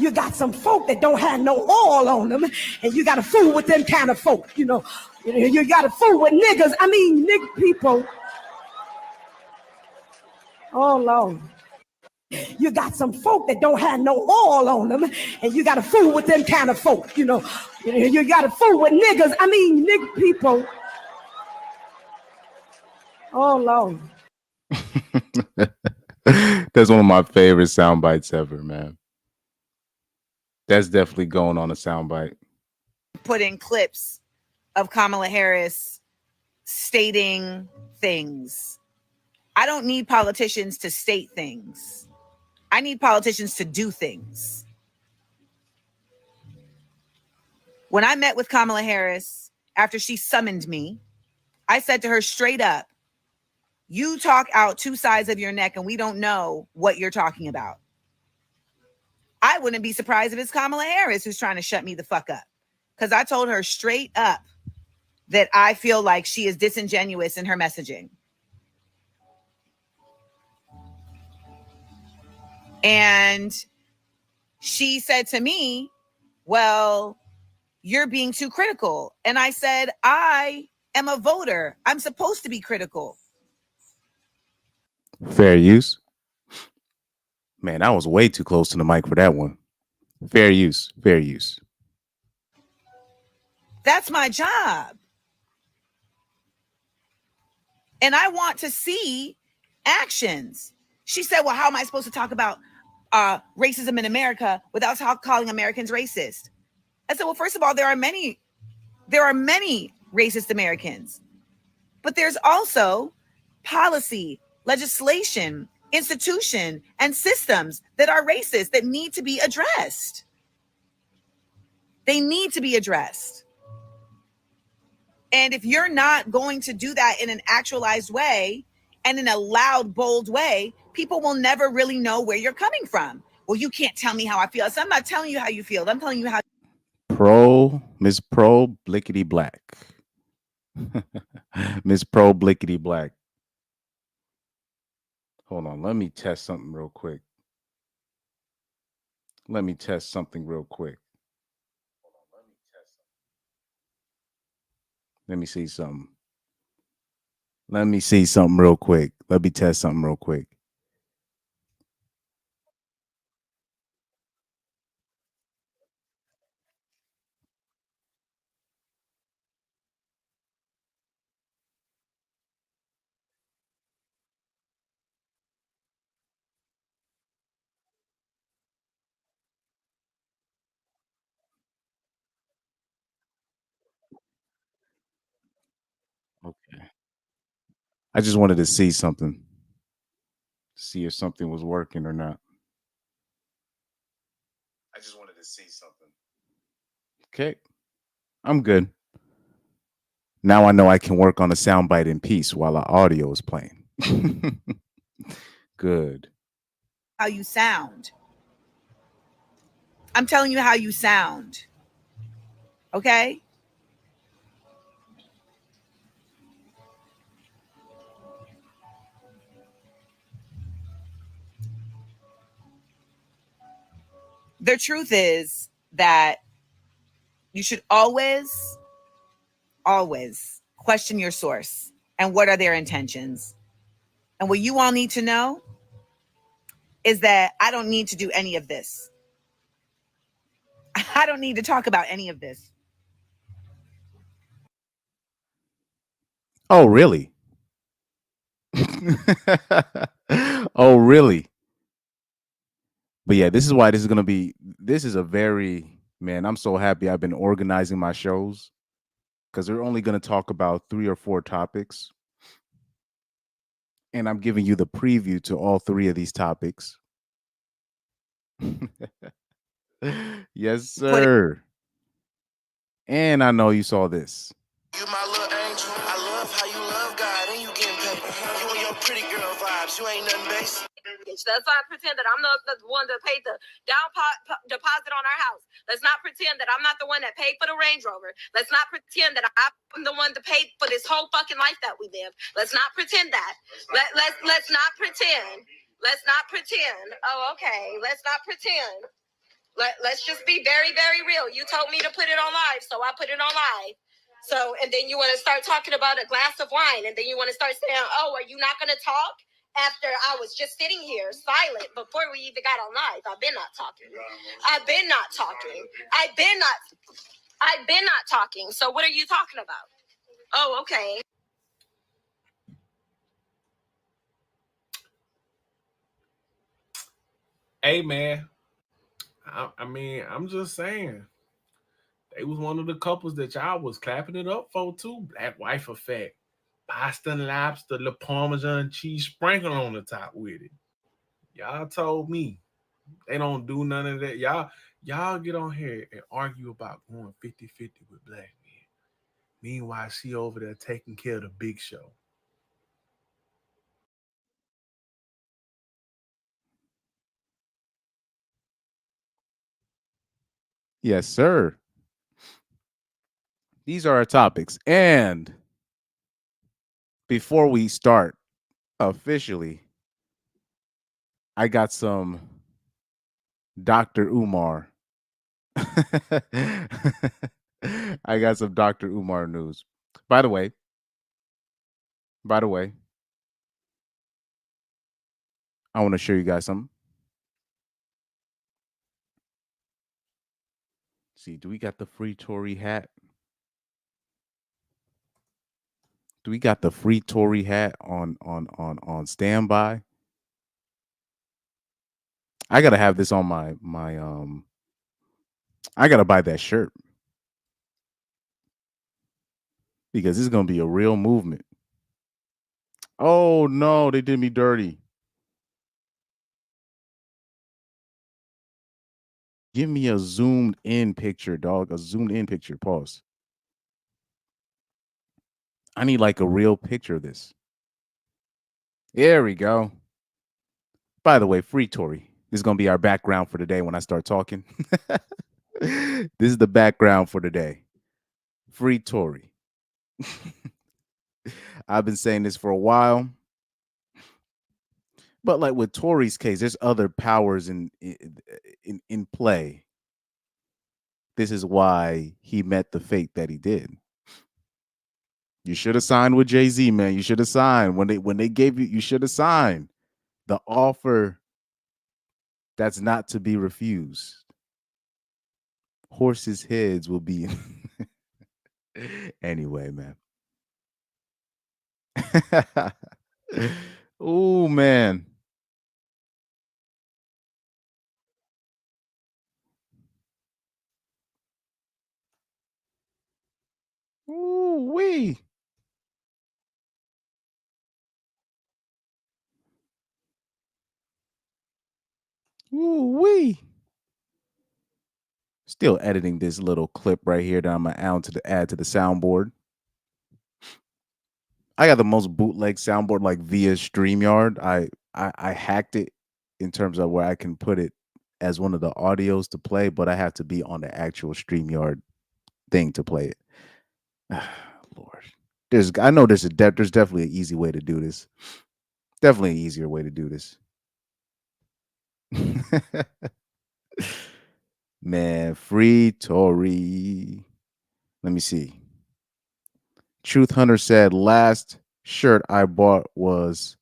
You got some folk that don't have no oil on them, and you got to fool with them kind of folk, you know. You got to fool with niggas. I mean, nigga people. Oh, Lord. You got some folk that don't have no oil on them, and you got to fool with them kind of folk, you know. You got to fool with niggas. I mean, nigga people. Oh, Lord. That's one of my favorite sound bites ever, man. That's definitely going on a sound bite. Put in clips of Kamala Harris stating things. I don't need politicians to state things. I need politicians to do things. When I met with Kamala Harris after she summoned me, I said to her straight up, you talk out two sides of your neck and we don't know what you're talking about. I wouldn't be surprised if it's Kamala Harris who's trying to shut me the fuck up. Because I told her straight up that I feel like she is disingenuous in her messaging. And she said to me, well, you're being too critical. And I said, I am a voter. I'm supposed to be critical. Fair use. Man, I was way too close to the mic for that one. Fair use. Fair use. That's my job. And I want to see actions. She said, well, how am I supposed to talk about racism in America without calling Americans racist? I said, well, first of all, there are many racist Americans, but there's also policy, legislation, institution, and systems that are racist that need to be addressed. They need to be addressed. And if you're not going to do that in an actualized way and in a loud, bold way, people will never really know where you're coming from. Well, you can't tell me how I feel. So I'm not telling you how you feel. I'm telling you how. Miss Pro Blickety Black. Miss Pro Blickety Black. Hold on. Let me test something real quick. Let me see something real quick. Let me test something real quick. Okay. I just wanted to see something. See if something was working or not. I just wanted to see something. Okay. I'm good. Now I know I can work on a soundbite in peace while our audio is playing. Good. How you sound. I'm telling you how you sound. Okay? The truth is that you should always question your source and what are their intentions. And what you all need to know is that I don't need to do any of this. I don't need to talk about any of this. Oh, really? Oh, really? But yeah, this is why this is a very, man, I'm so happy I've been organizing my shows because we're only going to talk about 3 or 4 topics. And I'm giving you the preview to all 3 of these topics. Yes, sir. And I know you saw this. You my little angel. I love how you love God and you getting paid. You and your pretty girl vibes. You ain't nothing base. Let's not pretend that I'm the one that paid the down deposit on our house. Let's not pretend that I'm not the one that paid for the Range Rover. Let's not pretend that I'm the one that paid for this whole fucking life that we live. Let's not pretend that. Let's not pretend. Let's not pretend. Oh, okay. Let's not pretend. Let's just be very, very real. You told me to put it on live, so I put it on live. So, and then you want to start talking about a glass of wine, and then you want to start saying, oh, are you not going to talk? After I was just sitting here silent before we even got on live. I've been not talking. I've been not talking. I've been not talking. So what are you talking about? Oh, okay. Hey, man. I mean, I'm just saying. They was one of the couples that y'all was clapping it up for, too. Black wife effect. Pasta and lobster, the Parmesan cheese sprinkle on the top with it. Y'all told me they don't do none of that. Y'all get on here and argue about going 50-50 with black men. Meanwhile, she over there taking care of the big show. Yes, sir. These are our topics. And before we start officially, I got some Dr. Umar. I got some Dr. Umar news. By the way, I want to show you guys something. See, do we got the free Tory hat? Do we got the free Tory hat on standby? I gotta have this on my I gotta buy that shirt because this is gonna be a real movement. Oh no, they did me dirty. Give me a zoomed in picture, dog. A zoomed in picture. Pause. I need like a real picture of this. There we go. By the way, free Tory. This is gonna be our background for today when I start talking. This is the background for today. Free Tory. I've been saying this for a while. But like with Tory's case, there's other powers in play. This is why he met the fate that he did. You should have signed with Jay-Z, man. You should have signed when they gave you. You should have signed the offer. That's not to be refused. Horses' heads will be. Anyway, man. Oh man. Ooh wee. Ooh wee. Still editing this little clip right here that I'm gonna add to the soundboard. I got the most bootleg soundboard like via StreamYard. I hacked it in terms of where I can put it as one of the audios to play, but I have to be on the actual StreamYard thing to play it. Lord, I know there's definitely an easy way to do this. Definitely an easier way to do this. Man, free Tory. Let me see. Truth Hunter said last shirt I bought was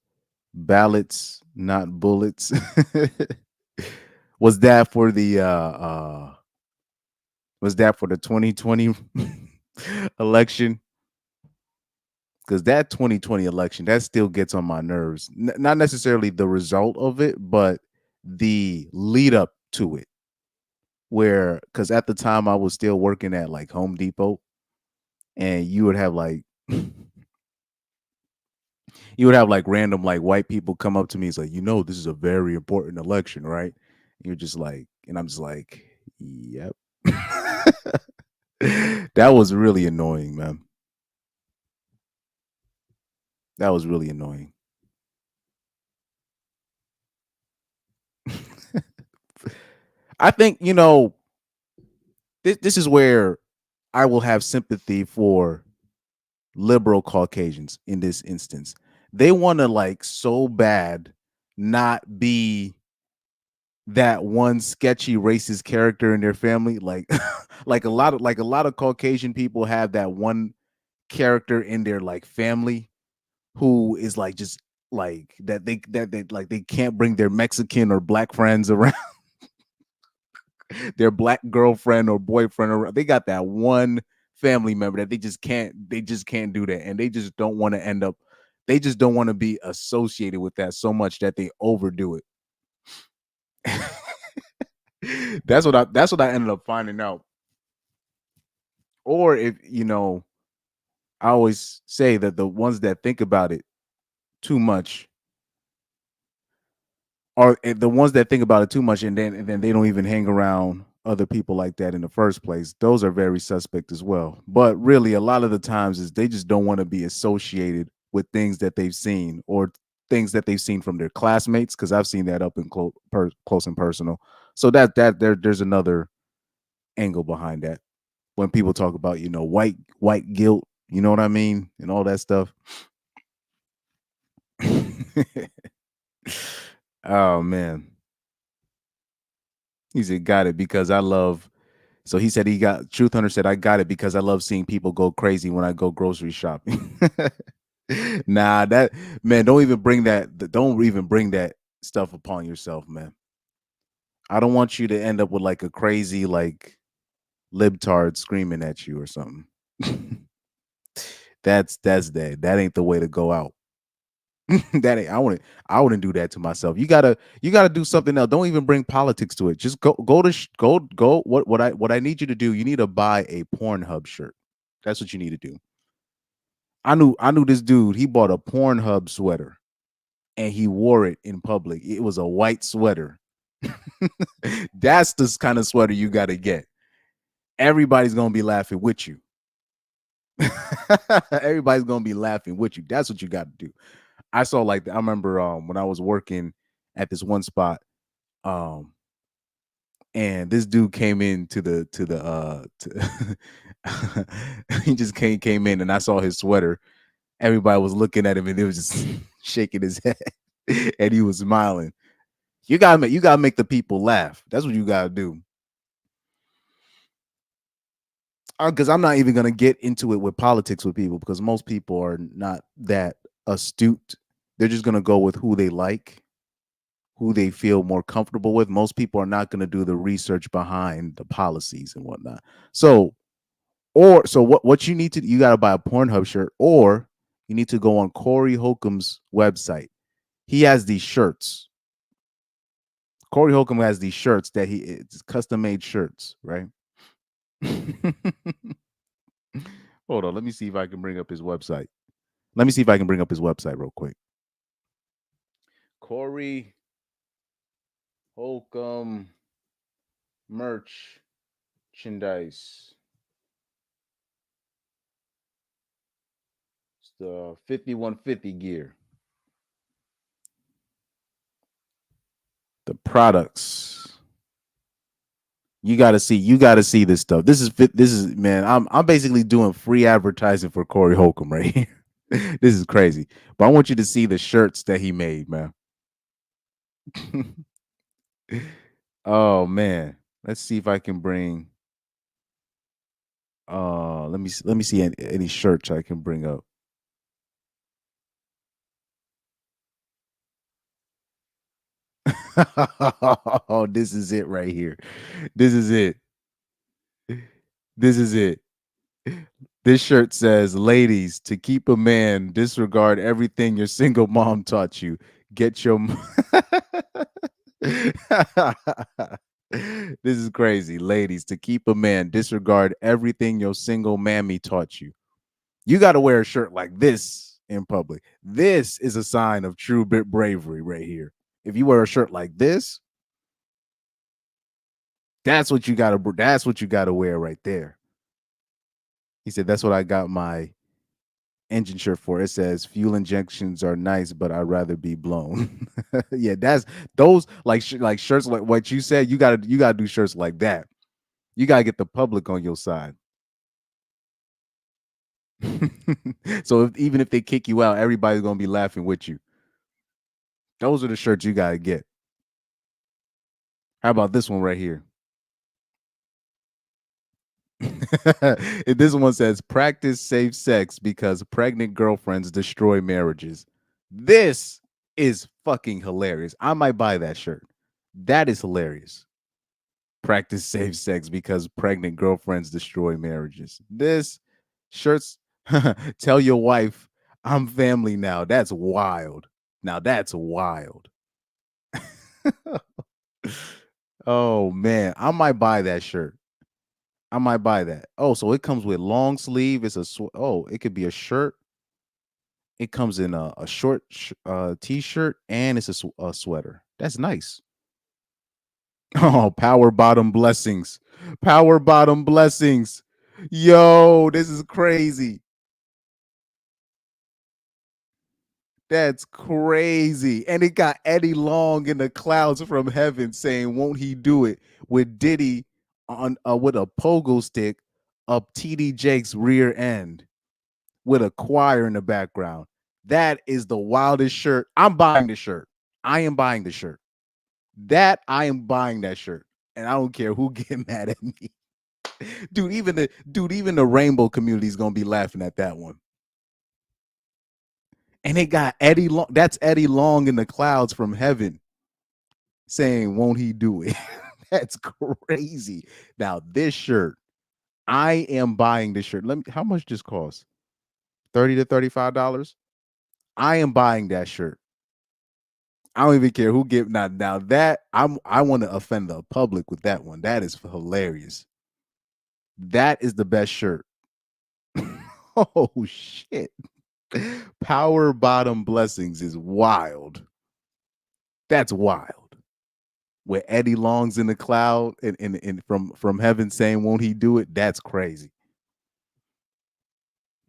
ballots, not bullets. Was that for the 2020 election? Because that 2020 election, that still gets on my nerves. Not necessarily the result of it, but the lead up to it. Where, because at the time I was still working at like Home Depot, and you would have like random like white people come up to me. It's like, this is a very important election, right? And you're just like, and I'm just like, yep. That was really annoying, man. That was really annoying. I think, this is where I will have sympathy for liberal Caucasians in this instance. They want to like so bad not be that one sketchy racist character in their family. Like like a lot of Caucasian people have that one character in their like family who is like just like that they like they can't bring their Mexican or black friends around, their black girlfriend or boyfriend around. They got that one family member that they just can't do that, and they just don't want to end up, they just don't want to be associated with that so much that they overdo it. That's what I ended up finding out. Or if you know, I always say that the ones that think about it too much are the ones that think about it too much, and then they don't even hang around other people like that in the first place. Those are very suspect as well. But really, a lot of the times is they just don't want to be associated with things that they've seen or things that they've seen from their classmates. Because I've seen that up in close and personal. So there's another angle behind that when people talk about white guilt. You know what I mean, and all that stuff. Oh man. He said, got it because I love. So he said Truth Hunter said, I got it because I love seeing people go crazy when I go grocery shopping. Nah, that man, don't even bring that stuff upon yourself, man. I don't want you to end up with like a crazy like libtard screaming at you or something. That ain't the way to go out. That ain't, I wouldn't do that to myself. You gotta do something else. Don't even bring politics to it. Just go. What I need you to do, you need to buy a Pornhub shirt. That's what you need to do. I knew this dude, he bought a Pornhub sweater and he wore it in public. It was a white sweater. That's the kind of sweater you gotta get. Everybody's gonna be laughing with you. Everybody's gonna be laughing with you. That's what you got to do. I saw like I remember when I was working at this one spot, um, and this dude came in he just came in and I saw his sweater. Everybody was looking at him and he was just shaking his head and he was smiling. You gotta make the people laugh. That's what you gotta do. Because I'm not even gonna get into it with politics with people because most people are not that astute. They're just gonna go with who they like, who they feel more comfortable with. Most people are not going to do the research behind the policies and whatnot. So what you need to, you got to buy a Pornhub shirt, or you need to go on Corey Holcomb's website. He has these shirts. Corey Holcomb has these shirts that it's custom made shirts, right? Hold on, let me see if I can bring up his website. Let me see if I can bring up his website real quick. Corey Holcomb merchandise. It's the 5150 gear. The products. You gotta see this stuff. This is man. I'm basically doing free advertising for Corey Holcomb right here. This is crazy. But I want you to see the shirts that he made, man. Oh man. Let's see if I can bring let me see any shirts I can bring up. Oh, this is it right here. This is it. This is it. This shirt says, ladies, to keep a man, disregard everything your single mom taught you. Get your This is crazy. Ladies, to keep a man, disregard everything your single mammy taught you. You got to wear a shirt like this in public. This is a sign of true bravery right here. If you wear a shirt like this, that's what you got to wear right there. He said, that's what I got my engine shirt for. It says fuel injections are nice, but I'd rather be blown. Yeah, that's those like shirts like what you said. You gotta do shirts like that. You gotta get the public on your side. So even if they kick you out, everybody's gonna be laughing with you. Those are the shirts you gotta get. How about this one right here? This one says, practice safe sex because pregnant girlfriends destroy marriages. This is fucking hilarious. I might buy that shirt. That is hilarious. Practice safe sex because pregnant girlfriends destroy marriages. This shirts tell your wife I'm family now. That's wild. Now that's wild. Oh man, I might buy that shirt. I might buy that. Oh, so it comes with long sleeve. It's a oh, it could be a shirt. It comes in a short t-shirt and it's a sweater. That's nice. Oh, power bottom blessings. Power bottom blessings. Yo, this is crazy. That's crazy. And it got Eddie Long in the clouds from heaven saying, "Won't he do it?" with Diddy on with a pogo stick up TD Jake's rear end with a choir in the background. That is the wildest shirt. I'm buying the shirt. I am buying the shirt. That I am buying that shirt. And I don't care who get mad at me. Even the rainbow community is gonna be laughing at that one. And it got Eddie Long. That's Eddie Long in the clouds from heaven saying, "Won't he do it?" That's crazy. Now this shirt, I am buying this shirt. How much this cost? $30 to $35. I am buying that shirt. I don't even care who give now that I want to offend the public with that one. That is hilarious. That is the best shirt. Oh shit. Power bottom blessings is wild. That's wild. Where Eddie Long's in the cloud and from heaven saying, "Won't he do it?" That's crazy.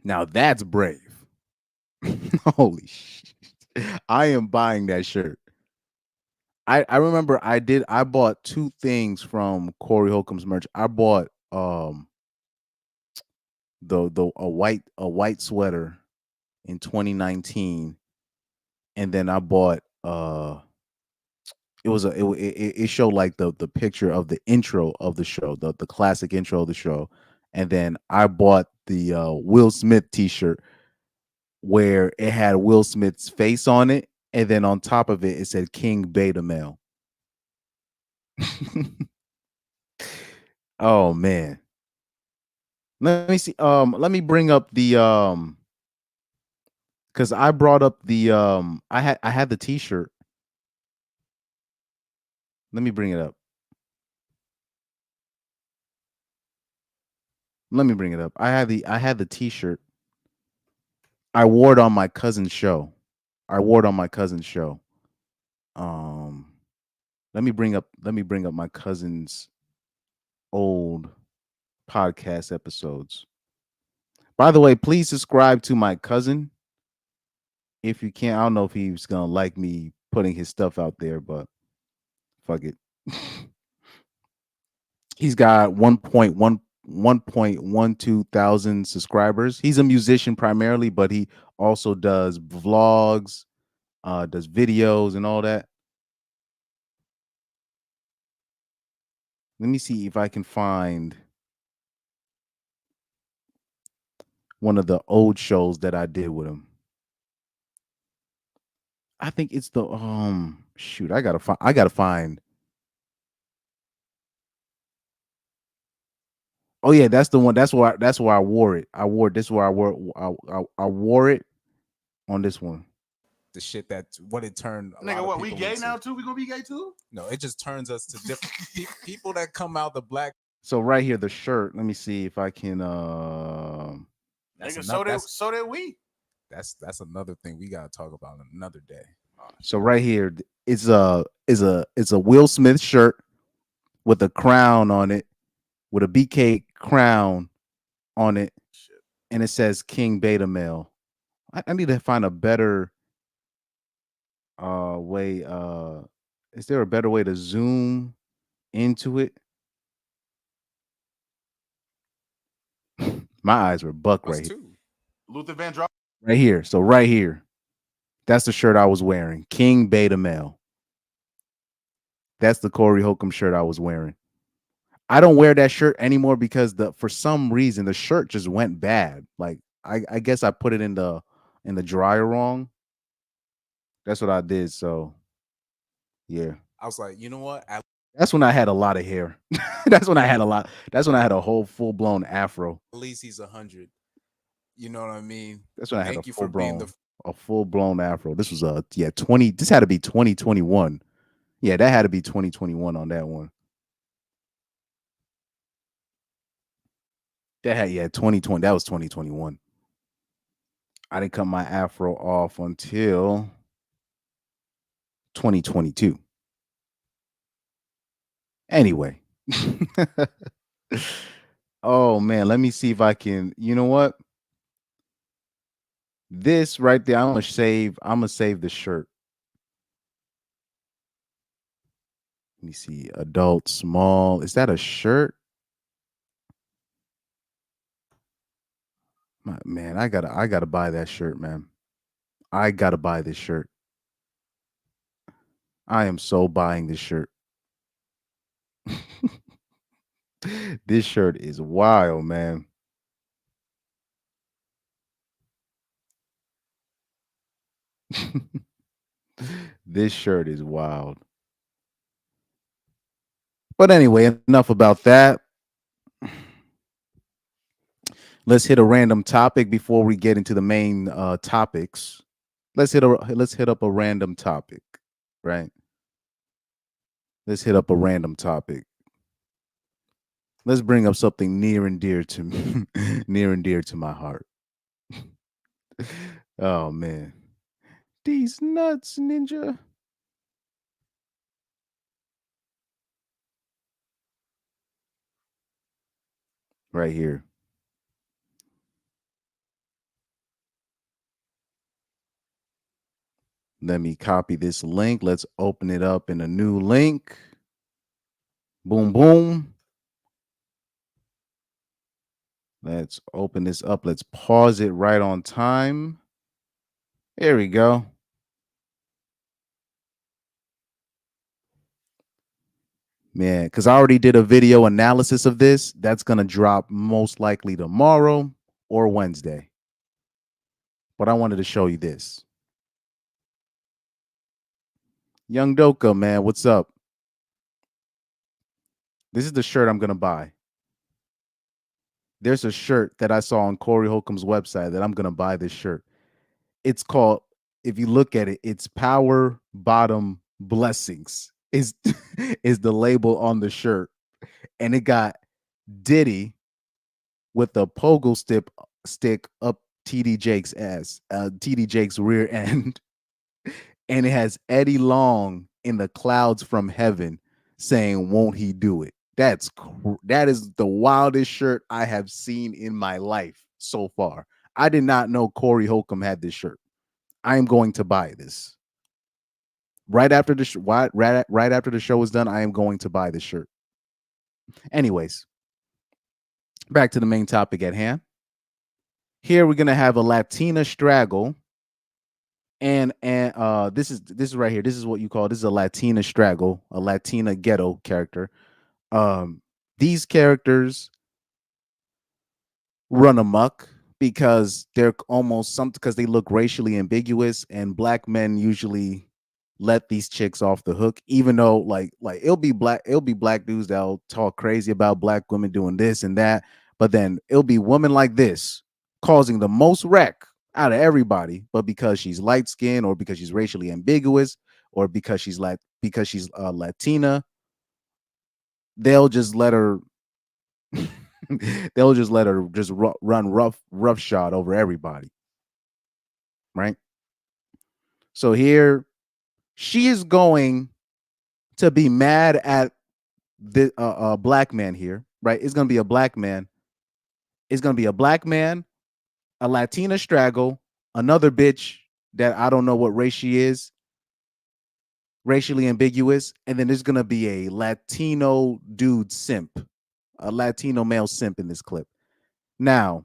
Now that's brave. Holy shit. I am buying that shirt. I remember I bought two things from Corey Holcomb's merch. I bought the a white sweater in 2019, and then I bought it showed like the picture of the intro of the show, the classic intro of the show, and then I bought the Will Smith t-shirt where it had Will Smith's face on it, and then on top of it it said King Beta Male. Oh man. Let me see. Let me bring up the because I brought up the I had the t-shirt. Let me bring it up. Let me bring it up. I had the t-shirt. I wore it on my cousin's show. I wore it on my cousin's show. Um let me bring up my cousin's old podcast episodes. By the way, please subscribe to my cousin if you can. I don't know if he's gonna like me putting his stuff out there, but fuck it. He's got 1.12 thousand subscribers. He's a musician primarily, but he also does vlogs, does videos and all that. Let me see if I can find one of the old shows that I did with him. I think it's the shoot, I gotta find. Oh yeah, that's the one. That's why I wore it. I wore this where I wore it on this one. The shit that what it turned. Nigga, what we gay now too? We gonna be gay too? No, it just turns us to different people that come out the black. So right here, the shirt. Let me see if I can. Nigga, so did we. That's another thing we gotta talk about another day. So right here is a Will Smith shirt with a crown on it, with a BK crown on it, and it says King Beta Male. I need to find a better way. Is there a better way to zoom into it? My eyes were buck right here. Luther Vandross. Right here. So right here. That's the shirt I was wearing. King Beta Male. That's the Corey Holcomb shirt I was wearing. I don't wear that shirt anymore because for some reason the shirt just went bad. Like I guess I put it in the dryer wrong. That's what I did. So yeah. I was like, you know what? That's when I had a lot of hair. That's when I had a whole full blown afro. At least he's 100. You know what I mean? That's when I had a full blown afro. This was 20. This had to be 2021. Yeah, that had to be 2021 on that one. That had 2020. That was 2021. I didn't cut my afro off until 2022. Anyway. Oh man, let me see if I can. You know what? This right there, I'm gonna save the shirt. Let me see. Adult, small. Is that a shirt? Man, I gotta buy that shirt, man. I gotta buy this shirt. I am so buying this shirt. This shirt is wild, man. This shirt is wild. But anyway, enough about that. Let's hit a random topic before we get into the main topics. Let's hit up a random topic, right? Let's hit up a random topic. Let's bring up something near and dear to me, near and dear to my heart. Oh man. These nuts, ninja. Right here. Let me copy this link. Let's open it up in a new link. Boom, boom. Let's open this up. Let's pause it right on time. There we go. Man, because I already did a video analysis of this. That's going to drop most likely tomorrow or Wednesday. But I wanted to show you this. Young Doka, man, what's up? This is the shirt I'm going to buy. There's a shirt that I saw on Corey Holcomb's website that I'm going to buy this shirt. It's called, if you look at it, it's Power Bottom Blessings is the label on the shirt. And it got Diddy with a pogo stick up TD Jake's ass, TD Jake's rear end. And it has Eddie Long in the clouds from heaven saying, "Won't he do it?" That is the wildest shirt I have seen in my life so far. I did not know Corey Holcomb had this shirt. I am going to buy this. Right after the show is done, I am going to buy this shirt. Anyways, back to the main topic at hand. Here we're gonna have a Latina straggle, and this is right here. This is what you call, this is a Latina straggle, a Latina ghetto character. These characters run amok because they're almost something, because they look racially ambiguous, and black men usually let these chicks off the hook, even though like it'll be black dudes that'll talk crazy about black women doing this and that, but then it'll be women like this causing the most wreck out of everybody, but because she's light skinned, or because she's racially ambiguous, or because she's Latina, they'll just let her just run roughshod over everybody, right? So here she is going to be mad at the black man here, right? It's gonna be a black man. It's gonna be a black man, a Latina straggle, another bitch that I don't know what race she is, racially ambiguous, and then there's gonna be a Latino dude simp, a Latino male simp in this clip. Now,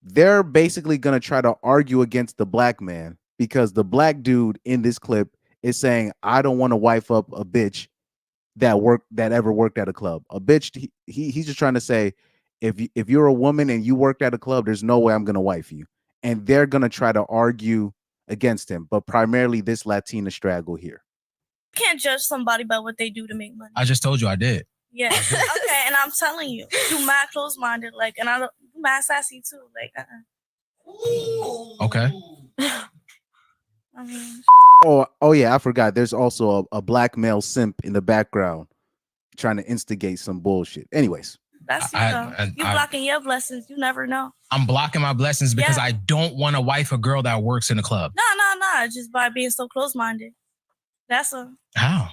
they're basically gonna try to argue against the black man, because the black dude in this clip is saying, "I don't want to wife up a bitch that ever worked at a club. A bitch, he's just trying to say, if you're a woman and you worked at a club, there's no way I'm gonna wife you. And they're gonna try to argue against him, but primarily this Latina straggle here. You can't judge somebody by what they do to make money. I just told you I did. Yeah. Okay, and I'm telling you, you mad close-minded, like, and I don't mad sassy too, like. Okay. I mean, Oh yeah, I forgot. There's also a black male simp in the background trying to instigate some bullshit. Anyways, that's you. You blocking your blessings. You never know. I'm blocking my blessings because I don't want to wife a girl that works in a club. No. Just by being so close-minded. That's a. How?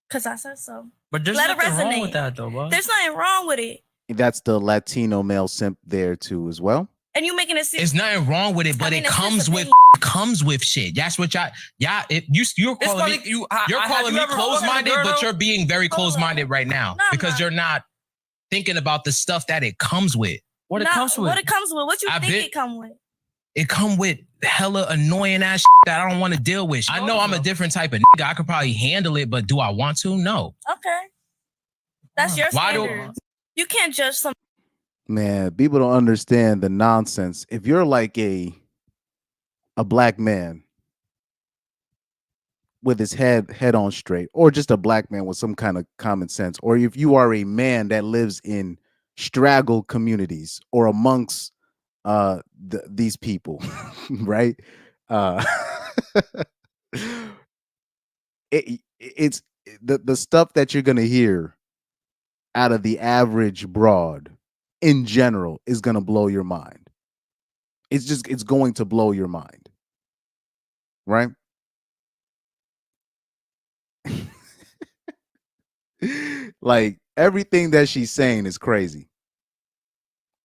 Because I said so. But there's nothing wrong with that, though, bro. There's nothing wrong with it. that's the Latino male simp there too as well. And you making it seem. There's nothing wrong with it, but it comes with shit. That's what you're calling me. You're calling me close-minded, but you're being very close-minded right now because you're not thinking about the stuff that it comes with. What it comes with? What you think it come with? It come with hella annoying ass shit that I don't want to deal with. I know I'm a different type of nigga. I could probably handle it, but do I want to? No. Okay. That's your standards. You can't judge some. Man, people don't understand the nonsense. If you're like a black man with his head on straight, or just a black man with some kind of common sense, or if you are a man that lives in straggle communities or amongst these people, right? It's the stuff that you're gonna hear out of the average broad in general is gonna blow your mind. It's going to blow your mind, right? Like everything that she's saying is crazy.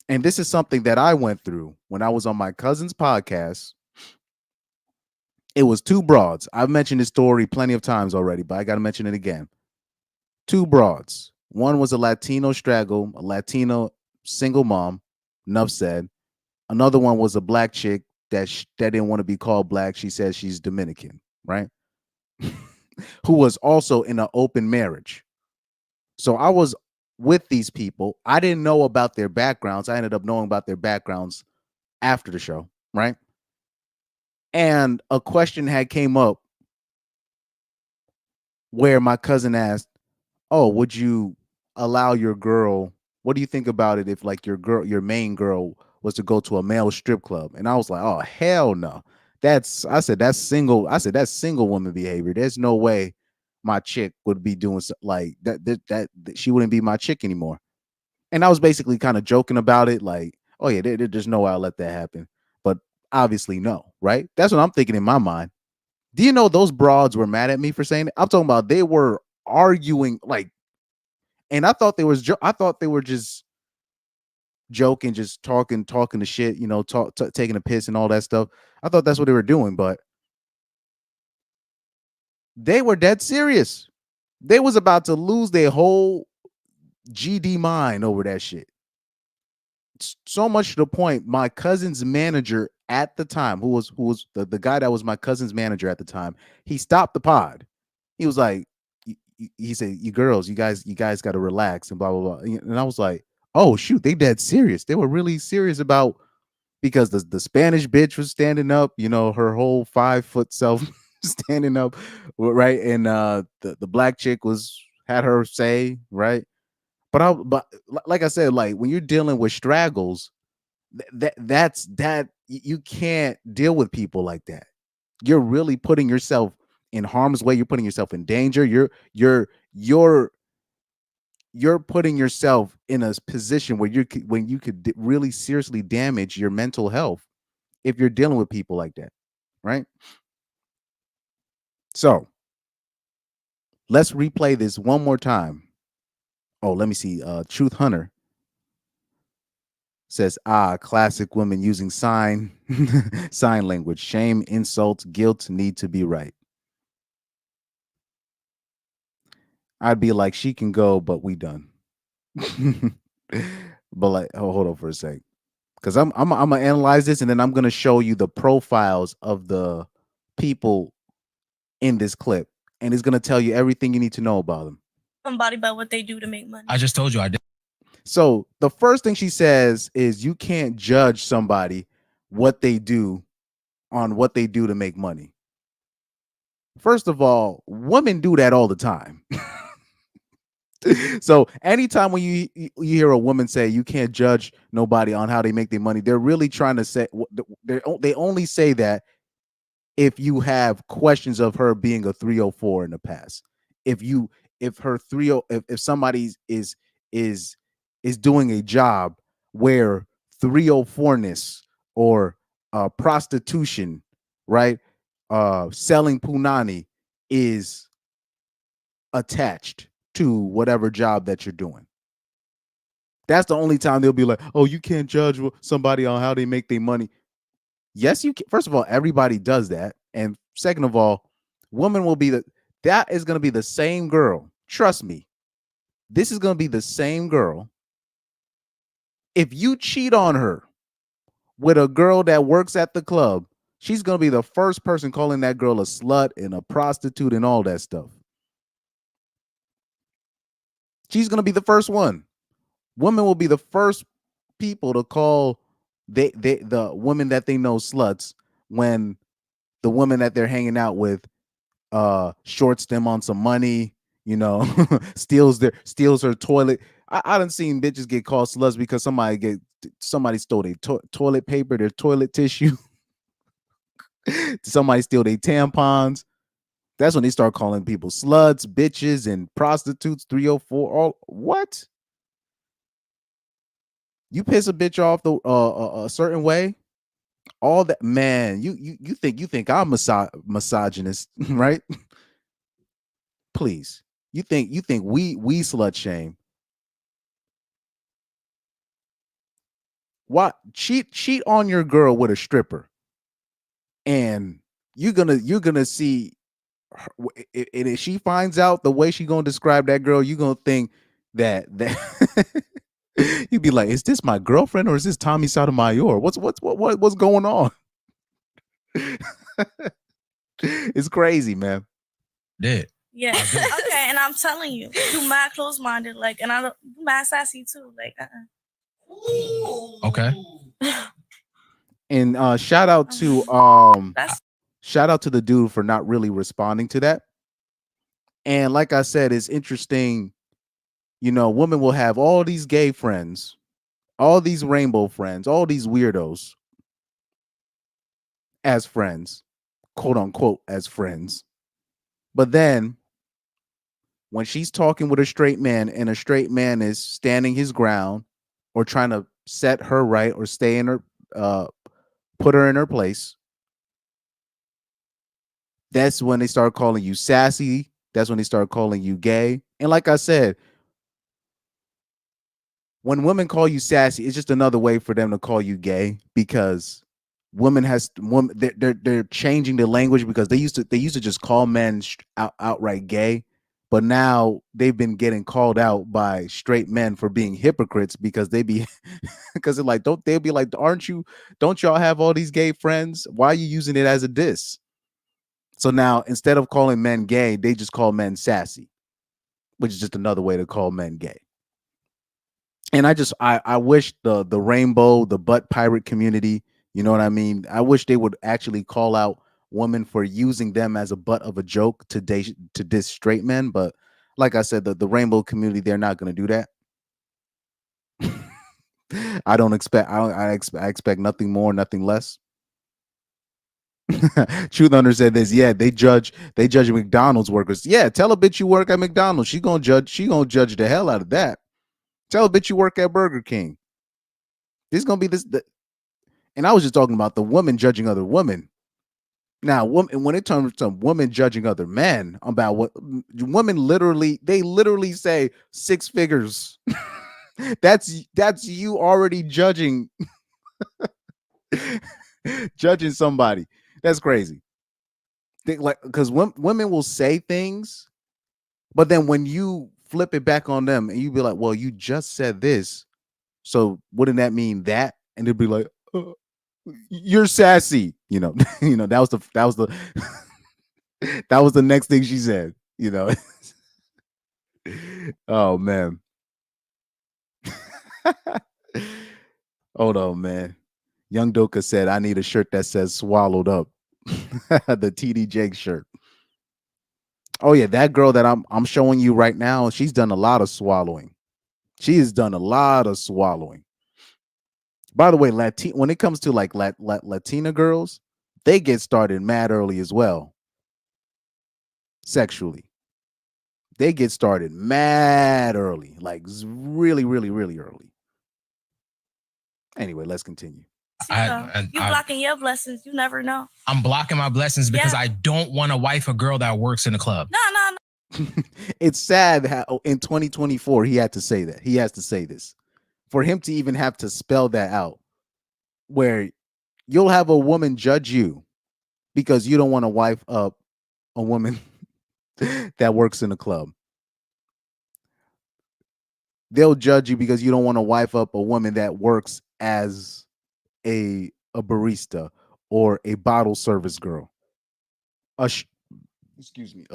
And this is something that I went through when I was on my cousin's podcast. It was two broads. I've mentioned this story plenty of times already, but I got to mention it again. Two broads. One was a Latino straggle, a Latino single mom, enough said. Another one was a black chick that didn't want to be called black. She says she's Dominican, right? Who was also in an open marriage. So I was with these people. I didn't know about their backgrounds. I ended up knowing about their backgrounds after the show, right? And a question had came up where my cousin asked, "Oh, would you allow your girl? What do you think about it if like your main girl was to go to a male strip club?" And I was like, "Oh, hell no. That's single woman behavior. There's no way my chick would be doing like that she wouldn't be my chick anymore." And I was basically kind of joking about it, like, "Oh yeah, there's no way I'll let that happen." But obviously no, right? That's what I'm thinking in my mind. Do you know those broads were mad at me for saying it? I'm talking about they were arguing like, and I thought they were just joking, just talking to shit, you know, taking a piss and all that stuff. I thought that's what they were doing, but they were dead serious. They was about to lose their whole GD mind over that shit. So much to the point, my cousin's manager at the time, who was the guy that was my cousin's manager at the time, he stopped the pod. He was like, he said, "You girls, you guys got to relax and blah blah blah." And I was like, "Oh shoot, they dead serious. They were really serious about," because the Spanish bitch was standing up, you know, her whole 5 foot self standing up, right? And the black chick had her say, right? But like I said, like when you're dealing with straggles, that's you can't deal with people like that. You're really putting yourself in harm's way. You're putting yourself in danger. You're putting yourself in a position where you could really seriously damage your mental health if you're dealing with people like that, right? So let's replay this one more time. Oh, let me see. Truth Hunter says, classic women using sign language. Shame, insults, guilt need to be right. I'd be like, she can go, but we done. But like, hold on for a sec, because I'm gonna analyze this and then I'm gonna show you the profiles of the people in this clip, and it's gonna tell you everything you need to know about them. somebody about what they do to make money. I just told you I did. So the first thing she says is you can't judge somebody what they do on what they do to make money. First of all, women do that all the time. So anytime when you hear a woman say you can't judge nobody on how they make their money, they're really trying to say they only say that if you have questions of her being a 304 in the past. If her 30 if somebody is doing a job where 304ness or prostitution, right? Selling punani is attached to whatever job that you're doing. That's the only time they'll be like, oh, you can't judge somebody on how they make their money. Yes, you can. First of all, everybody does that. And second of all, woman will be that is going to be the same girl. Trust me. This is going to be the same girl. If you cheat on her with a girl that works at the club, she's going to be the first person calling that girl a slut and a prostitute and all that stuff. She's going to be the first one. Women will be the first people to call the women that they know sluts when the woman that they're hanging out with shorts them on some money, steals her toilet. I done seen bitches get called sluts because somebody stole their toilet paper, their toilet tissue. Somebody steal their tampons. That's when they start calling people sluts, bitches, and prostitutes. 304. All what? You piss a bitch off a certain way, all that, man. You think I'm misogynist, right? Please, you think we slut shame? What cheat on your girl with a stripper, and you're gonna see. And if she finds out the way she gonna describe that girl, you gonna think that you'd be like, is this my girlfriend or is this Tommy Sotomayor? What's going on? It's crazy, man. Did. Yeah. Okay, and I'm telling you, you mad close-minded, like, and I'm mad sassy too, like. Okay. And shout out to the dude for not really responding to that. And like I said, it's interesting. Women will have all these gay friends, all these rainbow friends, all these weirdos as friends, quote unquote, as friends. But then when she's talking with a straight man and a straight man is standing his ground or trying to set her right or stay in her, put her in her place, that's when they start calling you sassy. That's when they start calling you gay. And like I said, when women call you sassy, it's just another way for them to call you gay, because they're changing the language, because they used to just call men outright gay, but now they've been getting called out by straight men for being hypocrites, because because they're like, don't y'all have all these gay friends? Why are you using it as a diss? So now instead of calling men gay, they just call men sassy, which is just another way to call men gay. And I wish the rainbow, the butt pirate community, you know what I mean? I wish they would actually call out women for using them as a butt of a joke to diss straight men. But like I said, the rainbow community, they're not going to do that. I expect nothing more, nothing less. Truth Hunter said this. Yeah, they judge McDonald's workers. Yeah, tell a bitch you work at McDonald's. She gonna judge the hell out of that. Tell a bitch you work at Burger King. This gonna be this. And I was just talking about the woman judging other women. Now, when it comes to women judging other men, about what women literally say 6 figures. that's you already judging somebody. That's crazy. Because women will say things, but then when you flip it back on them and you be like, well, you just said this, so wouldn't that mean that? And they'd be like, you're sassy. That was the that was the next thing she said. Oh man. Hold on, man. Young Doka said, I need a shirt that says swallowed up. The TD Jakes shirt. Oh yeah, that girl that I'm showing you right now, she's done a lot of swallowing. She has done a lot of swallowing. By the way, when it comes to like Latina girls, they get started mad early as well. Sexually. They get started mad early, like really, really, really early. Anyway, let's continue. You blocking your blessings. You never know. I'm blocking my blessings because I don't want to wife a girl that works in a club. No. It's sad how in 2024 he had to say that. He has to say this. For him to even have to spell that out, where you'll have a woman judge you because you don't want to wife up a woman that works in a club. They'll judge you because you don't want to wife up a woman that works as a barista or a bottle service girl, a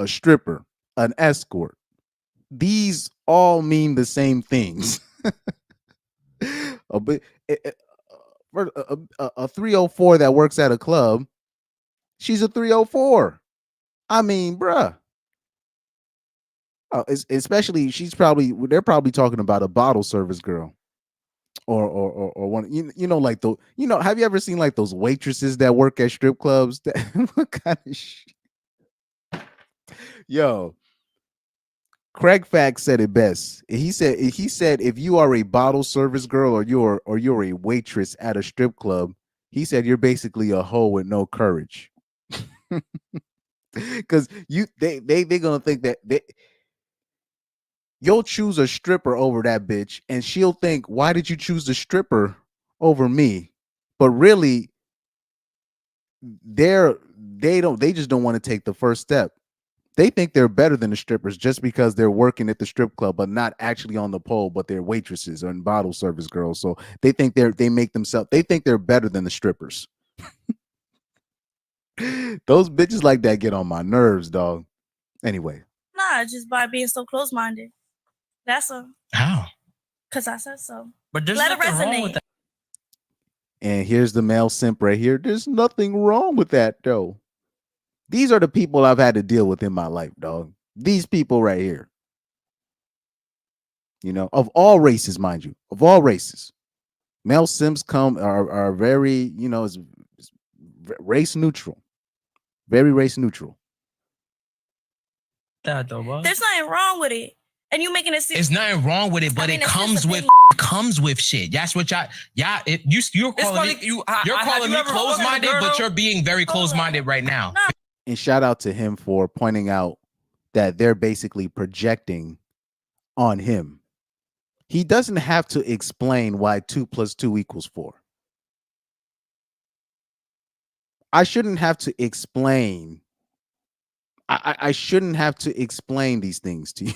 stripper, an escort. These all mean the same things. a 304 that works at a club, she's a 304. I mean, bruh. Especially they're probably talking about a bottle service girl. Or one, you know, like have you ever seen like those waitresses that work at strip clubs? What kind of shit? Yo, Craig Fax said it best. He said if you are a bottle service girl or you're a waitress at a strip club, he said you're basically a hoe with no courage. Because they're gonna think that you'll choose a stripper over that bitch, and she'll think, why did you choose the stripper over me? But really, they just don't want to take the first step. They think they're better than the strippers just because they're working at the strip club, but not actually on the pole, but they're waitresses and bottle service girls. So they think they think they're better than the strippers. Those bitches like that get on my nerves, dog. Anyway. Nah, just by being so close-minded. That's how? Because I said so. But there's Let it nothing wrong resonate. with that. And here's the male simp right here. There's nothing wrong with that, though. These are the people I've had to deal with in my life, dog. These people right here. You know, of all races, mind you, of all races. Male simps are very, you know, it's race neutral. Very race neutral. That though, bro. There's nothing wrong with it. And you making it seem There's nothing wrong with it, but it comes with shit. That's what you're calling me close-minded, but you're being very close-minded right now. No. And shout out to him for pointing out that they're basically projecting on him. He doesn't have to explain why 2 + 2 = 4. I shouldn't have to explain. I shouldn't have to explain these things to you.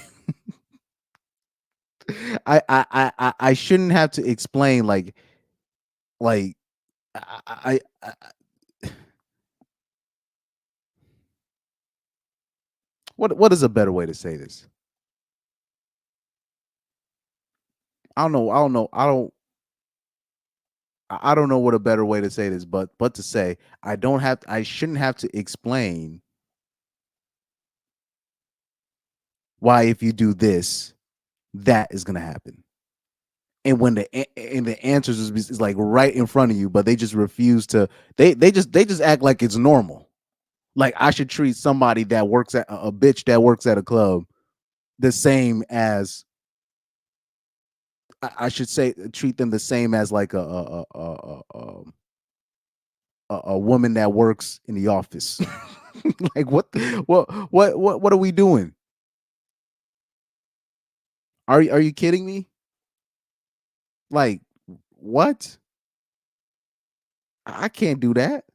I shouldn't have to explain like I what is a better way to say this? I don't know what a better way to say this, but to say I shouldn't have to explain why if you do this, that is gonna happen. And when the answers is like right in front of you, but they just refuse to. They just act like it's normal. Like I should treat somebody that works at a bitch that works at a club the same as I should say treat them the same as like a woman that works in the office. Like what are we doing? Are you kidding me? Like what? I can't do that.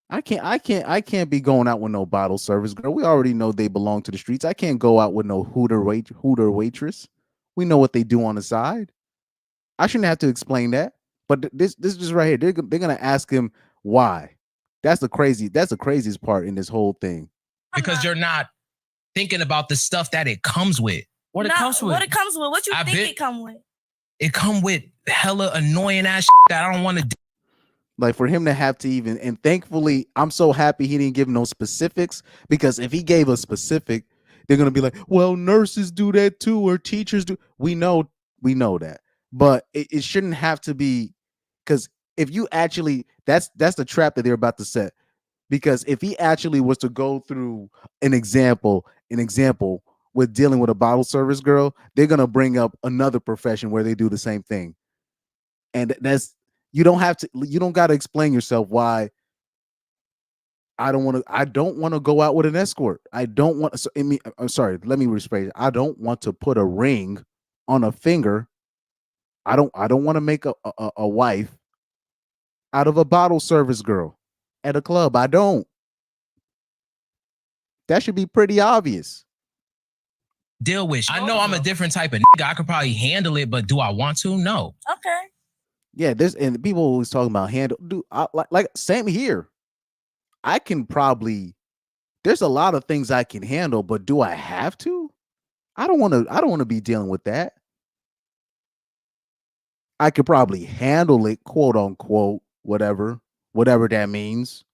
I can't be going out with no bottle service girl. We already know they belong to the streets. I can't go out with no hooter waitress. We know what they do on the side. I shouldn't have to explain that. But this is right here. They're gonna ask him why. That's the craziest part in this whole thing. Because you're not thinking about the stuff that it comes with. What it comes with? What it comes with? What you think it come with? It come with hella annoying ass that I don't want to. Like for him to have to even, and thankfully, I'm so happy he didn't give no specifics, because if he gave a specific, they're gonna be like, well, nurses do that too, or teachers do. We know that, but it shouldn't have to be, because if you actually, that's the trap that they're about to set. Because if he actually was to go through an example with dealing with a bottle service girl, they're gonna bring up another profession where they do the same thing, and you don't got to explain yourself why. I don't want to go out with an escort. I don't want. So, I'm sorry. Let me rephrase. I don't want to put a ring on a finger. I don't want to make a wife out of a bottle service girl at a club. I don't. That should be pretty obvious. Deal with. I know I'm a different type of nigga. I could probably handle it, but do I want to? No. Okay. Yeah, and people always talking about handle. Like same here. I can probably. There's a lot of things I can handle, but do I have to? I don't want to be dealing with that. I could probably handle it, quote unquote, whatever that means.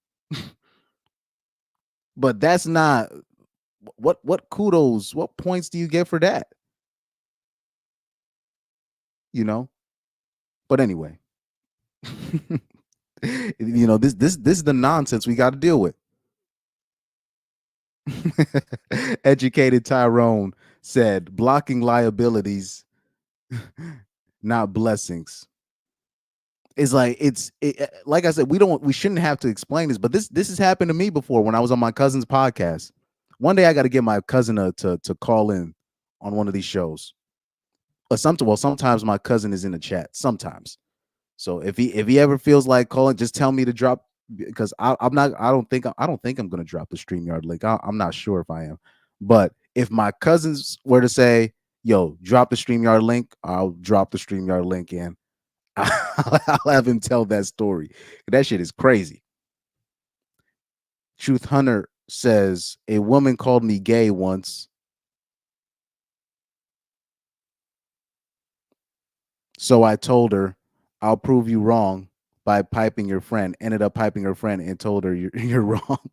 But that's not what kudos, what points do you get for that? You know? But anyway. This is the nonsense we got to deal with. Educated Tyrone said, blocking liabilities, not blessings. It's like like I said, we shouldn't have to explain this, but this has happened to me before when I was on my cousin's podcast. One day I got to get my cousin to call in on one of these shows. But sometimes my cousin is in the chat. Sometimes. So if he ever feels like calling, just tell me to drop, because I don't think I'm gonna drop the StreamYard link. I'm not sure if I am. But if my cousins were to say, yo, drop the StreamYard link, I'll drop the StreamYard link in. I'll have him tell that story. That shit is crazy. Truth Hunter says, a woman called me gay once. So I told her, I'll prove you wrong by piping your friend. Ended up piping her friend and told her you're wrong.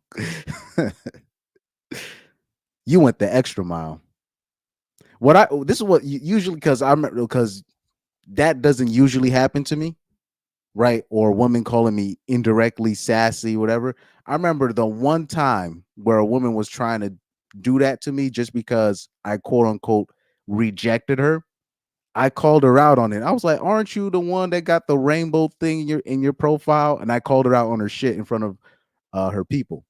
You went the extra mile. This is what usually, because that doesn't usually happen to me, right? Or a woman calling me indirectly sassy, whatever. I remember the one time where a woman was trying to do that to me just because I quote unquote rejected her. I called her out on it. I was like, aren't you the one that got the rainbow thing in your profile? And I called her out on her shit in front of her people.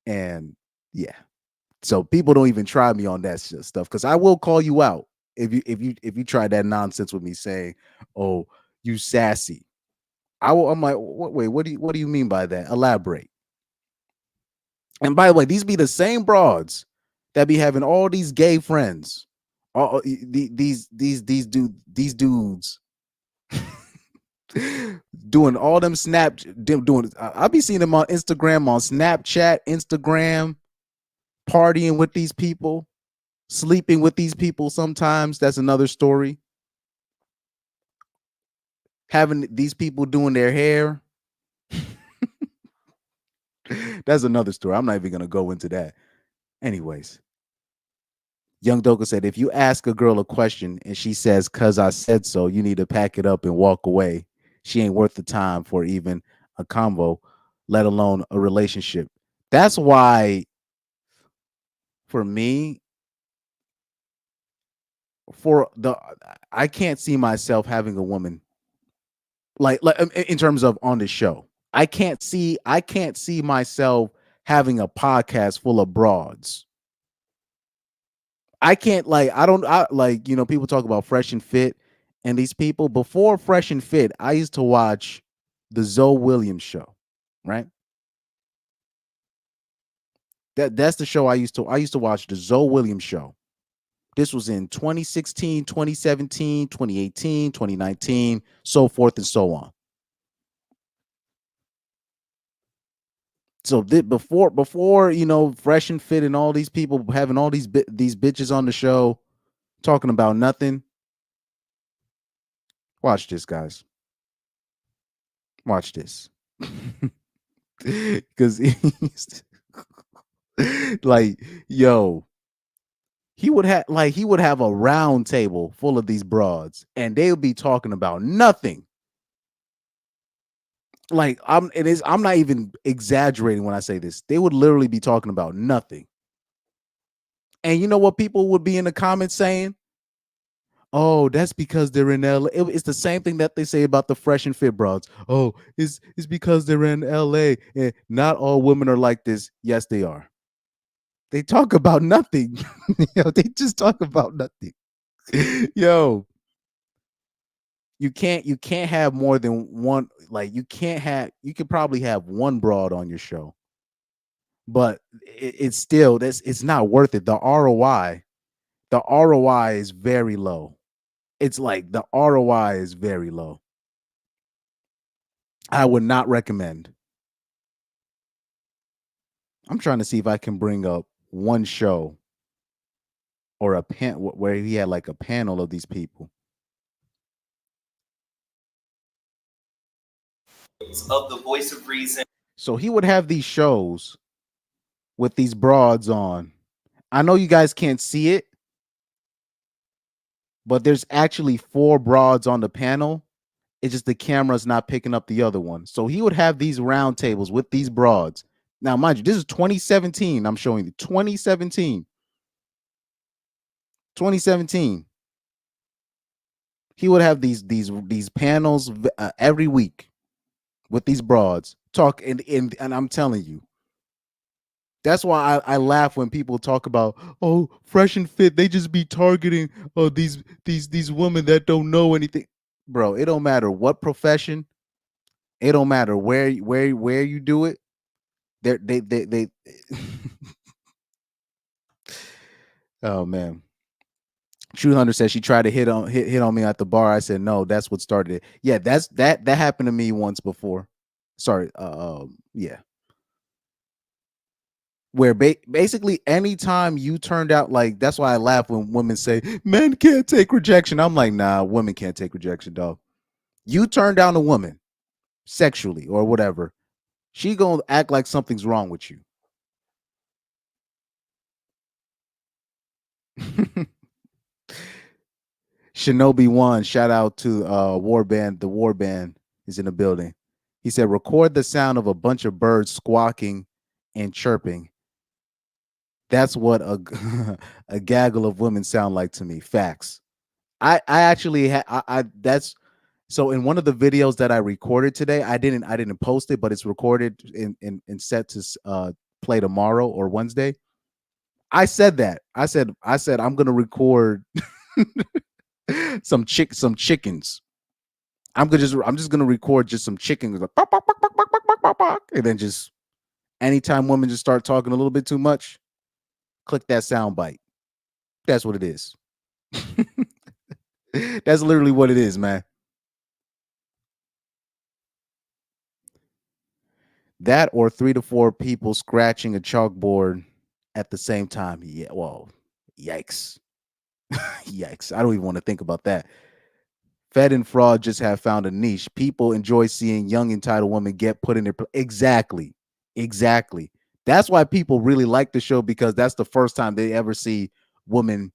And yeah. So people don't even try me on that stuff, because I will call you out if you try that nonsense with me saying, "Oh, you sassy." I'm like, wait, what do you mean by that? Elaborate. And by the way, these be the same broads that be having all these gay friends, all these dudes doing all them I'll be seeing them on Instagram, on Snapchat, Instagram, partying with these people, sleeping with these people sometimes. That's another story. Having these people doing their hair. That's another story. I'm not even going to go into that. Anyways. Young Doka said, if you ask a girl a question and she says, "'cause I said so," you need to pack it up and walk away. She ain't worth the time for even a convo, let alone a relationship. That's why, for me, I can't see myself having a woman like in terms of on the show. I can't see myself having a podcast full of broads. I can't people talk about Fresh and Fit and these people. Before Fresh and Fit, I used to watch the Zoe Williams show, right? That's the show I used to watch, the Zoe Williams show. This was in 2016, 2017, 2018, 2019, so forth and so on. So before Fresh and Fit and all these people having all these bitches on the show, talking about nothing. Watch this, guys. Watch this. Because like, yo, he would have a round table full of these broads, and they would be talking about nothing. Like, I'm not even exaggerating when I say this. They would literally be talking about nothing. And you know what people would be in the comments saying? Oh, that's because they're in LA. It's the same thing that they say about the fresh and fit broads. Oh, it's because they're in LA. And not all women are like this. Yes, they are. They talk about nothing. They just talk about nothing. Yo, you can't have more than one. Like, you could probably have one broad on your show, but it's still, it's not worth it. The ROI is very low. It's like the ROI is very low. I would not recommend. I'm trying to see if I can bring up one show or a where he had like a panel of these people. Of the voice of reason. So he would have these shows with these broads on. I know you guys can't see it, but there's actually 4 broads on the panel. It's just the camera's not picking up the other one. So he would have these round tables with these broads. Now, mind you, this is 2017. I'm showing you 2017. 2017. He would have these panels every week with these broads talk, and I'm telling you, that's why I laugh when people talk about, oh, fresh and fit. They just be targeting these women that don't know anything. Bro, it don't matter what profession. It don't matter where you do it. They Oh man. True Hunter says she tried to hit on me at the bar. I said no, that's what started it. Yeah, that happened to me once before. Sorry. Yeah. Where basically anytime you turned out, like, that's why I laugh when women say men can't take rejection. I'm like, nah, women can't take rejection, dog. You turn down a woman sexually or whatever, she gonna act like something's wrong with you. Shinobi One, shout out to Warband. The Warband is in the building. He said, record the sound of a bunch of birds squawking and chirping. That's what a gaggle of women sound like to me. Facts. I actually that's so in one of the videos that I recorded today, I didn't post it, but it's recorded and set to play tomorrow or Wednesday. I said that. I said I'm gonna record some chickens. I'm just gonna record just some chickens, like, bark, bark, bark, bark, bark, bark, bark, bark, and then just anytime women just start talking a little bit too much, click that sound bite. That's what it is. That's literally what it is, man. That or 3 to 4 people scratching a chalkboard at the same time. Yeah, well, yikes. Yikes. I don't even want to think about that. Fed and fraud just have found a niche. People enjoy seeing young entitled women get put in their place. Exactly. That's why people really like the show, because that's the first time they ever see women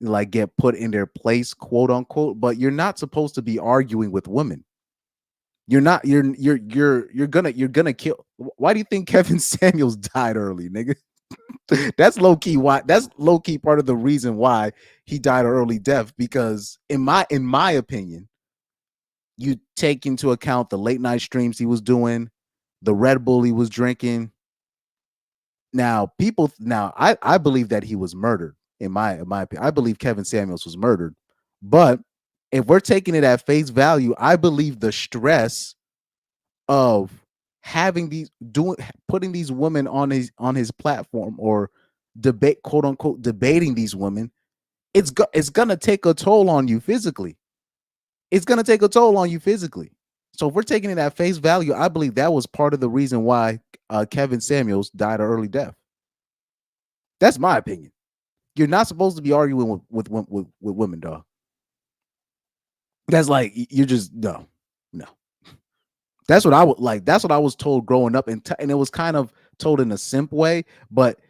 like get put in their place, quote unquote. But you're not supposed to be arguing with women. You're gonna kill. Why do you think Kevin Samuels died early, nigga? That's low key why. That's low key part of the reason why he died an early death. Because in my opinion, you take into account the late night streams he was doing, the Red Bull he was drinking. Now, I believe that he was murdered. In my opinion, I believe Kevin Samuels was murdered. But if we're taking it at face value, I believe the stress of having putting these women on his platform, or debate, quote unquote, debating these women, it's gonna take a toll on you physically. It's gonna take a toll on you physically. So if we're taking it at face value, I believe that was part of the reason why Kevin Samuels died an early death. That's my opinion. You're not supposed to be arguing with women, dog. That's like you're just no. That's what I would like. That's what I was told growing up, and it was kind of told in a simp way. But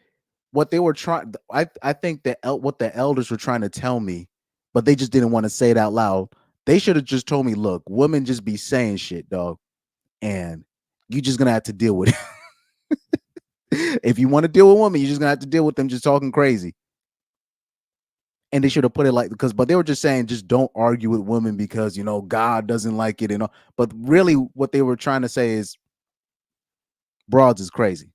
what they were trying, I think that what the elders were trying to tell me, but they just didn't want to say it out loud. They should have just told me, look, women just be saying shit, dog, and you just gonna have to deal with it. If you want to deal with women, you're just gonna have to deal with them just talking crazy. And they should have put it like but they were just saying just don't argue with women because God doesn't like it and all. But really what they were trying to say is broads is crazy.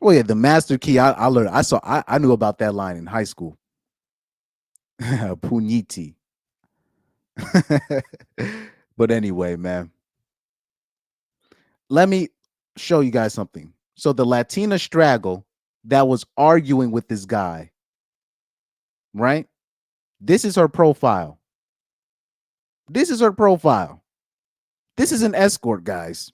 Well, yeah, the master key I learned. I knew about that line in high school. Puniti. But anyway, man. Let me show you guys something. So the Latina straggle that was arguing with this guy, right? This is her profile. This is her profile. This is an escort, guys.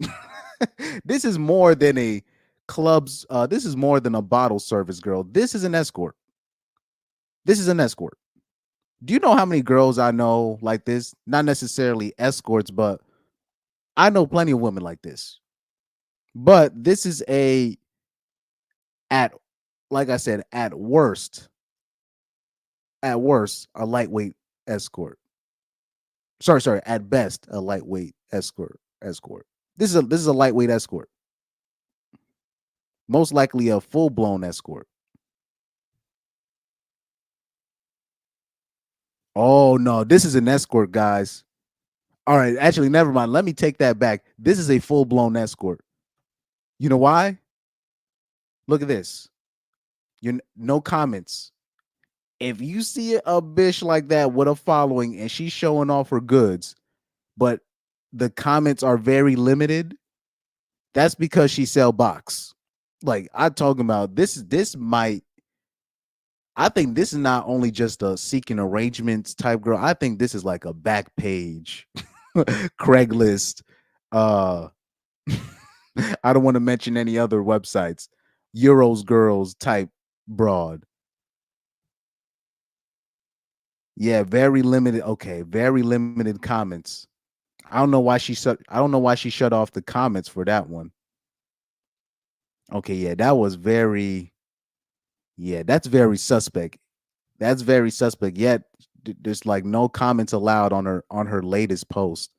This is more than a club's. This is more than a bottle service girl. This is an escort. This is an escort. Do you know how many girls I know like this? Not necessarily escorts, but I know plenty of women like this. But this is like I said, at worst, a lightweight escort. Sorry, at best, a lightweight escort. This is a lightweight escort. Most likely a full-blown escort. Oh no, this is an escort, guys. All right, actually, never mind. Let me take that back. This is a full-blown escort. You know why? Look at this. No comments. If you see a bitch like that with a following and she's showing off her goods, but the comments are very limited, that's because she sell box. Like I'm talking about this might. I think this is not only just a seeking arrangements type girl. I think this is like a back page, Craigslist. I don't want to mention any other websites. Euros girls type broad. Yeah, very limited. Okay, very limited comments. I don't know why she shut off the comments for that one. Okay, yeah, that was very. Yeah, that's very suspect. That's very suspect. Yet there's like no comments allowed on her latest post.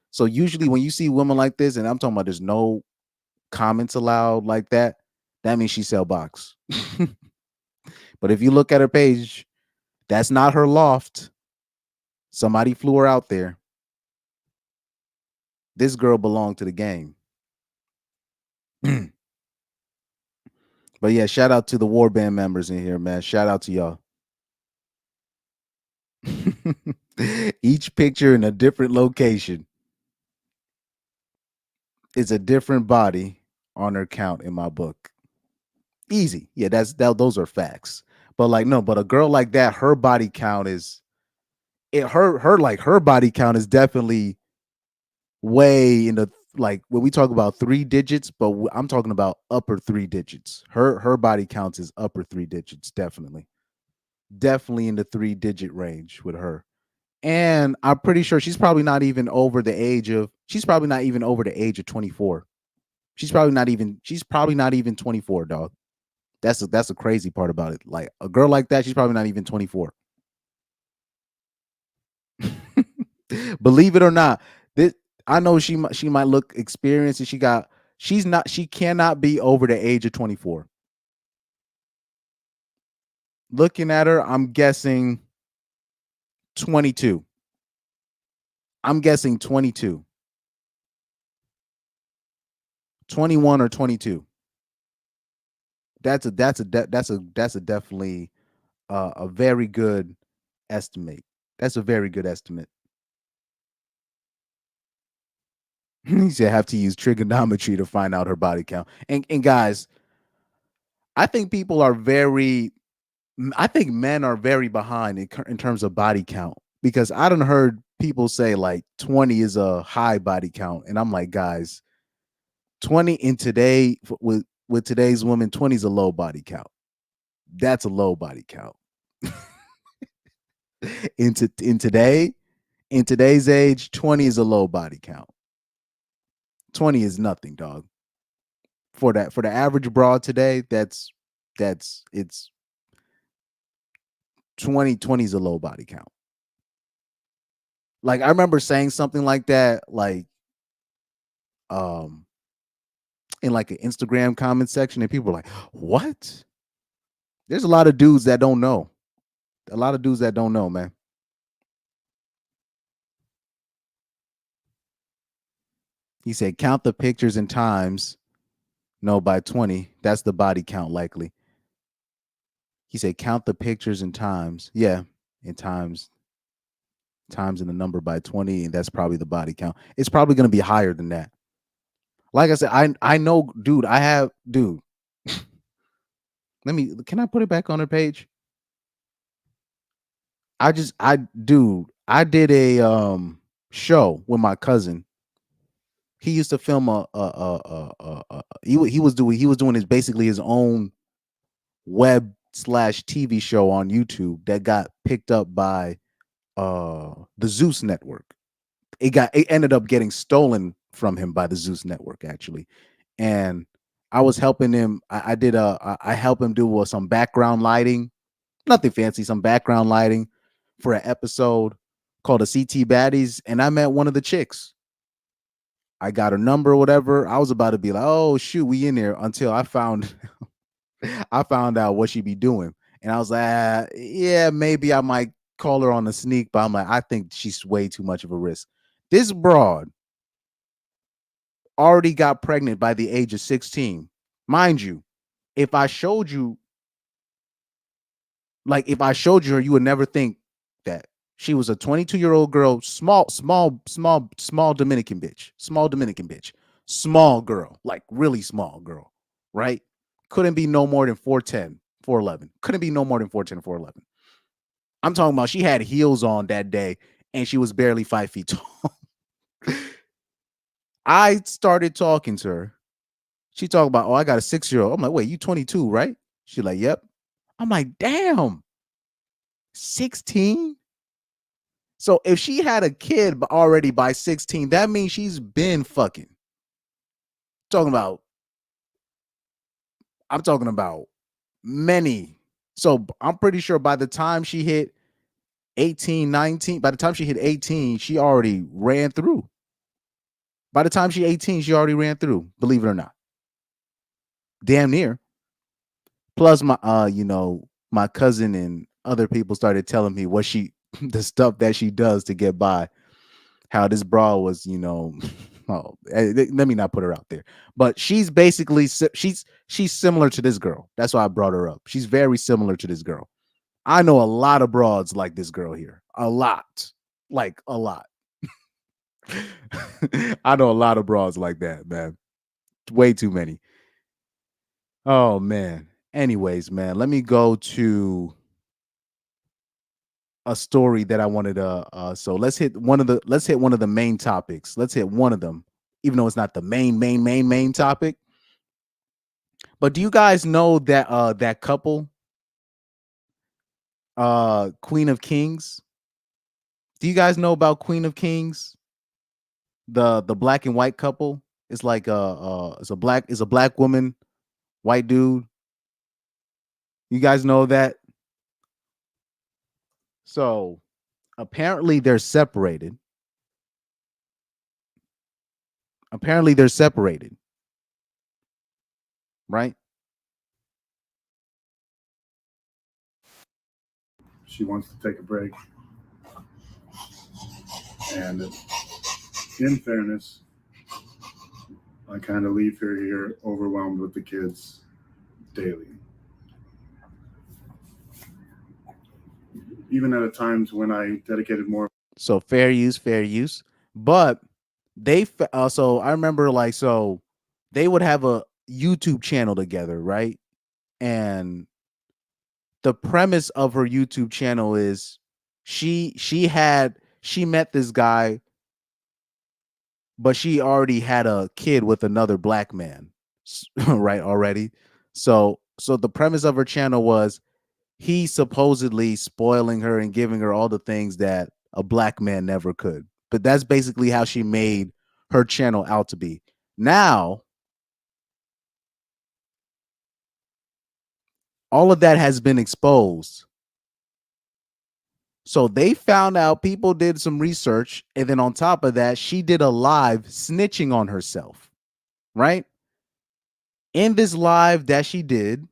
So usually when you see women like this, and I'm talking about there's no comments allowed like that, that means she sell box. But if you look at her page, that's not her loft. Somebody flew her out there. This girl belonged to the game. But yeah, shout out to the Warband members in here, man. Shout out to y'all. Each picture in a different location. It's a different body on her count in my book. Easy. Yeah, those are facts. But but a girl like that, her body count is her body count is definitely way in the when we talk about 3 digits, but I'm talking about upper 3 digits. Her body counts is upper 3 digits, definitely in the 3-digit range with her. And I'm pretty sure she's probably not even over the age of 24. She's probably not even 24, dog. That's a crazy part about it. Like a girl like that, she's probably not even 24. Believe it or not, I know she might look experienced and she cannot be over the age of 24. Looking at her, I'm guessing 22. I'm guessing 22. 21 or 22. That's a definitely a very good estimate. That's a very good estimate. He said have to use trigonometry to find out her body count. And guys, I think men are very behind in terms of body count because I done heard people say like 20 is a high body count, and I'm like, guys, 20 in today with today's women, 20 is a low body count. That's a low body count. in today's age, 20 is a low body count. 20 is nothing, dog. For the average broad today, it's 20 is a low body count. Like I remember saying something like that, like in like an Instagram comment section, and people were like, what? There's a lot of dudes that don't know. A lot of dudes that don't know, man. He said, count the pictures and times. No, by 20. That's the body count likely. He said, count the pictures and times. Yeah, and times in the number by 20, and that's probably the body count. It's probably going to be higher than that. Like I said, I know, dude. Can I put it back on the page? I did a show with my cousin. He used to film he was doing his own web/TV show on YouTube that got picked up by the Zeus Network. It ended up getting stolen from him by the Zeus Network, actually. And I was helping him. I helped him do some background lighting, nothing fancy, some background lighting for an episode called the CT Baddies. And I met one of the chicks. I got her number or whatever. I was about to be like, oh shoot, we in there, until I found out what she'd be doing. And I was like, yeah, maybe I might call her on the sneak, but I'm like, I think she's way too much of a risk. This broad already got pregnant by the age of 16. Mind you, if I showed you her, you would never think that she was a 22-year-old girl, small Dominican bitch, small girl, like really small girl, right? Couldn't be no more than 4'10", 4'11. Couldn't be no more than 4'10", 4'11. I'm talking about she had heels on that day, and she was barely 5 feet tall. I started talking to her. She talked about, oh, I got a 6-year-old. I'm like, wait, you 22, right? She's like, yep. I'm like, damn, 16? So if she had a kid already by 16, that means she's been fucking. I'm talking about many. So I'm pretty sure by the time she hit 18, 19, by the time she hit 18, she already ran through. By the time she 18, she already ran through, believe it or not. Damn near. Plus my my cousin and other people started telling me what the stuff that she does to get by. How this bra was, let me not put her out there. But she's basically she's similar to this girl. That's why I brought her up. She's very similar to this girl. I know a lot of broads like this girl here. A lot. Like a lot. I know a lot of broads like that, man. Way too many. Oh man. Anyways, man, let me go to a story that I wanted to so let's hit one of the main topics. Let's hit one of them, even though it's not the main topic. But do you guys know that that couple, Queen of Kings? Do you guys know about Queen of Kings? The black and white couple? It's like it's a black woman, white dude. You guys know that? So apparently they're separated. Right? She wants to take a break. And in fairness, I kind of leave her here overwhelmed with the kids daily. Even at times when I dedicated more. So fair use. But they so I remember they would have a YouTube channel together, right? And the premise of her YouTube channel is she she met this guy, but she already had a kid with another black man, right? Already. So the premise of her channel was he supposedly spoiling her and giving her all the things that a black man never could. But that's basically how she made her channel out to be. Now, all of that has been exposed. So they found out, people did some research, and then on top of that, she did a live snitching on herself, right? In this live that she did,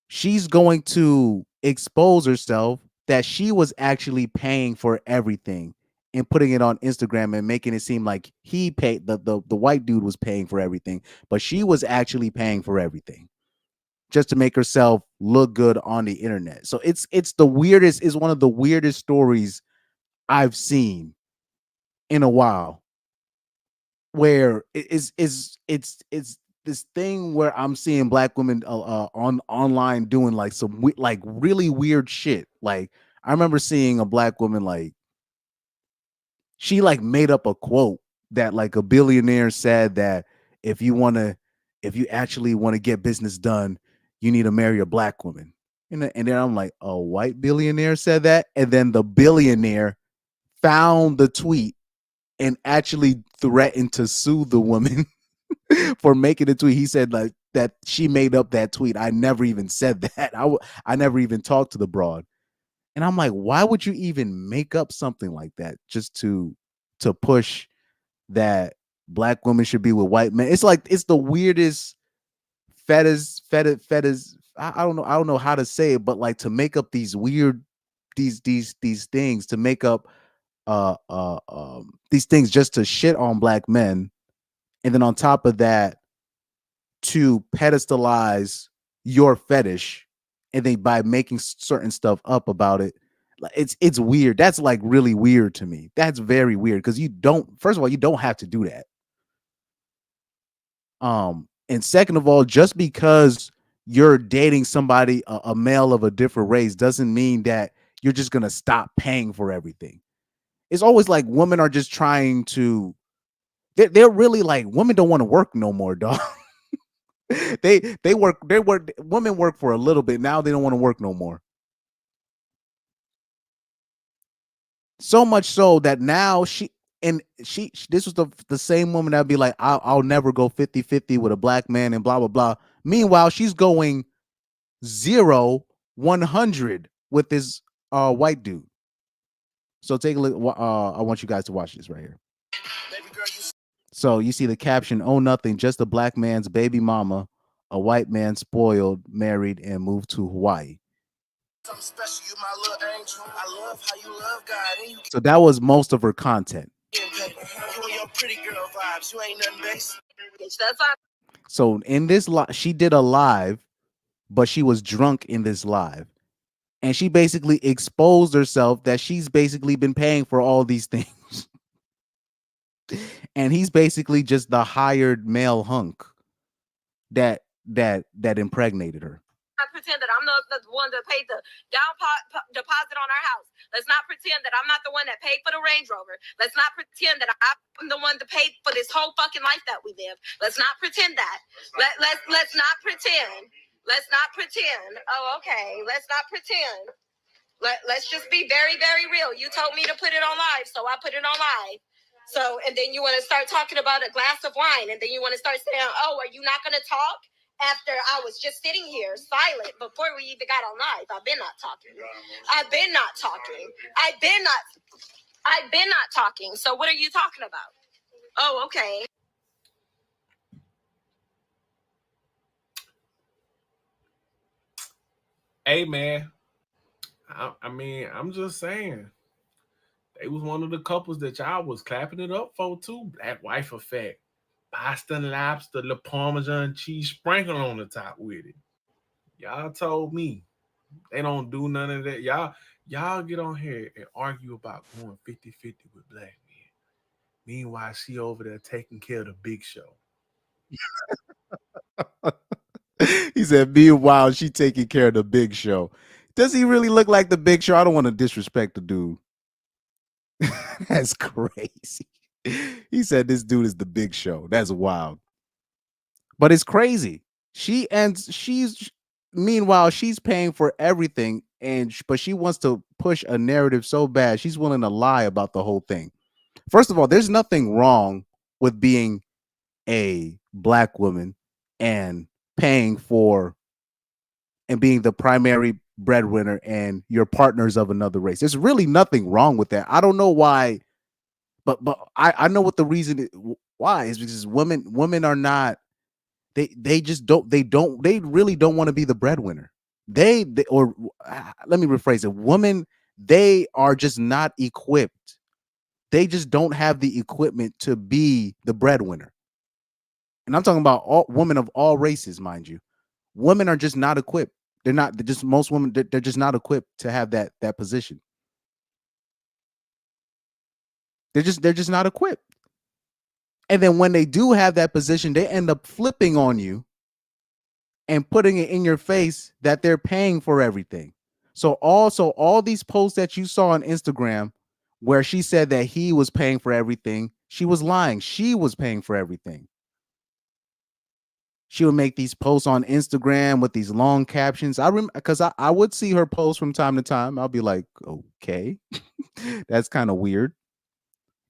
she's going to expose herself that she was actually paying for everything and putting it on Instagram and making it seem like he paid, the white dude was paying for everything, but she was actually paying for everything just to make herself look good on the internet. So it's the weirdest, is one of the weirdest stories I've seen in a while, where it's this thing where I'm seeing black women on online doing like some like really weird shit. Like I remember seeing a black woman, like she like made up a quote that like a billionaire said, that if you actually want to get business done, you need to marry a black woman. And then I'm like, a white billionaire said that? And then the billionaire found the tweet and actually threatened to sue the woman for making a tweet. He said like that she made up that tweet. I never even said that. I never even talked to the broad. And I'm like, why would you even make up something like that just to push that black women should be with white men? It's like, it's the weirdest fetish. I don't know how to say it, but like to make up these weird these things, to make up these things just to shit on black men, and then on top of that to pedestalize your fetish, and then by making certain stuff up about it, it's weird. That's like really weird to me. That's very weird, because first of all, you don't have to do that. And second of all, just because you're dating somebody, a male of a different race, doesn't mean that you're just gonna stop paying for everything. It's always like women are just trying to, they're really like, women don't want to work no more, dog. Women work for a little bit, now they don't want to work no more. So much so that now this was the same woman that'd be like, I'll never go 50-50 with a black man and blah blah blah. Meanwhile, she's going 0-100 with this white dude. So take a look. I want you guys to watch this right here. So you see the caption, "Oh, nothing, just a black man's baby mama, a white man spoiled, married, and moved to Hawaii." So that was most of her content. So in this she did a live, but she was drunk in this live, and she basically exposed herself that she's basically been paying for all these things. And he's basically just the hired male hunk that impregnated her. Not pretend that I'm the one that paid the deposit on our house. Let's not pretend that I'm not the one that paid for the Range Rover. Let's not pretend that I'm the one that paid for this whole fucking life that we live. Let's not pretend that. Let's not pretend. Let's not pretend. Oh, okay. Let's not pretend. Let's just be very, very real. You told me to put it on live, so I put it on live. So, and then you want to start talking about a glass of wine, and then you want to start saying, oh, are you not going to talk? After I was just sitting here silent before we even got on live. I've been not talking. I've been not talking. I've been not talking. So what are you talking about? Oh, okay. Hey, man. I mean, I'm just saying. They was one of the couples that y'all was clapping it up for too. Black wife effect. Pasta and lobster, the Parmesan cheese sprinkled on the top with it. Y'all told me they don't do none of that. Y'all get on here and argue about going 50-50 with black men. Meanwhile, she over there taking care of the big show. He said, meanwhile, she taking care of the big show. Does he really look like the big show? I don't want to disrespect the dude. That's crazy. He said this dude is the Big Show. That's wild. But it's crazy. She's meanwhile she's paying for everything, but she wants to push a narrative so bad she's willing to lie about the whole thing. First of all, there's nothing wrong with being a black woman and paying for and being the primary breadwinner and your partner's of another race. There's really nothing wrong with that. I don't know why, but I know what the reason is, why is because women are not, they just don't they really don't want to be the breadwinner. They or let me rephrase it. Women, they are just not equipped. They just don't have the equipment to be the breadwinner. And I'm talking about all women of all races, mind you. Women are just not equipped. They're just most women, they're just not equipped to have that position. They're just not equipped. And then when they do have that position, they end up flipping on you and putting it in your face that they're paying for everything. So also all these posts that you saw on Instagram where she said that he was paying for everything, she was lying. She was paying for everything. She would make these posts on Instagram with these long captions. I remember because I would see her post from time to time. I'll be like, okay, that's kind of weird.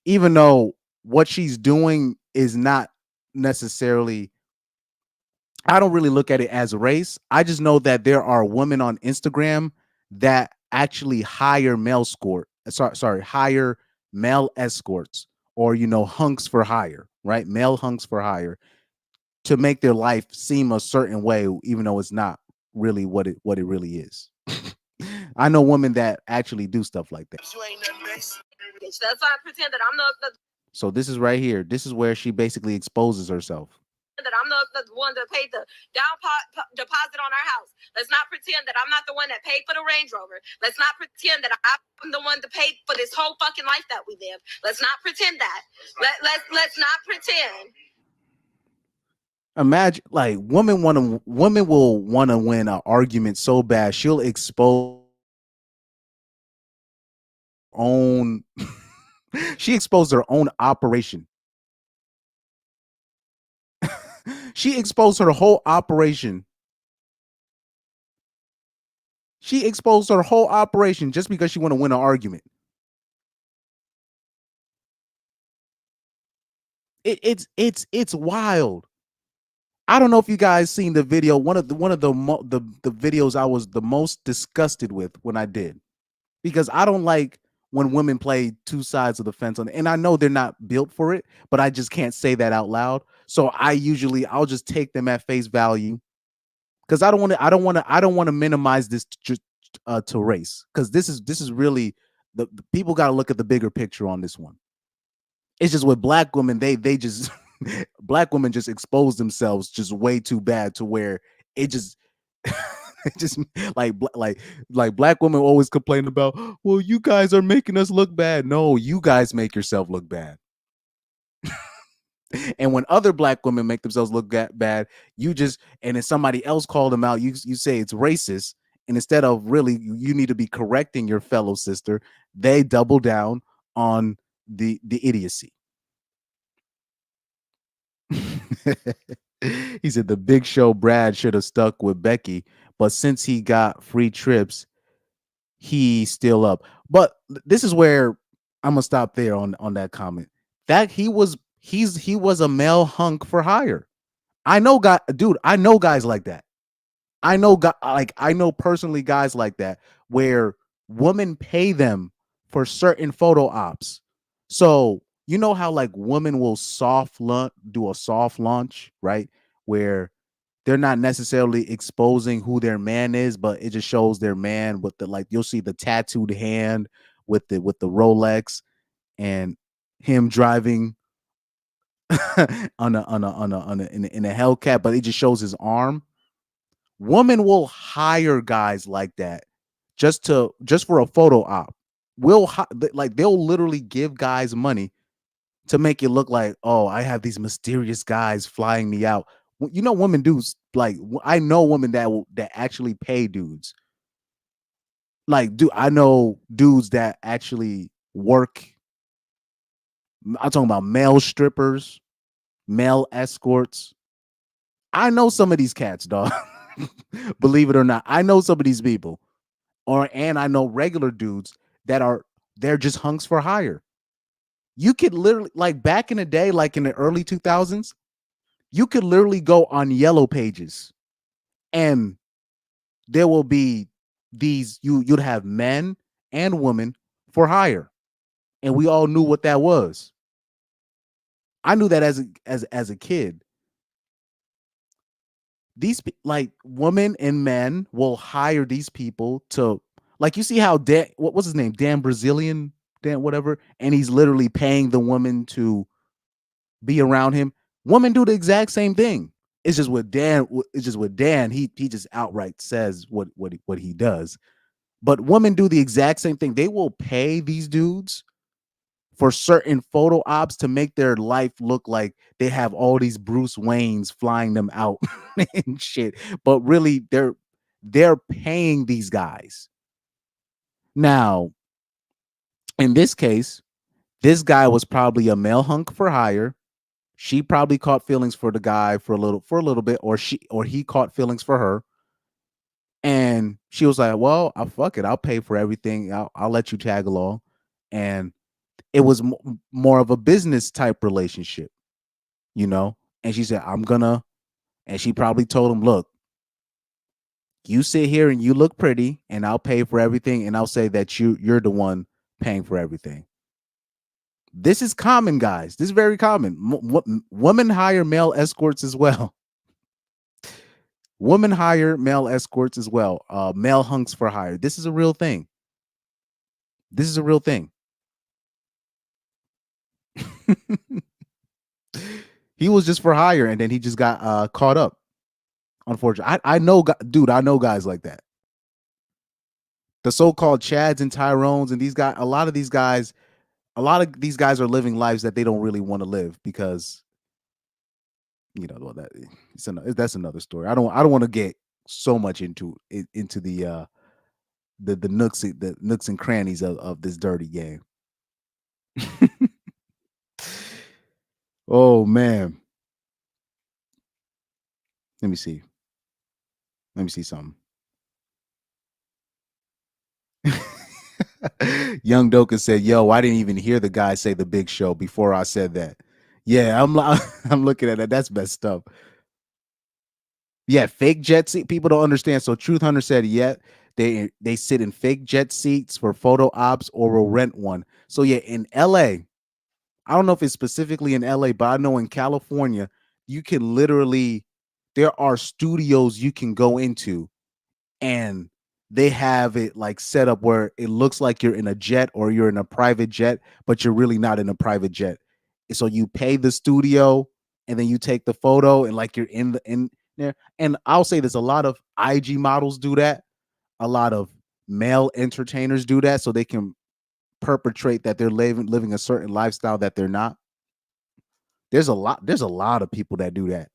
Even though what she's doing is not necessarily, I don't really look at it as race. I just know that there are women on Instagram that actually hire hire male escorts or, hunks for hire, right? Male hunks for hire to make their life seem a certain way, even though it's not really what it really is. I know women that actually do stuff like that. That's why I pretend that I'm the So this is right here. This is where she basically exposes herself. that I'm the one that paid the deposit on our house. Let's not pretend that I'm not the one that paid for the Range Rover. Let's not pretend that I'm the one that paid for this whole fucking life that we live. Let's not pretend that. Let's not pretend. Imagine, like, women will want to win an argument so bad she'll expose own she exposed her own operation. She exposed her whole operation. She exposed her whole operation just because she want to win an argument. It's wild. I don't know if you guys seen the video. One of the videos I was the most disgusted with when I did, because I don't like when women play two sides of the fence and I know they're not built for it, but I just can't say that out loud. So I'll just take them at face value, because I don't want to minimize this to race, because this is really the people got to look at the bigger picture on this one. It's just with black women, they just black women just expose themselves just way too bad to where it just it just like black women always complain about, well, you guys are making us look bad. No, you guys make yourself look bad. And when other black women make themselves look bad, and then somebody else called them out, you say it's racist, and instead of really you need to be correcting your fellow sister, they double down on the idiocy. He said the Big Show Brad should have stuck with Becky, but since he got free trips, he's still up. But this is where I'm gonna stop there on that comment. That he was a male hunk for hire. I know guys like that. I know personally guys like that where women pay them for certain photo ops. So you know how like women will do a soft launch, right? Where they're not necessarily exposing who their man is, but it just shows their man with you'll see the tattooed hand with the Rolex and him driving in a Hellcat, but it just shows his arm. Women will hire guys like that just for a photo op. They'll literally give guys money to make it look like, oh, I have these mysterious guys flying me out. You know, women do, like, I know women that actually pay dudes. Like, I know dudes that actually work I'm talking about male strippers, male escorts. I know some of these cats, dog. Believe it or not, I know some of these people. And I know regular dudes they're just hunks for hire. You could literally, like back in the day, like in the early 2000s, you could literally go on Yellow Pages and there will be you'd have men and women for hire. And we all knew what that was. I knew that as a kid. These like women and men will hire these people to, like, you see how what's his name? Dan Brazilian, Dan whatever, and he's literally paying the woman to be around him. Women do the exact same thing. It's just with Dan. He just outright says what he does. But women do the exact same thing. They will pay these dudes for certain photo ops to make their life look like they have all these Bruce Waynes flying them out and shit. But really, they're paying these guys. Now, in this case, this guy was probably a male hunk for hire. She probably caught feelings for the guy for a little bit, or he caught feelings for her. And she was like, well, fuck it. I'll pay for everything. I'll let you tag along. And it was more of a business type relationship, you know? And she said, and she probably told him, look, you sit here and you look pretty and I'll pay for everything. And I'll say that you're the one paying for everything. This is common, guys. This is very common. Women hire male escorts as well. Women hire male escorts as well. Male hunks for hire. This is a real thing. This is a real thing. He was just for hire, and then he just got caught up. Unfortunately, I know, dude. I know guys like that. The so-called Chads and Tyrones, and these guys. A lot of these guys are living lives that they don't really want to live because, you know, well, that's another story. I don't want to get so much into the nooks and crannies of this dirty game. Oh man. Let me see something. Young Doka said, yo, I didn't even hear the guy say the Big Show before I said that. Yeah, I'm looking at it. That's messed up. Yeah, fake jet seat. People don't understand. So Truth Hunter said, yeah, they sit in fake jet seats for photo ops or will rent one. So yeah, in LA, I don't know if it's specifically in LA, but I know in California, you can literally, there are studios you can go into and they have it like set up where it looks like you're in a jet or you're in a private jet, but you're really not in a private jet. So you pay the studio and then you take the photo and like you're in there. And I'll say this, a lot of IG models do that. A lot of male entertainers do that so they can perpetrate that they're living a certain lifestyle that they're not. There's a lot of people that do that.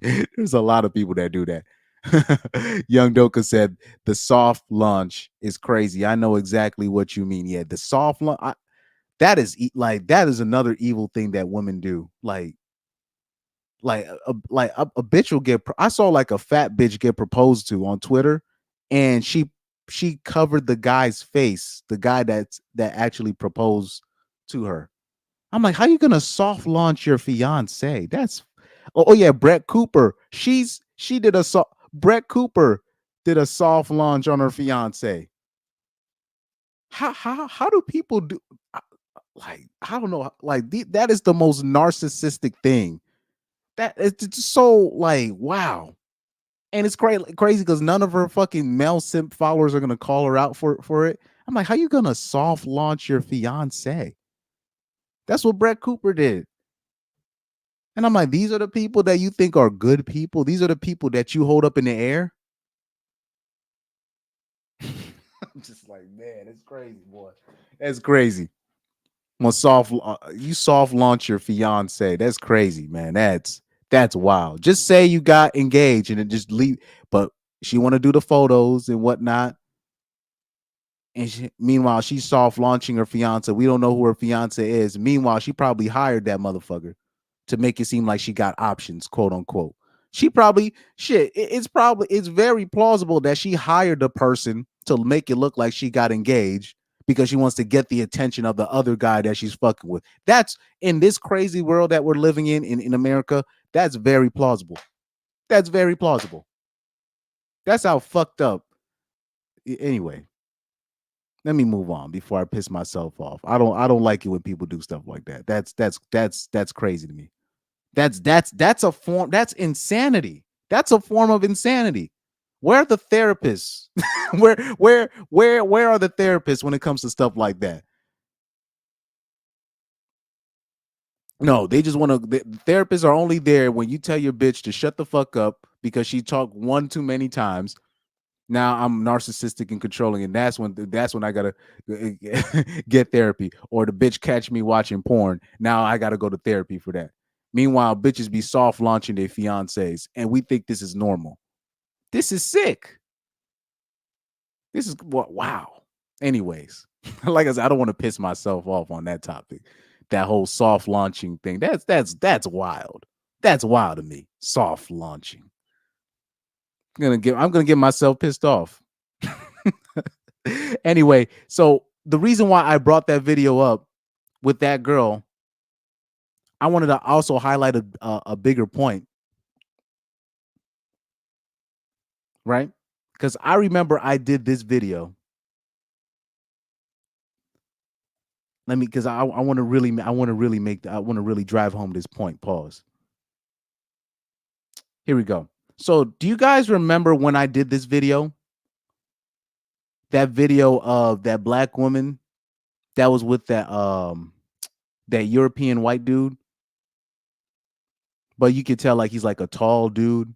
There's a lot of people that do that. Young Doka said the soft launch is crazy. I know exactly what you mean. Yeah, the soft launch, that is another evil thing that women do. Like a bitch will get. I saw like a fat bitch get proposed to on Twitter, and she covered the guy's face, the guy that actually proposed to her. I'm like, how you gonna soft launch your fiance? That's oh yeah, Brett Cooper. Brett Cooper did a soft launch on her fiance. How do people do? Like, I don't know. Like that is the most narcissistic thing. That it's just so like wow, and it's crazy because none of her fucking male simp followers are gonna call her out for it. I'm like, how you gonna soft launch your fiance? That's what Brett Cooper did. And I'm like, these are the people that you think are good people. These are the people that you hold up in the air. I'm just like, man, it's crazy, boy. That's crazy. You soft launch your fiance. That's crazy, man. That's wild. Just say you got engaged and then just leave. But she want to do the photos and whatnot. And meanwhile, she's soft launching her fiance. We don't know who her fiance is. Meanwhile, she probably hired that motherfucker to make it seem like she got options, quote unquote. She probably it's very plausible that she hired a person to make it look like she got engaged because she wants to get the attention of the other guy that she's fucking with. That's in this crazy world that we're living in America. That's very plausible. That's very plausible. That's how fucked up. Anyway, let me move on before I piss myself off. I don't like it when people do stuff like that. That's crazy to me. That's a form. That's insanity. That's a form of insanity. Where are the therapists? where are the therapists when it comes to stuff like that? No, they just want to. The therapists are only there when you tell your bitch to shut the fuck up because she talked one too many times. Now I'm narcissistic and controlling, and that's when I gotta get therapy. Or the bitch catch me watching porn. Now I gotta go to therapy for that. Meanwhile, bitches be soft launching their fiancés, and we think this is normal. This is sick. This is wow. Anyways, like I said, I don't want to piss myself off on that topic. That whole soft launching thing. That's wild. That's wild to me. Soft launching. I'm gonna get myself pissed off. Anyway, so the reason why I brought that video up with that girl, I wanted to also highlight a bigger point, right? Because I remember I did this video. Because I want to really drive home this point. Pause. Here we go. So, do you guys remember when I did this video? That video of that black woman that was with that European white dude, but you could tell like he's like a tall dude,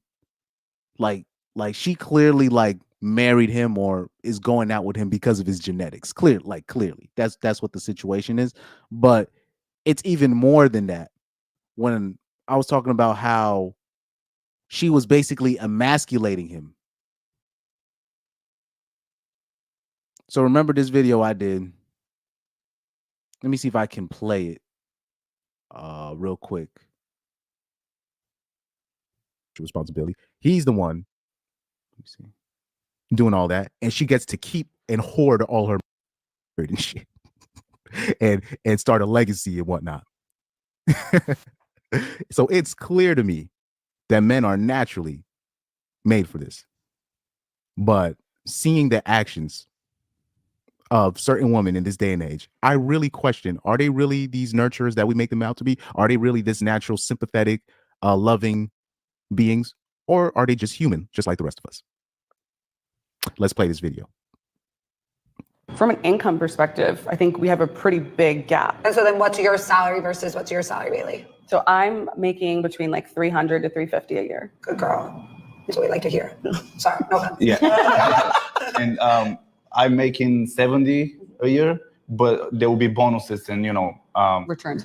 like she clearly like married him or is going out with him because of his genetics. Clearly, that's what the situation is. But it's even more than that. When I was talking about how she was basically emasculating him. So remember this video I did. Let me see if I can play it real quick. Responsibility. He's the one, let me see, doing all that, and she gets to keep and hoard all her and shit, and start a legacy and whatnot. So it's clear to me that men are naturally made for this, but seeing the actions of certain women in this day and age, I really question, are they really these nurturers that we make them out to be? Are they really this natural, sympathetic, loving beings? Or are they just human, just like the rest of us? Let's play this video. From an income perspective, I think we have a pretty big gap. And so then what's your salary versus what's your salary, Bailey? So I'm making between like 300 to 350 a year. Good girl. That's what we like to hear. Sorry, no offense. Yeah. And I'm making 70 a year, but there will be bonuses and, returns,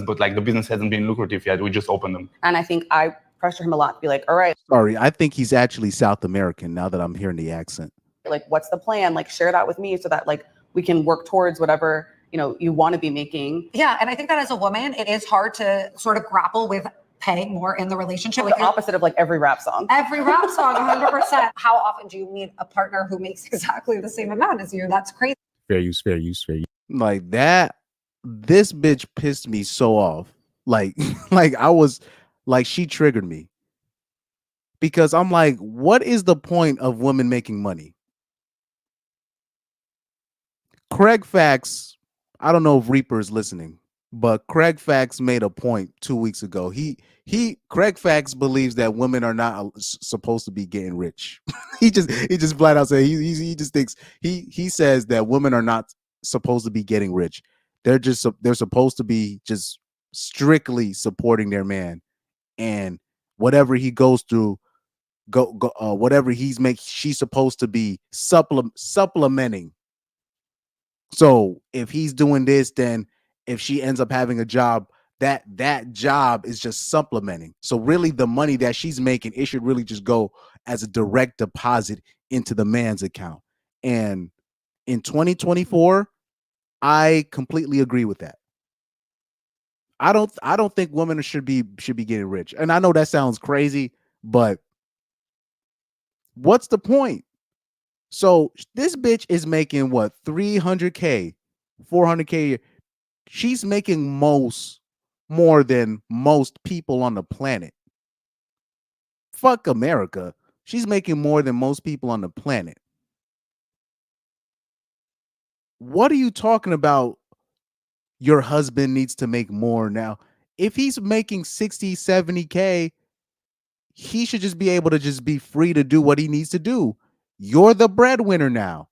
but like the business hasn't been lucrative yet. We just opened them. And I think I pressure him a lot to be like, all right. Sorry, I think he's actually South American now that I'm hearing the accent. Like, what's the plan? Like, share that with me so that like we can work towards whatever, you want to be making. Yeah. And I think that as a woman, it is hard to sort of grapple with paying more in the relationship. Like the opposite of like every rap song. Every rap song, 100%. How often do you meet a partner who makes exactly the same amount as you? That's crazy. Fair use. Like that, this bitch pissed me so off. Like I was, like she triggered me. Because I'm like, what is the point of women making money? Craig Fax, I don't know if Reaper is listening, but Craig Fax made a point 2 weeks ago. Craig Fax believes that women are not supposed to be getting rich. he just flat out said he just thinks he says that women are not supposed to be getting rich. They're supposed to be just strictly supporting their man, and whatever he goes through, whatever she's supposed to be supplementing. So if he's doing this, then if she ends up having a job, that job is just supplementing. So really the money that she's making, it should really just go as a direct deposit into the man's account. And In 2024, I completely agree with that. I don't think women should be getting rich. And I know that sounds crazy, but what's the point? So this bitch is making what, 300K, 400K. She's making more than most people on the planet. Fuck America. She's making more than most people on the planet. What are you talking about? Your husband needs to make more now. If he's making 60, 70K, he should just be able to just be free to do what he needs to do. You're the breadwinner now.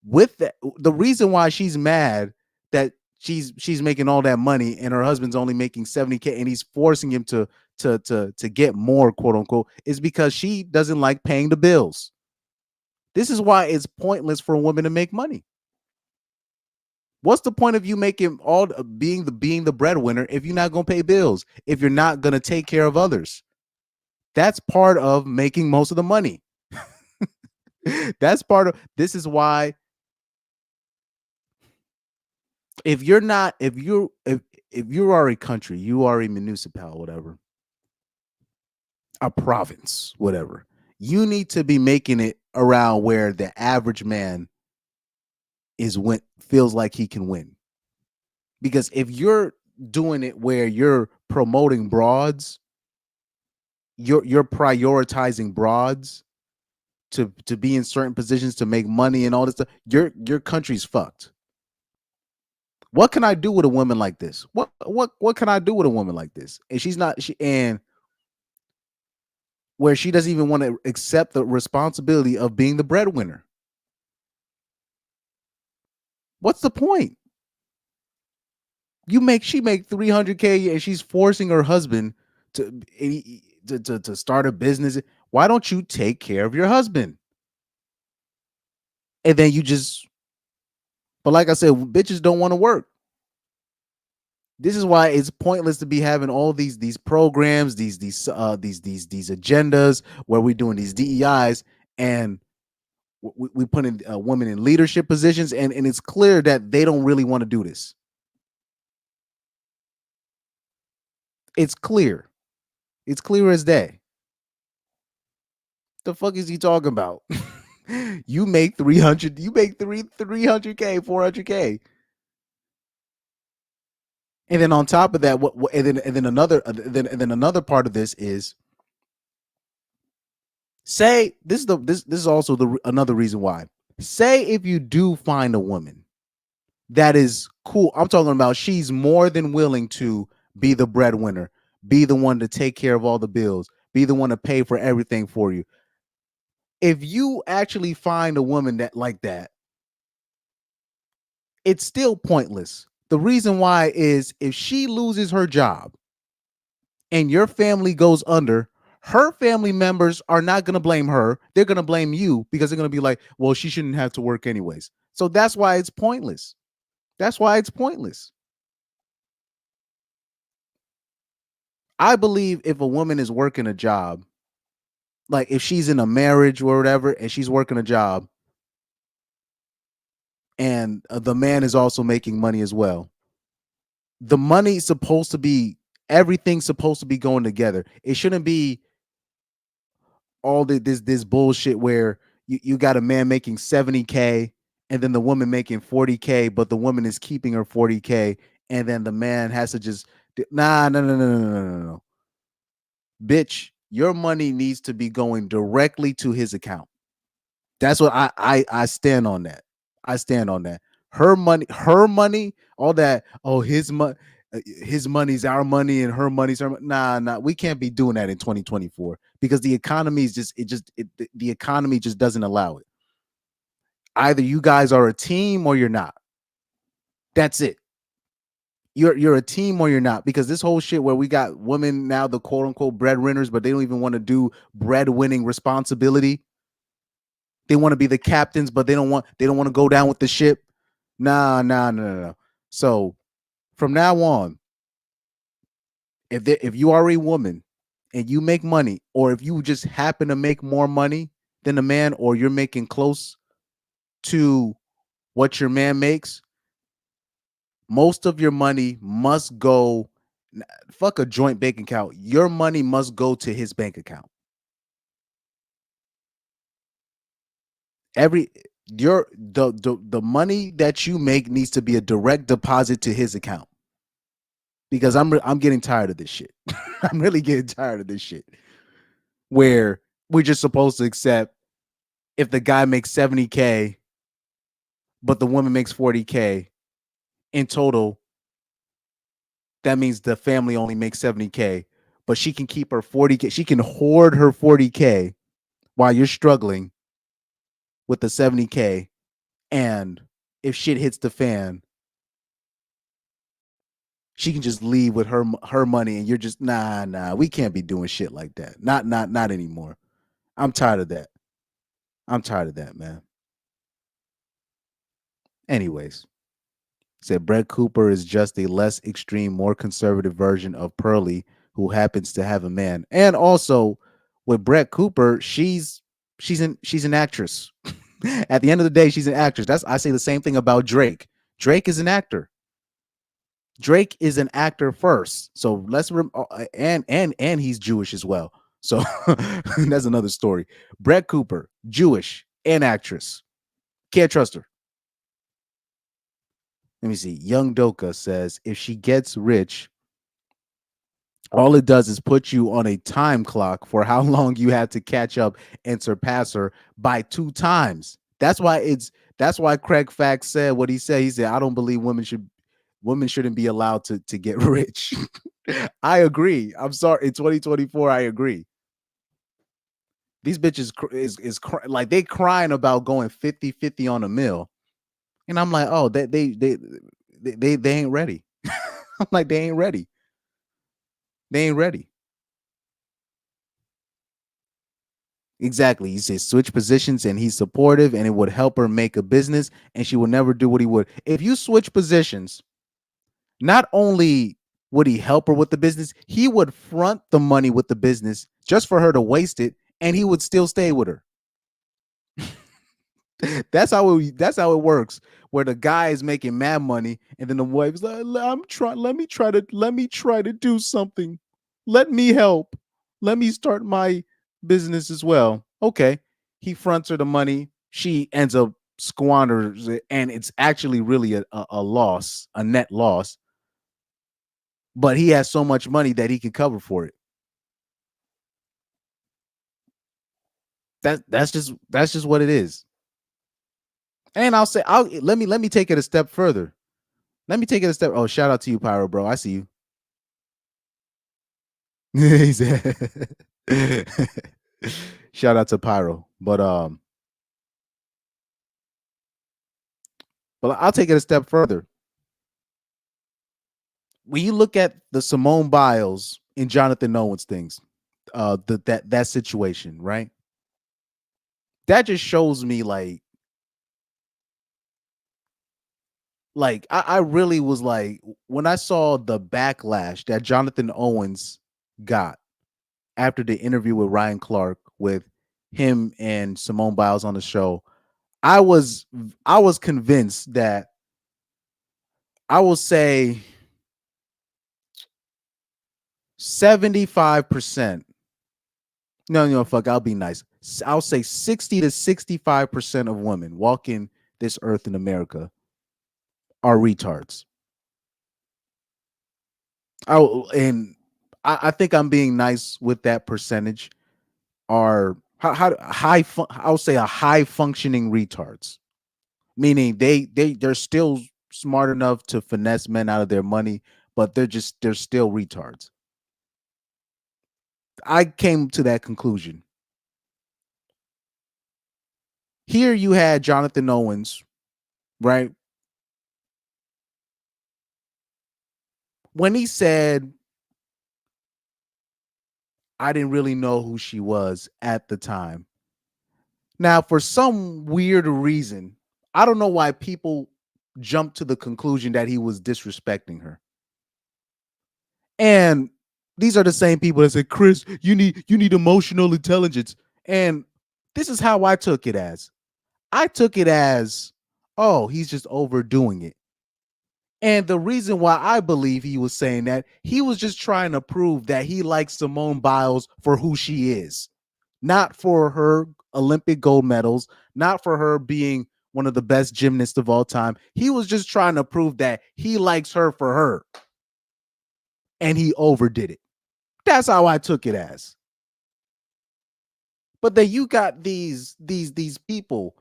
With that, the reason why she's mad that she's making all that money and her husband's only making 70K and he's forcing him to get more, quote unquote, is because she doesn't like paying the bills. This is why it's pointless for a woman to make money. What's the point of you making all being the breadwinner if you're not going to pay bills, if you're not going to take care of others? That's part of making most of the money. That's part of, this is why if you are a country, you are a municipality, whatever, a province, whatever, you need to be making it around where the average man feels like he can win. Because if you're doing it where you're promoting broads, you're prioritizing broads to be in certain positions to make money and all this stuff, your country's fucked. What can I do with a woman like this? What can I do with a woman like this? And where she doesn't even want to accept the responsibility of being the breadwinner. What's the point? She make 300K and she's forcing her husband to start a business. Why don't you take care of your husband? And then but like I said, bitches don't want to work. This is why it's pointless to be having all these programs, these agendas where we're doing these DEIs and we put in women in leadership positions, and it's clear that they don't really want to do this. It's clear. It's clear as day. The fuck is he talking about? You make 300, you make 300K, 400K. And then on top of that, and then another part of this is, say this is also another reason why. Say if you do find a woman that is cool, I'm talking about she's more than willing to be the breadwinner, be the one to take care of all the bills, be the one to pay for everything for you. If you actually find a woman that like that, it's still pointless. The reason why is if she loses her job and your family goes under, her family members are not going to blame her. They're going to blame you because they're going to be like, well, she shouldn't have to work anyways. So that's why it's pointless. That's why it's pointless. I believe if a woman is working a job, like if she's in a marriage or whatever, and she's working a job, and the man is also making money as well, the money's supposed to be, everything's supposed to be going together. It shouldn't be all this bullshit where you got a man making 70K and then the woman making 40K, but the woman is keeping her 40K, and then the man has to just no. Bitch, your money needs to be going directly to his account. That's what I stand on that. I stand on that. Her money, all that, oh, his money's our money and her money's her money. Nah, we can't be doing that in 2024 because the economy is the economy just doesn't allow it. Either you guys are a team or you're not. That's it. You're a team or you're not, because this whole shit where we got women now, the quote unquote breadwinners, but they don't even want to do breadwinning responsibility. They want to be the captains, but they don't want to go down with the ship. No. So from now on, if you are a woman and you make money, or if you just happen to make more money than a man, or you're making close to what your man makes, most of your money must go. Fuck a joint bank account. Your money must go to his bank account. The money that you make needs to be a direct deposit to his account. Because I'm getting tired of this shit. I'm really getting tired of this shit. Where we're just supposed to accept if the guy makes 70K, but the woman makes 40K in total, that means the family only makes 70K, but she can keep her 40K. She can hoard her 40K while you're struggling with the 70K. And if shit hits the fan, she can just leave with her money, and you're just nah. We can't be doing shit like that. Not anymore. I'm tired of that. Man. Anyways, said Brett Cooper is just a less extreme, more conservative version of Pearly, who happens to have a man. And also with Brett Cooper, she's an actress. At the end of the day, she's an actress. I say the same thing about Drake. Drake is an actor. Drake is an actor first. So and he's Jewish as well. So that's another story. Brett Cooper, Jewish and actress. Can't trust her. Let me see. Young Doka says, if she gets rich, all it does is put you on a time clock for how long you have to catch up and surpass her by 2 times. That's why Craig Fax said what he said. He said, I don't believe women shouldn't be allowed to get rich. I agree. I'm sorry. In 2024, I agree. These bitches is like they crying about going 50-50 on a mill. And I'm like, oh, they ain't ready. I'm like, they ain't ready. They ain't ready. Exactly. He says switch positions and he's supportive and it would help her make a business and she would never do what he would. If you switch positions, not only would he help her with the business, he would front the money with the business just for her to waste it and he would still stay with her. That's how it works. Where the guy is making mad money, and then the wife's like, Let me try to do something. Let me help. Let me start my business as well. Okay, he fronts her the money. She ends up squanders it, and it's actually really a loss, a net loss. But he has so much money that he can cover for it. That's just what it is. And let me take it a step further. Let me take it a step. Oh, shout out to you, Pyro, bro. I see you. He said, shout out to Pyro. But I'll take it a step further. When you look at the Simone Biles and Jonathan Owens things, that situation, right? That just shows me I really was like, when I saw the backlash that Jonathan Owens got after the interview with Ryan Clark with him and Simone Biles on the show, I was convinced that, I will say 75%. No, fuck, I'll be nice. I'll say 60 to 65% of women walking this earth in America are retards. I think I'm being nice with that percentage. Are I'll say a high functioning retards, meaning they're still smart enough to finesse men out of their money, but they're still retards. I came to that conclusion. Here you had Jonathan Owens, right? When he said, I didn't really know who she was at the time. Now, for some weird reason, I don't know why people jumped to the conclusion that he was disrespecting her. And these are the same people that said, Chris, you need emotional intelligence. And this is how I took it as. I took it as, oh, he's just overdoing it. And the reason why I believe he was saying that, he was just trying to prove that he likes Simone Biles for who she is, not for her Olympic gold medals, not for her being one of the best gymnasts of all time. He was just trying to prove that he likes her for her. And he overdid it. That's how I took it as. But then you got these people,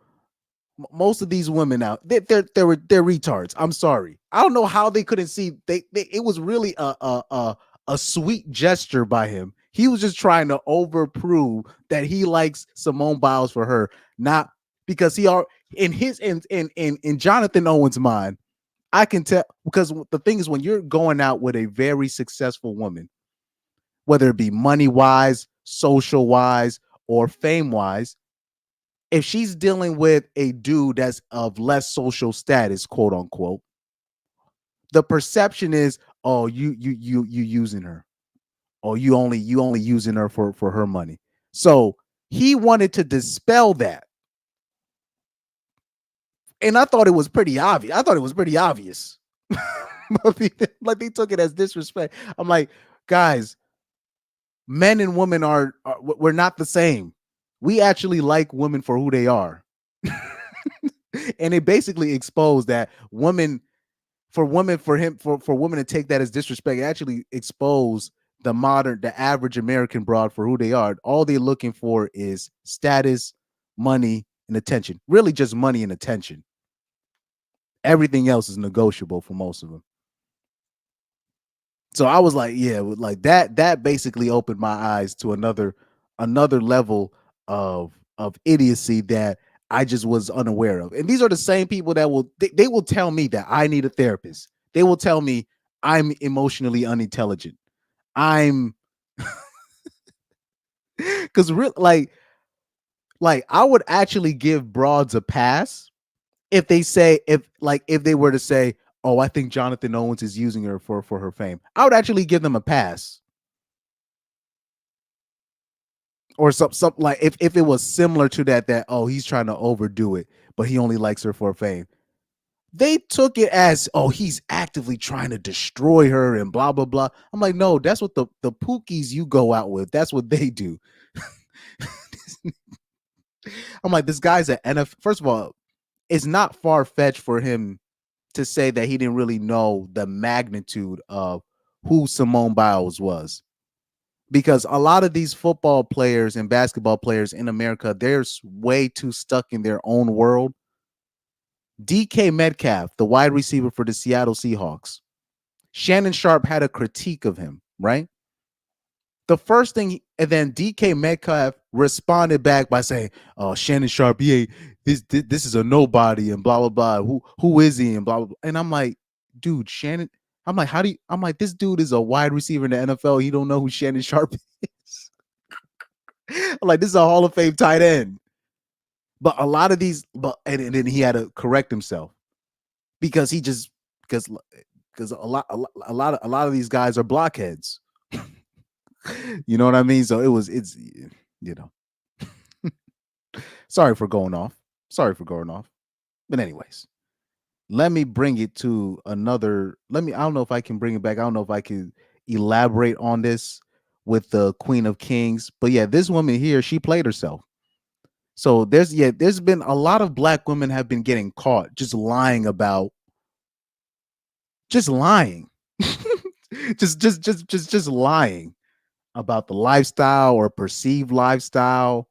most of these women out, they're retards. I'm sorry. I don't know how they couldn't see. It was really a sweet gesture by him. He was just trying to overprove that he likes Simone Biles for her, not because he are in Jonathan Owens' mind. I can tell, because the thing is, when you're going out with a very successful woman, whether it be money wise, social wise, or fame wise, if she's dealing with a dude that's of less social status, quote unquote, the perception is, oh, you using her, or you only using her for her money. So he wanted to dispel that, and I thought it was pretty obvious. Like they took it as disrespect. I'm like, guys, men and women we're not the same. We actually like women for who they are. And it basically exposed that for women to take that as disrespect, it actually exposed the average American broad for who they are. All they're looking for is status, money, and attention. Really just money and attention. Everything else is negotiable for most of them. So I was like, yeah, like that basically opened my eyes to another level of idiocy that I just was unaware of. And these are the same people that they will tell me that I need a therapist. They will tell me I'm emotionally unintelligent. I'm because like I would actually give broads a pass if they were to say, oh, I think Jonathan Owens is using her for her fame. I would actually give them a pass. Or some like if it was similar to that, oh, he's trying to overdo it, but he only likes her for fame. They took it as, oh, he's actively trying to destroy her and blah, blah, blah. I'm like, no, that's what the pookies you go out with, that's what they do. I'm like, this guy's an NFL. First of all, it's not far-fetched for him to say that he didn't really know the magnitude of who Simone Biles was. Because a lot of these football players and basketball players in America, they're way too stuck in their own world. DK Metcalf, the wide receiver for the Seattle Seahawks, Shannon Sharp had a critique of him, right? The first thing, and then DK Metcalf responded back by saying, "Oh, Shannon Sharp, he ain't this is a nobody and blah blah blah. Who is he and blah blah blah." And I'm like, dude, Shannon. I'm like, I'm like, this dude is a wide receiver in the NFL. He don't know who Shannon Sharp is. I'm like, this is a Hall of Fame tight end. But a lot of these, and then he had to correct himself because because a lot of these guys are blockheads. You know what I mean? So it's you know. Sorry for going off. But anyways, let me bring it to another. I don't know if I can bring it back. I don't know if I can elaborate on this with the Queen of Kings. But yeah, this woman here, she played herself. So there's been a lot of black women have been getting caught just lying about just lying about the lifestyle or perceived lifestyle,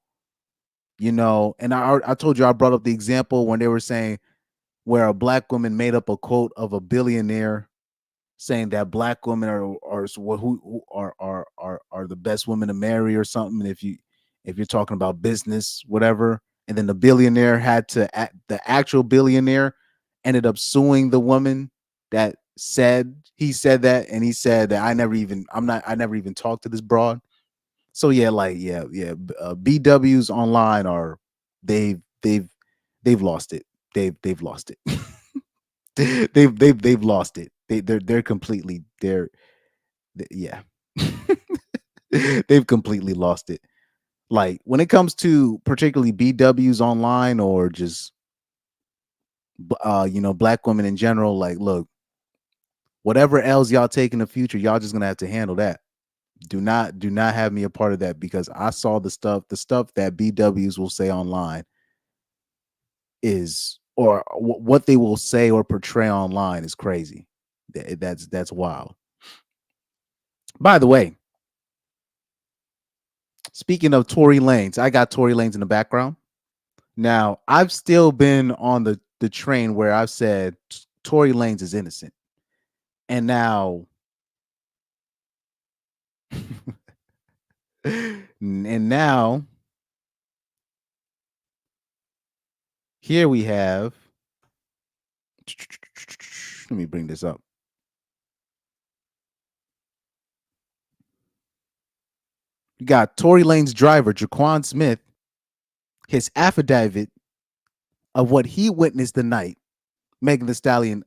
you know. And I told you, I brought up the example when they were saying where a black woman made up a quote of a billionaire saying that black women are who are the best women to marry or something. And if you're talking about business, whatever, and then the billionaire the actual billionaire ended up suing the woman that said that, and he said that I never even talked to this broad. So yeah, BWs online they've lost it. They've lost it. they've lost it. They're completely yeah. They've completely lost it. Like when it comes to particularly BWs online or just black women in general, like, look, whatever L's y'all take in the future, y'all just gonna have to handle that. Do not have me a part of that, because I saw the stuff that BWs will say online is, or what they will say or portray online is crazy. That's wild. By the way, speaking of Tory Lanez, I got Tory Lanez in the background. Now, I've still been on the train where I've said Tory Lanez is innocent. And now here we have, let me bring this up. You got Tory Lanez driver, Jaquan Smith, his affidavit of what he witnessed the night Megan Thee Stallion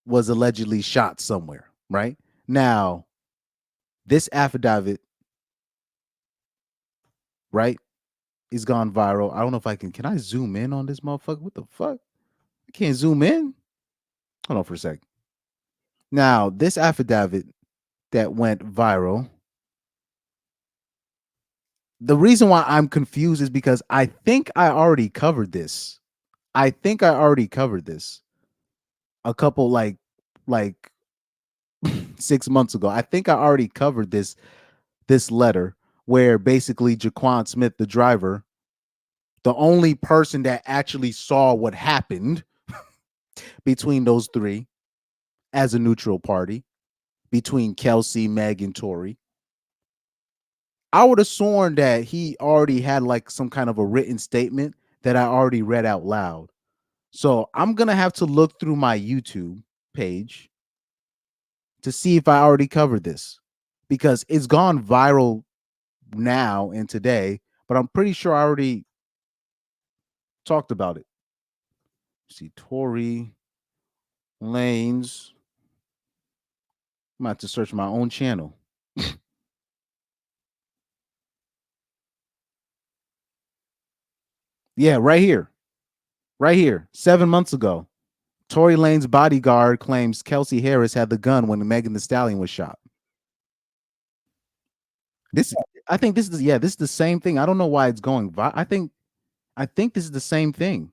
was allegedly shot somewhere, right? Now, this affidavit, right, is gone viral. I don't know if I can I zoom in on this motherfucker? What the fuck? I can't zoom in. Hold on for a sec. Now, this affidavit that went viral, the reason why I'm confused is because I think I already covered this. A couple like 6 months ago. I think I already covered this letter where basically Jaquan Smith, the driver, the only person that actually saw what happened between those three as a neutral party, between Kelsey, Meg, and Tory, I would have sworn that he already had like some kind of a written statement that I already read out loud. So I'm going to have to look through my YouTube page to see if I already covered this, because it's gone viral now and today, but I'm pretty sure I already talked about it. Let's see, Tory Lanez. I'm about to search my own channel. Yeah, right here. 7 months ago, Tory Lanez bodyguard claims Kelsey Harris had the gun when Megan Thee Stallion was shot. I think this is the same thing. I don't know why it's going. I think this is the same thing.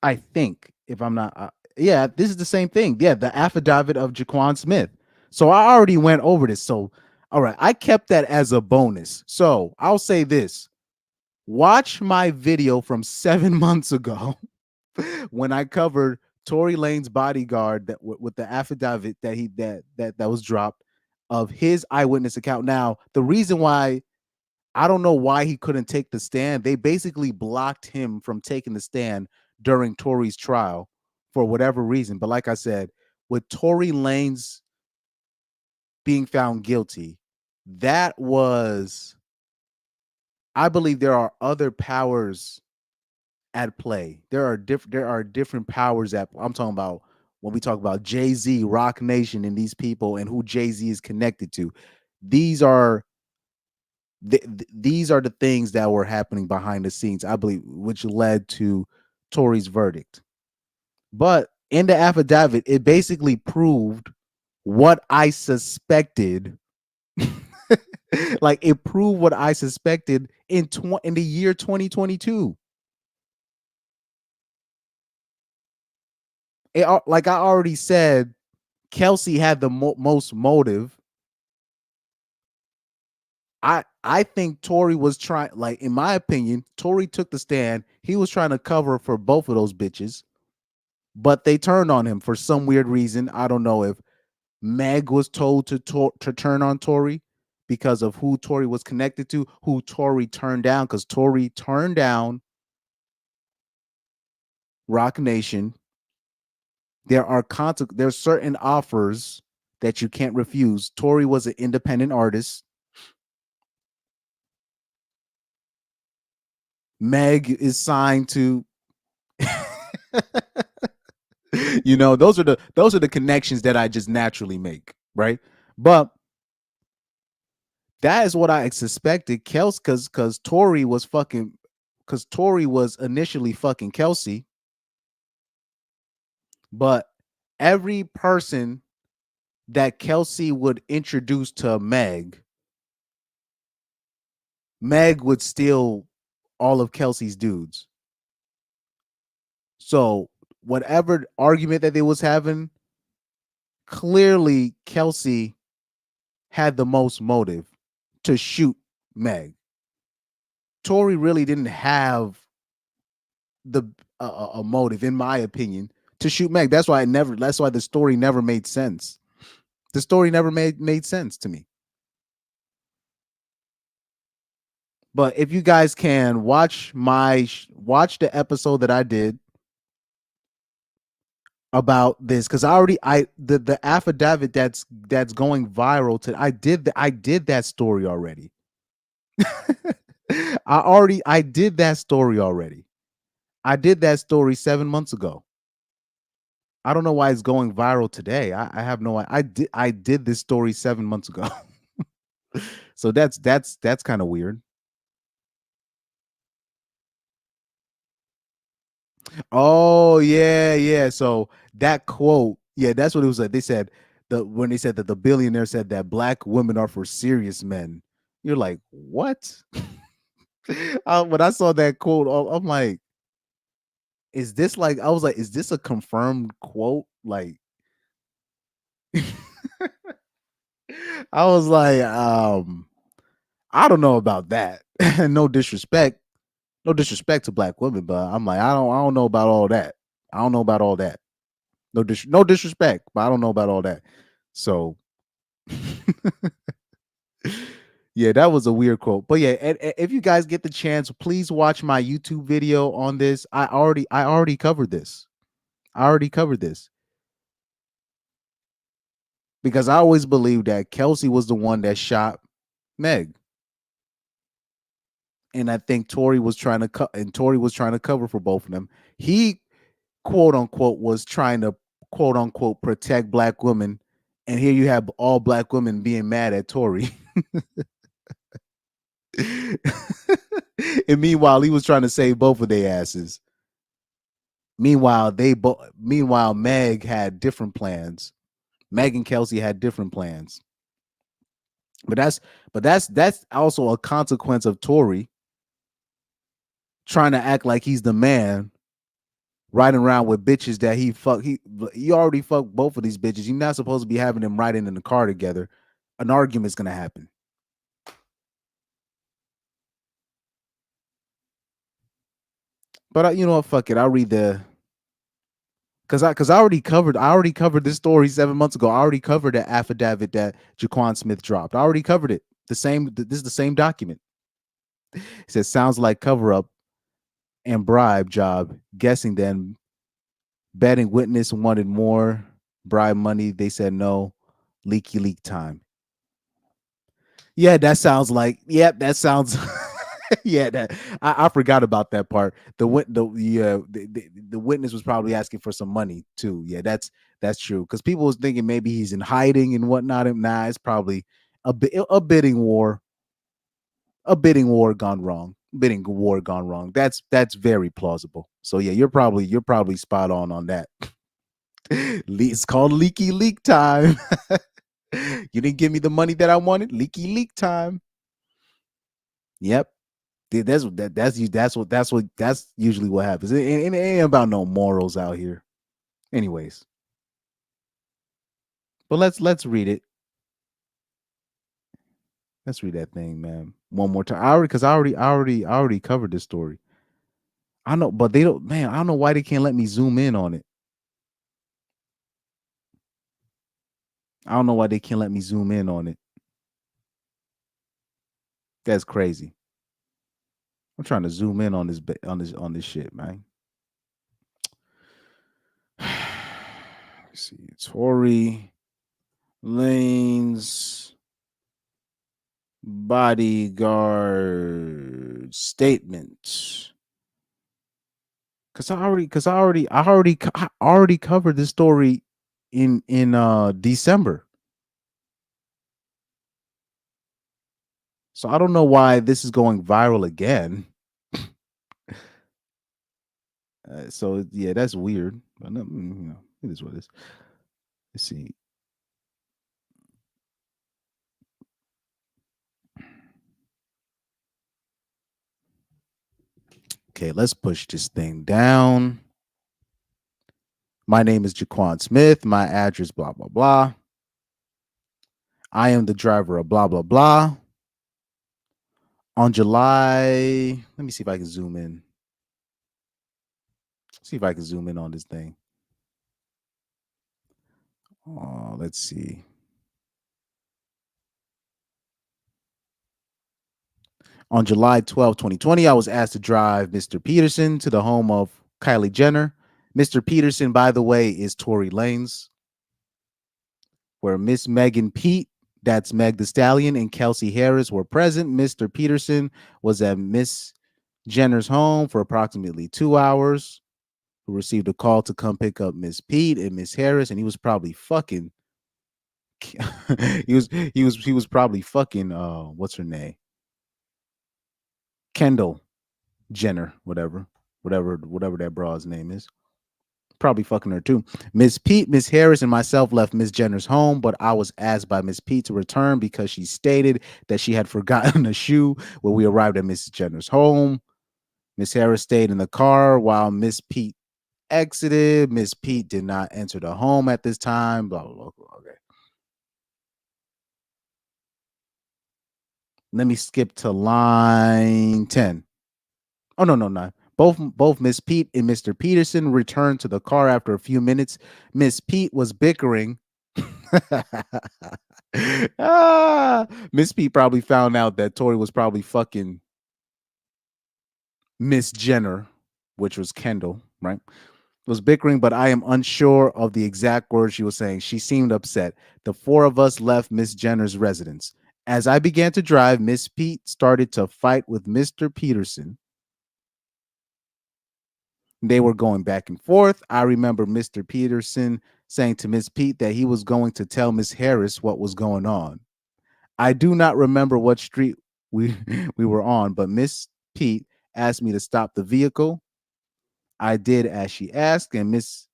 I think, if I'm not, this is the same thing. Yeah, the affidavit of Jaquan Smith. So I already went over this. So, all right, I kept that as a bonus. So I'll say this: watch my video from 7 months ago when I covered Tory Lanez bodyguard that with the affidavit that was dropped of his eyewitness account. Now, the reason why I don't know why he couldn't take the stand, they basically blocked him from taking the stand during Tory's trial for whatever reason. But like I said, with Tory Lanez being found guilty, that was, I believe there are other powers at play. There are different powers that I'm talking about when we talk about Jay-Z, Rock Nation, and these people and who Jay-Z is connected to. These are the things that were happening behind the scenes, I believe, which led to Tory's verdict. But in the affidavit, it basically proved what I suspected. Like, it proved what I suspected in the year 2022. Like I already said, Kelsey had the most motive. I think Tory was trying, like, in my opinion, Tory took the stand. He was trying to cover for both of those bitches, but they turned on him for some weird reason. I don't know if Meg was told to turn on Tory because of who Tory was connected to, who Tory turned down, because Tory turned down Rock Nation. There's certain offers that you can't refuse. Tory was an independent artist. Meg is signed to those are the connections that I just naturally make, right? But that is what I suspected, Kels, because Tory was fucking because Tory was initially fucking Kelsey, but every person that Kelsey would introduce to Meg would steal all of Kelsey's dudes. So whatever argument that they was having, clearly Kelsey had the most motive to shoot Meg. Tory really didn't have a motive, in my opinion, to shoot Meg. That's why the story never made sense. The story never made sense to me. But if you guys can watch the episode that I did about this, because the affidavit that's going viral I did that story already. I did that story already. I did that story 7 months ago. I don't know why it's going viral today. I have no idea. I did this story 7 months ago. So that's kind of weird. Oh yeah. So that quote, yeah, that's what it was like. They said when they said that the billionaire said that black women are for serious men. You're like, what? When I saw that quote, I'm like, is this like? I was like, is this a confirmed quote? Like, I was like, I don't know about that. No disrespect to black women, but I'm like, I don't know about all that. I don't know about all that. No disrespect, but I don't know about all that. So yeah, that was a weird quote. But yeah, and if you guys get the chance, please watch my YouTube video on this. I already covered this. Because I always believed that Kelsey was the one that shot Meg. And I think Tory was trying to cover for both of them. He quote unquote was trying to quote unquote protect black women, and here you have all black women being mad at Tory. And meanwhile, he was trying to save both of their asses. Meanwhile, Meg had different plans. Meg and Kelsey had different plans. But that's also a consequence of Tory trying to act like he's the man, riding around with bitches that he already fucked both of these bitches. You're not supposed to be having them riding in the car together. An argument's gonna happen. But you know what? Fuck it. I'll read because I already covered this story 7 months ago. I already covered that affidavit that Jaquan Smith dropped. I already covered it. This is the same document. It says sounds like cover up and bribe job. Guessing then betting witness wanted more bribe money. They said no. Leaky leak time. Yeah, that sounds like. Yep, that sounds. Yeah, that I forgot about that part. The witness was probably asking for some money too. Yeah, that's true. Because people was thinking maybe he's in hiding and whatnot. Nah, it's probably a bidding war. A bidding war gone wrong. That's very plausible. So yeah, you're probably spot on that. It's called leaky leak time. You didn't give me the money that I wanted. Leaky leak time. Yep. That's usually what happens. It ain't about no morals out here. Anyways. But let's read it. Let's read that thing, man. One more time. I already covered this story. I know, but I don't know why they can't let me zoom in on it. I don't know why they can't let me zoom in on it. That's crazy. I'm trying to zoom in on this shit, man. Let's see. Tory Lanez bodyguard statement. Cause I already covered this story in December. So I don't know why this is going viral again. So yeah, that's weird. But it is what it is. Let's see. Okay, let's push this thing down. My name is Jaquan Smith. My address, blah, blah, blah. I am the driver of blah, blah, blah. On July, let me see if I can zoom in. See if I can zoom in on this thing. Oh, let's see. On July 12, 2020, I was asked to drive Mr. Peterson to the home of Kylie Jenner. Mr. Peterson, by the way, is Tory Lanez, where Miss Megan Pete, that's Meg the Stallion, and Kelsey Harris were present. Mr. Peterson was at Miss Jenner's home for approximately 2 hours, who received a call to come pick up Miss Pete and Miss Harris, and he was probably fucking he was probably fucking what's her name? Kendall Jenner, whatever that broad's name is. Probably fucking her too. Miss Pete, Miss Harris, and myself left Miss Jenner's home, but I was asked by Miss Pete to return because she stated that she had forgotten a shoe when we arrived at Miss Jenner's home. Miss Harris stayed in the car while Miss Pete exited. Miss Pete did not enter the home at this time. Blah, blah, blah. Okay. Let me skip to line 10. Oh, no. Both Miss Pete and Mr. Peterson returned to the car after a few minutes. Miss Pete was bickering. Miss Pete probably found out that Tory was probably fucking Miss Jenner, which was Kendall, right? Was bickering, but I am unsure of the exact words she was saying. She seemed upset. The four of us left Miss Jenner's residence. As I began to drive, Miss Pete started to fight with Mr. Peterson. They were going back and forth. I remember Mr. Peterson saying to Miss Pete that he was going to tell Miss Harris what was going on. I do not remember what street we were on, but Miss Pete asked me to stop the vehicle. I did as she asked, and Miss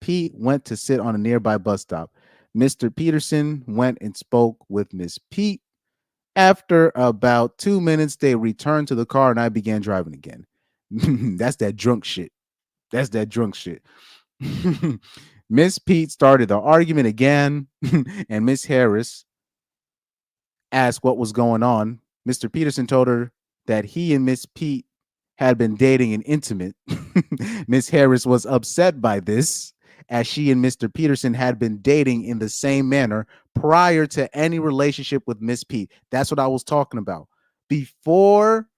Pete went to sit on a nearby bus stop. Mr. Peterson went and spoke with Miss Pete. After about 2 minutes, they returned to the car, and I began driving again. That's that drunk shit. Miss Pete started the argument again, and Miss Harris asked what was going on. Mr. Peterson told her that he and Miss Pete had been dating and intimate. Miss Harris was upset by this, as she and Mr. Peterson had been dating in the same manner prior to any relationship with Miss Pete. That's what I was talking about. Before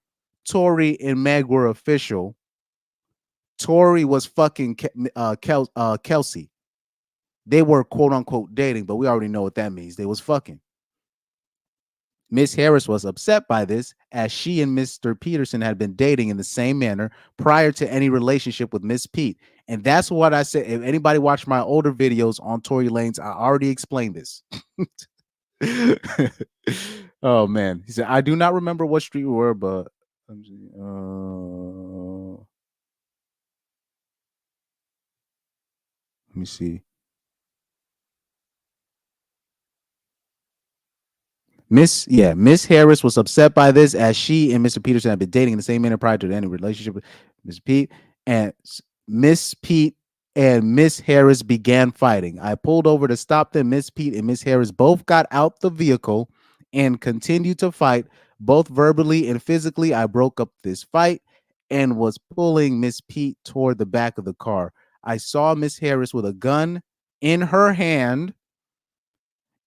Tory and Meg were official, Tory was fucking Kelsey. They were quote unquote dating, but we already know what that means. They was fucking. Miss Harris was upset by this, as she and Mr. Peterson had been dating in the same manner prior to any relationship with Miss Pete. And that's what I said. If anybody watched my older videos on Tory Lanez, I already explained this. Oh, man. He said, I do not remember what street we were, but let me see. Miss Harris was upset by this, as she and Mr. Peterson had been dating in the same manner prior to any relationship with Miss Pete. And Miss Pete and Miss Harris began fighting. I pulled over to stop them. Miss Pete and Miss Harris both got out the vehicle and continued to fight, both verbally and physically. I broke up this fight and was pulling Miss Pete toward the back of the car. I saw Miss Harris with a gun in her hand.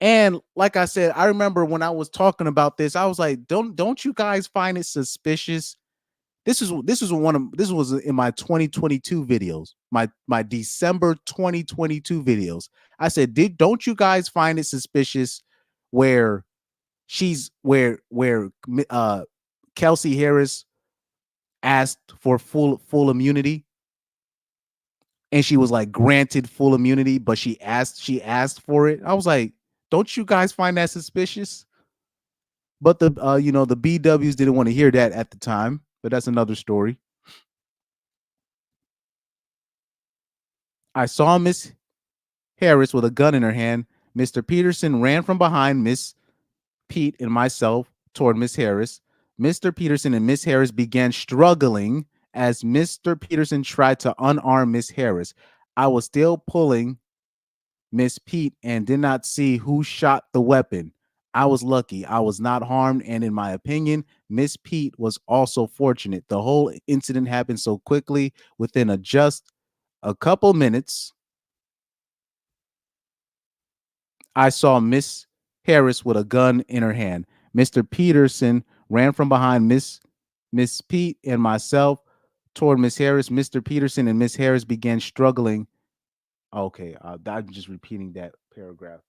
And like I said, I remember when I was talking about this, I was like, don't you guys find it suspicious? This was in my 2022 videos, my December 2022 videos. I said, don't you guys find it suspicious where Kelsey Harris asked for full immunity, and she was like granted full immunity, but she asked for it. I was like, don't you guys find that suspicious? But the the BWs didn't want to hear that at the time, but that's another story. I saw Miss Harris with a gun in her hand. Mr. Peterson ran from behind Miss Pete and myself toward Miss Harris. Mr. Peterson and Miss Harris began struggling as Mr. Peterson tried to unarm Miss Harris. I was still pulling Miss Pete and did not see who shot the weapon. I was lucky. I was not harmed, and in my opinion, Miss Pete was also fortunate. The whole incident happened so quickly within just a couple minutes. I saw Miss Harris with a gun in her hand. Mr. Peterson ran from behind Miss Pete and myself toward Miss Harris. Mr. Peterson and Miss Harris began struggling. Okay, I'm just repeating that paragraph.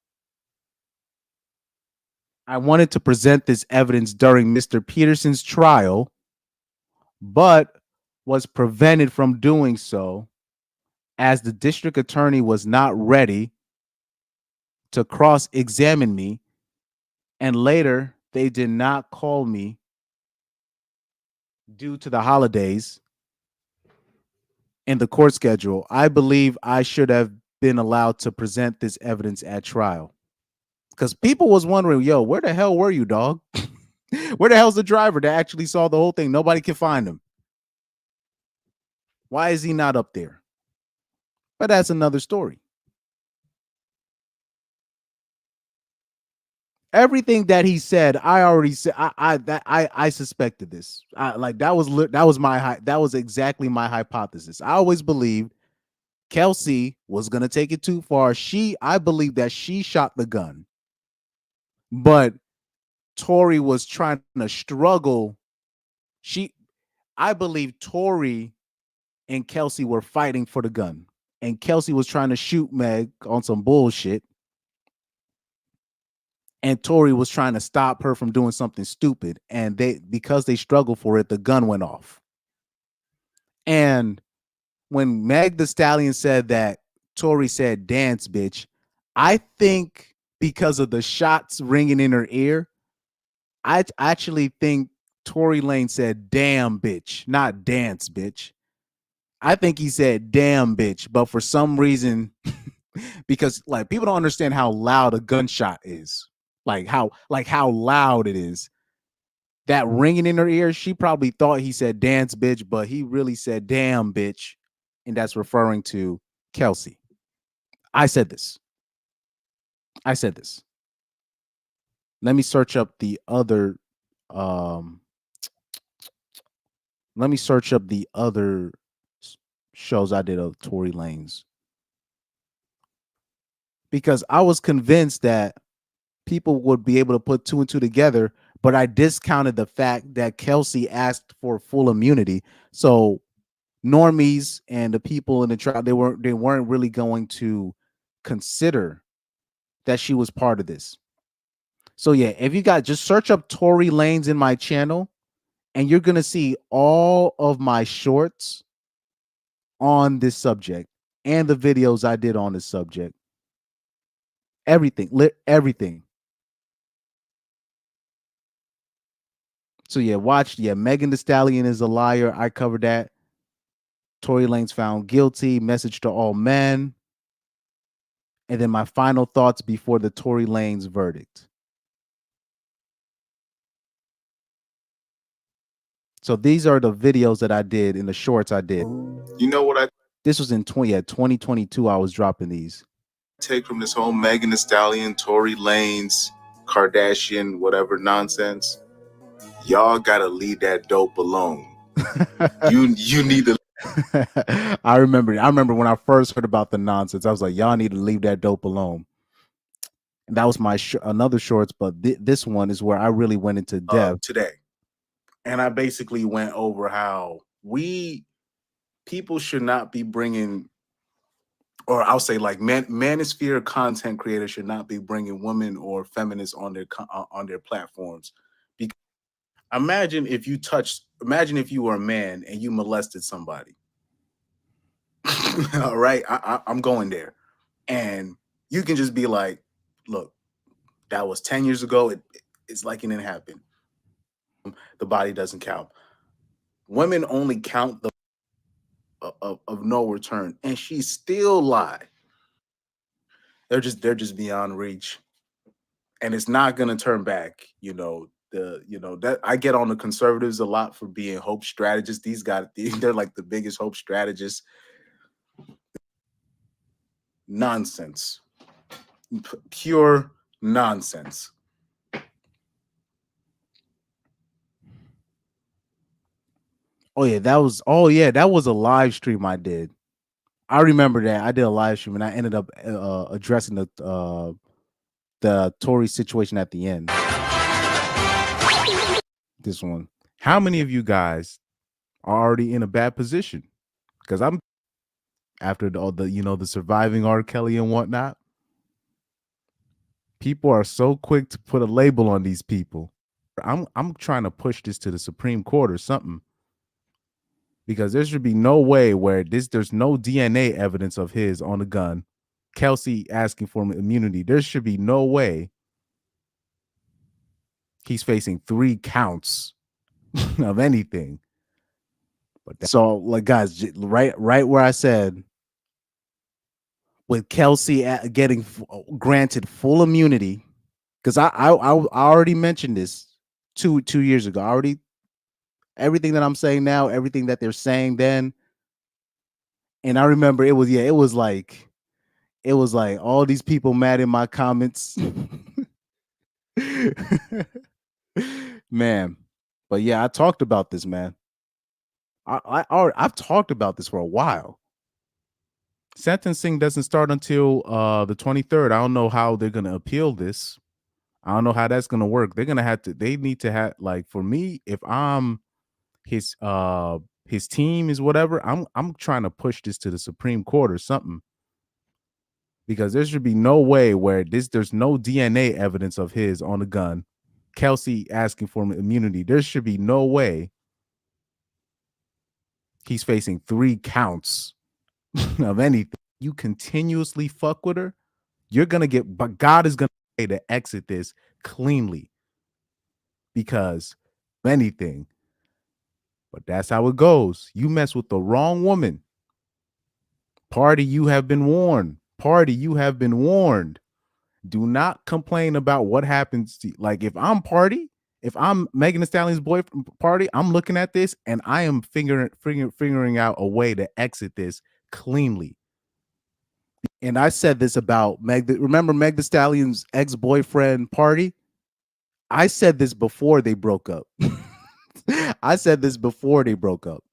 I wanted to present this evidence during Mr. Peterson's trial, but was prevented from doing so as the district attorney was not ready to cross-examine me, and later they did not call me due to the holidays in the court schedule. I believe I should have been allowed to present this evidence at trial. Because people was wondering, yo, where the hell were you, dog? Where the hell's the driver that actually saw the whole thing? Nobody can find him. Why is he not up there? But that's another story. Everything that he said, I already said. I suspected this. That was exactly my hypothesis. I always believed Kelsey was gonna take it too far. I believe that she shot the gun, but Tory was trying to struggle. I believe Tory and Kelsey were fighting for the gun, and Kelsey was trying to shoot Meg on some bullshit. And Tory was trying to stop her from doing something stupid. And because they struggled for it, the gun went off. And when Meg the Stallion said that Tory said, "Dance, bitch," I think because of the shots ringing in her ear, I actually think Tory Lanez said, "Damn, bitch," not "dance, bitch." I think he said, "Damn, bitch," but for some reason, because people don't understand how loud a gunshot is. Like how loud it is. That ringing in her ear, she probably thought he said "dance, bitch," but he really said "damn, bitch," and that's referring to Kelsey. I said this. Let me search up the other. Let me search up the other shows I did of Tory Lanez, because I was convinced that people would be able to put two and two together, but I discounted the fact that Kelsey asked for full immunity. So normies and the people in the trial, they weren't really going to consider that she was part of this. So yeah, if you guys just search up Tory Lanez in my channel, and you're gonna see all of my shorts on this subject and the videos I did on this subject. Everything. So yeah, watch. Yeah, Megan Thee Stallion is a liar. I covered that. Tory Lanez found guilty. Message to all men. And then my final thoughts before the Tory Lanez verdict. So these are the videos that I did in the shorts I did. You know what This was in 2022. I was dropping these. take from this whole Megan Thee Stallion, Tory Lanez, Kardashian, whatever nonsense? Y'all gotta leave that dope alone. you need to. I remember when I first heard about the nonsense, I was like, y'all need to leave that dope alone. And that was my another shorts, but this one is where I really went into depth today. And I basically went over how people should not be bringing, or I'll say like manosphere content creators should not be bringing women or feminists on their platforms. Because imagine if you were a man and you molested somebody. All right, I'm going there, and you can just be like, look, that was 10 years ago. It's like it didn't happen. The body doesn't count. Women only count of no return, and she still lied. They're just beyond reach, and it's not gonna turn back. That I get on the conservatives a lot for being hope strategists. These guys, they're like the biggest hope strategists. Nonsense, pure nonsense. Oh yeah, that was a live stream I did. I remember that I did a live stream and I ended up addressing the Tory situation at the end. This one. How many of you guys are already in a bad position? Because I'm after all the surviving R. Kelly and whatnot. People are so quick to put a label on these people. I'm trying to push this to the Supreme Court or something. Because there should be no way where there's no DNA evidence of his on the gun. Kelsey asking for immunity. There should be no way he's facing 3 counts of anything. But so, like, guys, right where I said, with Kelsey getting granted full immunity, because I already mentioned this two years ago. Everything that I'm saying now, everything that they're saying then, and I remember it was like all these people mad in my comments. Man, but yeah, I talked about this, man. I've talked about this for a while. Sentencing doesn't start until the 23rd. I don't know how they're gonna appeal this. I don't know how that's gonna work. They need to have, like, for me, if I'm his team is whatever, I'm trying to push this to the Supreme Court or something. Because there should be no way where there's no DNA evidence of his on the gun. Kelsey asking for immunity. There should be no way he's facing 3 counts of anything. You continuously fuck with her, you're gonna get, but God is gonna say to exit this cleanly because of anything. But that's how it goes. You mess with the wrong woman. Party, you have been warned. Party, you have been warned. Do not complain about what happens to, like, if I'm Megan Thee Stallion's boyfriend, Party, I'm looking at this and I am figuring out a way to exit this cleanly. And I said this about remember Meg Thee Stallion's ex-boyfriend, Party? I said this before they broke up. I said this before they broke up.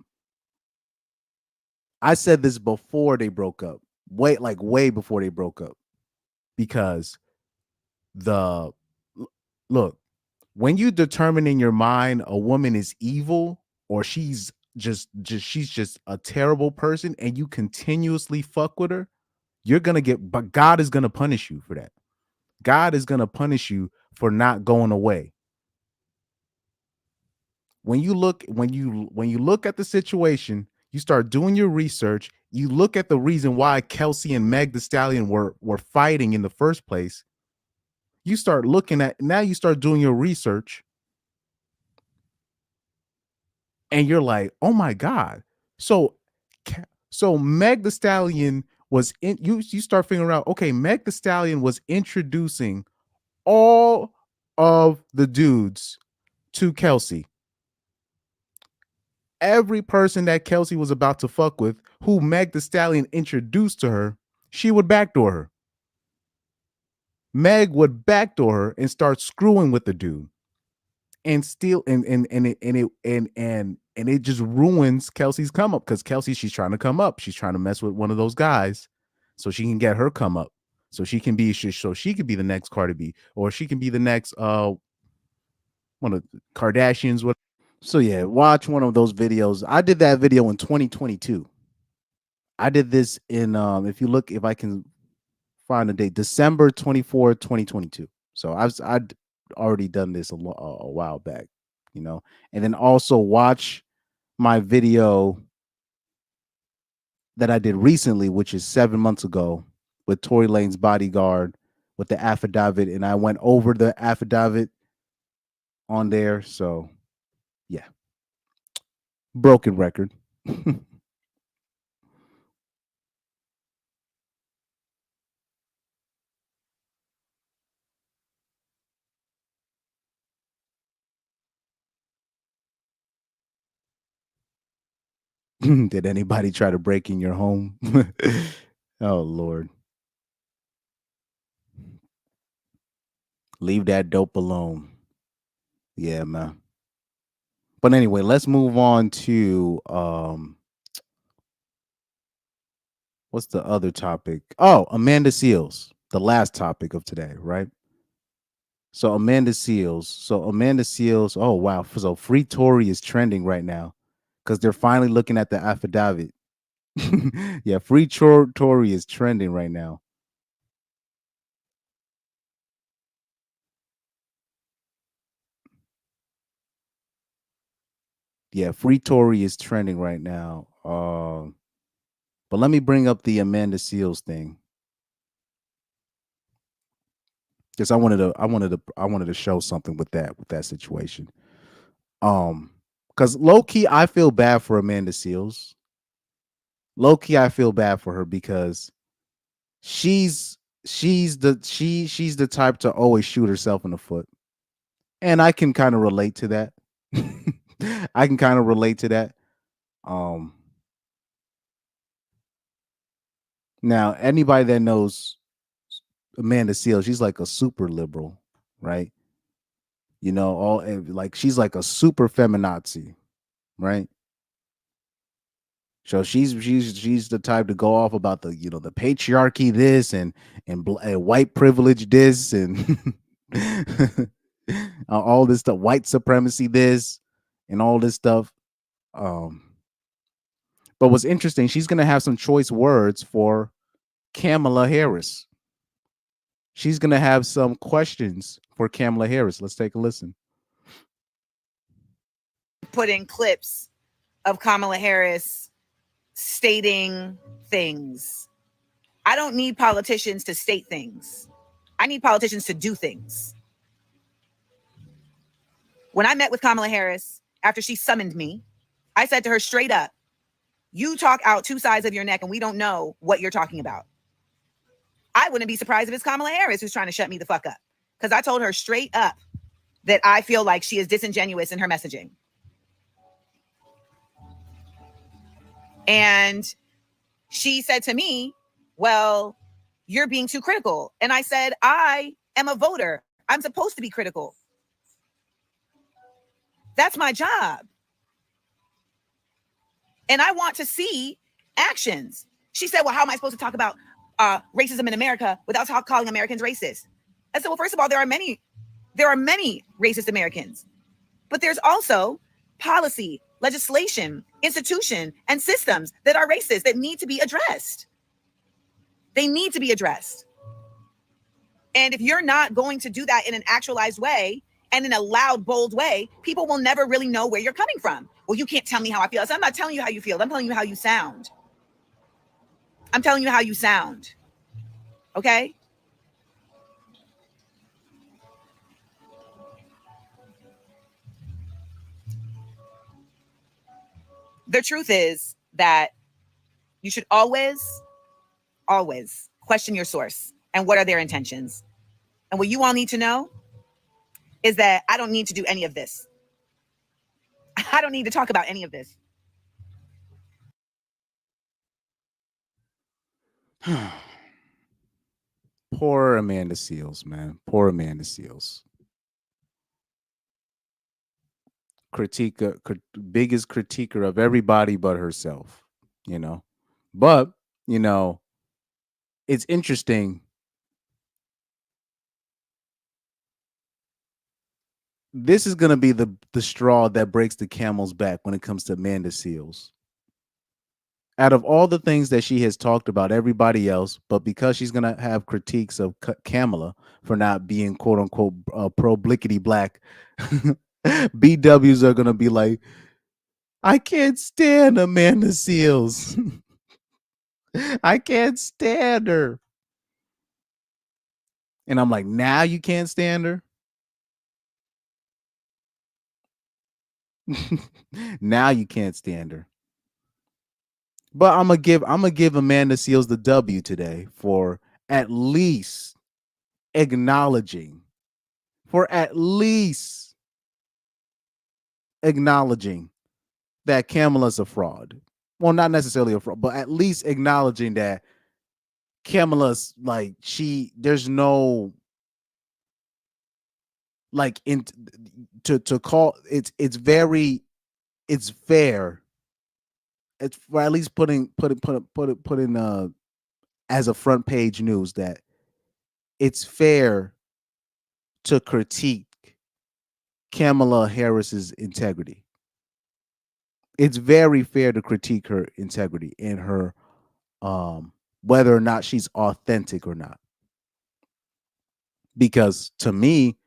Way before they broke up. Because look, when you determine in your mind a woman is evil or she's just a terrible person and you continuously fuck with her, but God is gonna punish you for that. God is gonna punish you for not going away. When you look at the situation, you start doing your research, you look at the reason why Kelsey and Meg Thee Stallion were fighting in the first place. You start doing your research, and you're like, oh my God. So Meg Thee Stallion was in, you start figuring out, okay, Meg Thee Stallion was introducing all of the dudes to Kelsey. Every person that Kelsey was about to fuck with, who Meg Thee Stallion introduced to her, she would backdoor her. Meg would backdoor her and start screwing with the dude, and steal and it just ruins Kelsey's come up, because Kelsey, she's trying to come up, she's trying to mess with one of those guys so she can get her come up, so she could be the next Cardi B, or she can be the next one of the Kardashians. What? So yeah, watch one of those videos. I did that video in 2022. I did this in if I can find a date, December 24, 2022. So I'd already done this a while back, and then also watch my video that I did recently, which is 7 months ago, with Tory Lanez bodyguard with the affidavit, and I went over the affidavit on there. So yeah, broken record. Did anybody try to break in your home? Oh Lord. Leave that dope alone. Yeah, man. But anyway, let's move on to what's the other topic? Oh, Amanda Seals, the last topic of today, right? So Amanda Seals. Oh wow. So Free Tory is trending right now because they're finally looking at the affidavit. Yeah, Free Tory is trending right now. Yeah, Free Tory is trending right now. But let me bring up the Amanda Seals thing. Because I wanted to show something with that situation. Because low key, I feel bad for Amanda Seals. Low key, I feel bad for her because she's the type to always shoot herself in the foot. And I can kind of relate to that. I can kind of relate to that. Now anybody that knows Amanda Seals, she's like a super liberal, right? You know, like she's like a super feminazi, right? So she's the type to go off about the the patriarchy this and white privilege this and all this stuff, white supremacy this and all this stuff. But what's interesting, she's gonna have some choice words for Kamala Harris. She's gonna have some questions for Kamala Harris. Let's take a listen. Put in clips of Kamala Harris stating things. I don't need politicians to state things. I need politicians to do things. When I met with Kamala Harris after she summoned me, I said to her straight up, you talk out two sides of your neck and we don't know what you're talking about. I wouldn't be surprised if it's Kamala Harris who's trying to shut me the fuck up. Because I told her straight up that I feel like she is disingenuous in her messaging. And she said to me, well, you're being too critical. And I said, I am a voter. I'm supposed to be critical. That's my job. And I want to see actions. She said, well, how am I supposed to talk about racism in America without calling Americans racist? I said, well, first of all, there are many racist Americans, but there's also policy, legislation, institution, and systems that are racist that need to be addressed. They need to be addressed. And if you're not going to do that in an actualized way and in a loud, bold way, people will never really know where you're coming from. Well, you can't tell me how I feel. So I'm not telling you how you feel. I'm telling you how you sound. I'm telling you how you sound. Okay? The truth is that you should always question your source and what are their intentions. And what you all need to know is that I don't need to do any of this. I don't need to talk about any of this. Poor Amanda Seals, man. Poor Amanda Seals. Biggest critiquer of everybody but herself, But, it's interesting. This is going to be the straw that breaks the camel's back when it comes to Amanda Seals. Out of all the things that she has talked about everybody else, but because she's going to have critiques of Kamala for not being quote unquote pro-blickety black, BWs are going to be like, I can't stand Amanda Seals. I can't stand her. And I'm like, now you can't stand her? Now you can't stand her. But I'm gonna give Amanda Seals the W today for at least acknowledging that Kamala's a fraud. well, not necessarily a fraud, but at least acknowledging that Kamala's like there's no like in to call it's fair. It's for at least put in as a front page news that it's fair to critique Kamala Harris's integrity. It's very fair to critique her integrity and her whether or not she's authentic or not. Because to me,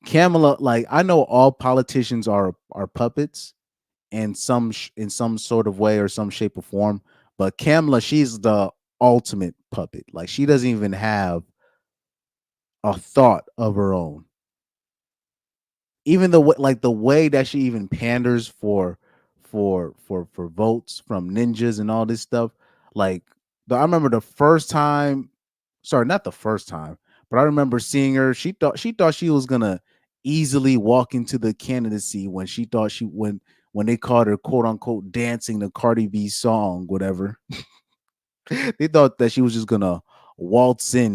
Kamala, like I know all politicians are puppets in some sort of way or some shape or form, but Kamala, she's the ultimate puppet. Like she doesn't even have a thought of her own. Even the way that she even panders for votes from ninjas and all this stuff. Like I remember the first time, sorry, not the first time, but I remember seeing her. She thought she was gonna easily walk into the candidacy when she thought when they called her quote unquote dancing the Cardi B song, whatever. They thought that she was just gonna waltz in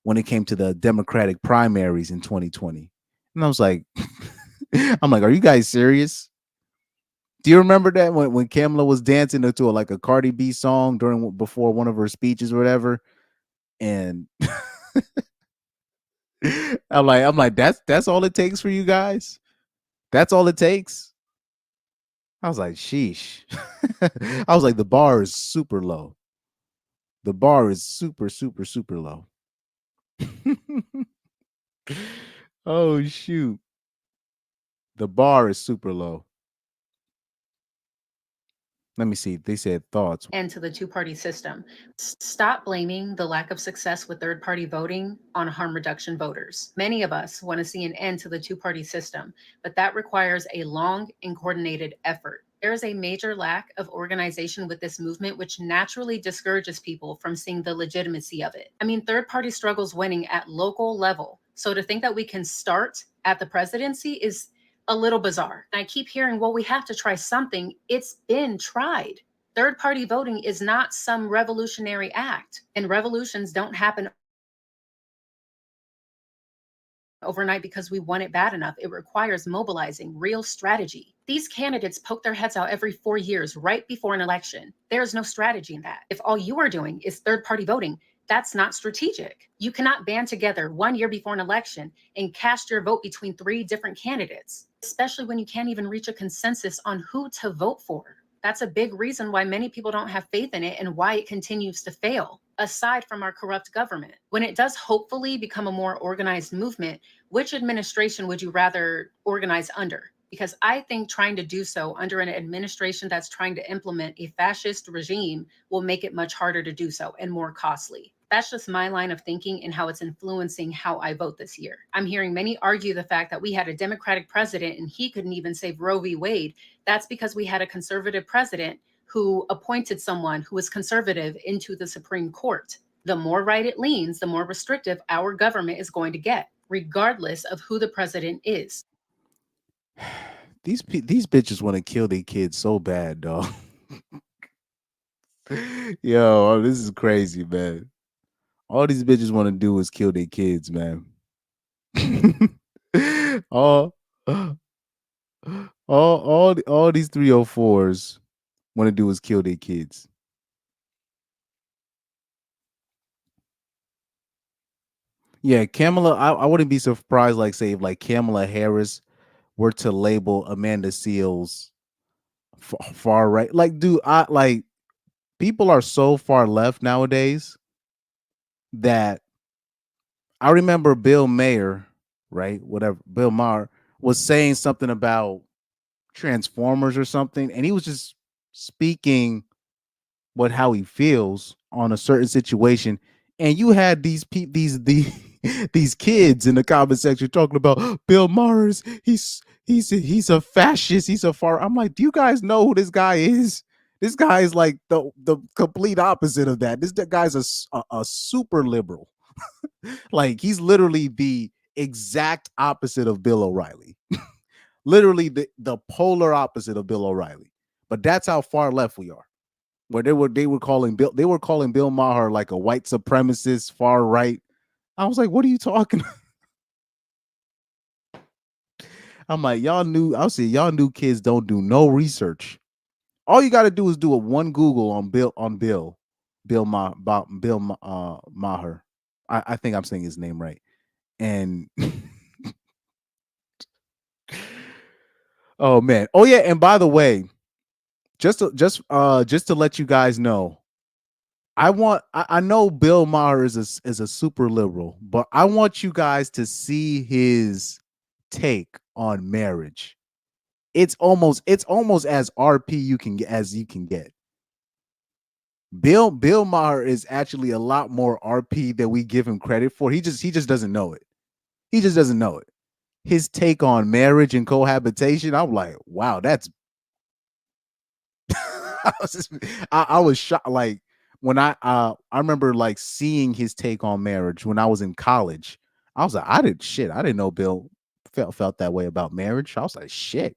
when it came to the Democratic primaries in 2020. And I was like, I'm like, are you guys serious? Do you remember that when Kamala was dancing to like a Cardi B song before one of her speeches or whatever? And I'm like, that's all it takes for you guys? That's all it takes? I was like, sheesh. I was like, the bar is super low. The bar is super, super, super low. Oh shoot. The bar is super low. Let me see. They said thoughts. End to the two-party system. Stop blaming the lack of success with third-party voting on harm reduction voters. Many of us want to see an end to the two-party system, but that requires a long and coordinated effort. There is a major lack of organization with this movement, which naturally discourages people from seeing the legitimacy of it. I mean, third-party struggles winning at local level. So to think that we can start at the presidency is a little bizarre. And I keep hearing, well, we have to try something. It's been tried. Third-party voting is not some revolutionary act, and revolutions don't happen overnight because we want it bad enough. It requires mobilizing real strategy. These candidates poke their heads out every 4 years right before an election. There's no strategy in that. If all you are doing is third-party voting, that's not strategic. You cannot band together 1 year before an election and cast your vote between 3 different candidates, especially when you can't even reach a consensus on who to vote for. That's a big reason why many people don't have faith in it and why it continues to fail, aside from our corrupt government. When it does hopefully become a more organized movement, which administration would you rather organize under? Because I think trying to do so under an administration that's trying to implement a fascist regime will make it much harder to do so and more costly. That's just my line of thinking and how it's influencing how I vote this year. I'm hearing many argue the fact that we had a Democratic president and he couldn't even save Roe v. Wade. That's because we had a conservative president who appointed someone who was conservative into the Supreme Court. The more right it leans, the more restrictive our government is going to get, regardless of who the president is. These bitches want to kill their kids so bad, dog. Yo, this is crazy, man. All these bitches want to do is kill their kids, man. all these 304s want to do is kill their kids. Yeah, Kamala, I wouldn't be surprised, like, say, if like Kamala Harris were to label Amanda Seals far right. Like, dude, people are so far left nowadays that I remember Bill Maher, right? Whatever, Bill Maher was saying something about Transformers or something, and he was just speaking how he feels on a certain situation. And you had these kids in the comment section talking about Bill Maher, he's a fascist, he's a far. I'm like, do you guys know who this guy is? This guy is like the complete opposite of that. This guy's a super liberal. Like, he's literally the exact opposite of Bill O'Reilly. Literally the polar opposite of Bill O'Reilly. But that's how far left we are. Where they were calling Bill Maher like a white supremacist, far right. I was like, what are you talking about? I'm like, y'all new kids don't do no research. All you got to do is do a one Google on Maher. I think I'm saying his name right. And oh man. Oh yeah, and by the way, just to let you guys know, I know Bill Maher is a super liberal, but I want you guys to see his take on marriage. It's almost as RP as you can get. Bill Maher is actually a lot more RP than we give him credit for. He just doesn't know it. He just doesn't know it. His take on marriage and cohabitation, I'm like, wow, that's I was shocked. Like when I remember like seeing his take on marriage when I was in college. I was like, I didn't know Bill felt that way about marriage. I was like, shit.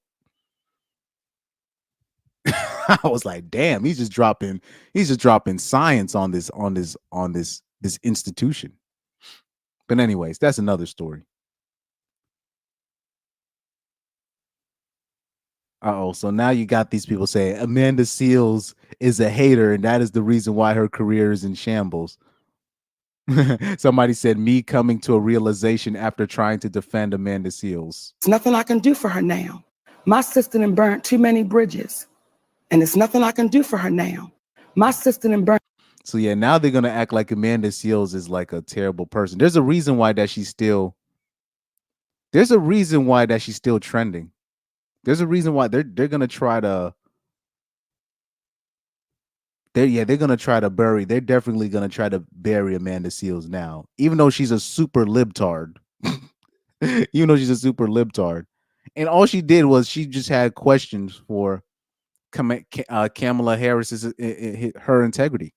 I was like, damn, he's just dropping science on this institution. But anyways, that's another story. So now you got these people saying Amanda Seales is a hater, and that is the reason why her career is in shambles. Somebody said me coming to a realization after trying to defend Amanda Seales. It's nothing I can do for her now. My sister done burnt too many bridges, and it's nothing I can do for her now. My sister done burnt. So yeah, now they're gonna act like Amanda Seales is like a terrible person. There's a reason why she's still trending. There's a reason why they're gonna try to. They're definitely gonna try to bury Amanda Seales now, even though she's a super libtard. And all she did was she just had questions for Kamala Harris's her integrity,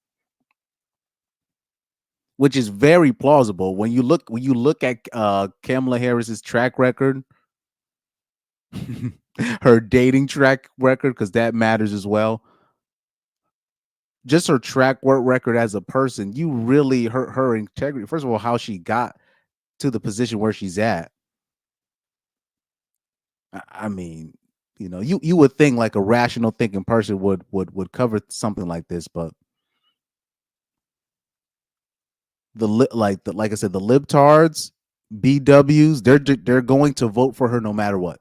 which is very plausible when you look at Kamala Harris's track record, her dating track record, because that matters as well. Just her track record as a person, you really her integrity. First of all, how she got to the position where she's at. I mean, you would think like a rational thinking person would cover something like this, but like I said, the libtards, BWs, they're going to vote for her no matter what.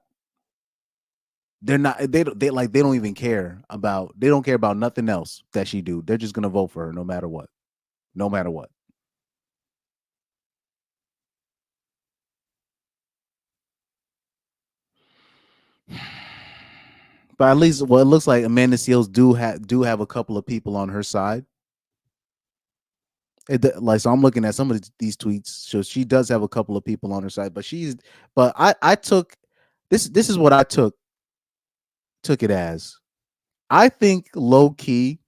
They're not. They don't even care about. They don't care about nothing else that she do. They're just gonna vote for her no matter what. No matter what. But at least, well, it looks like Amanda Seales do have a couple of people on her side. So I'm looking at some of these tweets. So she does have a couple of people on her side, but I took this is what I took it as. I think low key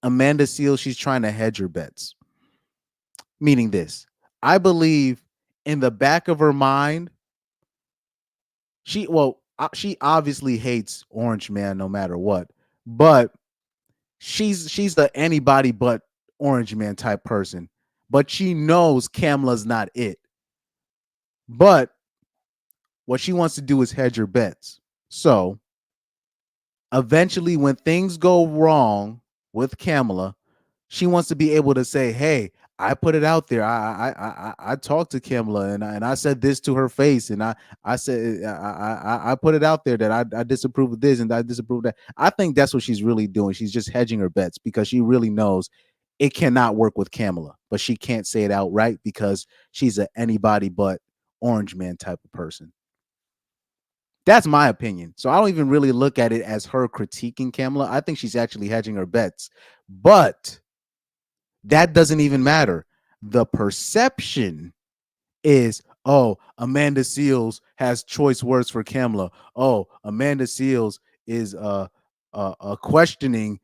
Amanda Seales, she's trying to hedge her bets. Meaning this, I believe in the back of her mind, she obviously hates Orange Man no matter what, but she's the anybody but Orange Man type person. But she knows Kamala's not it. But what she wants to do is hedge her bets. So eventually, when things go wrong with Kamala, she wants to be able to say, "Hey, I put it out there. I talked to Kamala and I said this to her face, and I said I put it out there that I disapprove of this and I disapprove of that." I think that's what she's really doing. She's just hedging her bets because she really knows it cannot work with Kamala, but she can't say it outright because she's a anybody but Orange Man type of person. That's my opinion. So I don't even really look at it as her critiquing Kamala. I think she's actually hedging her bets, but that doesn't even matter. The perception is, oh, Amanda Seales has choice words for Kamala. Oh, Amanda Seales is questioning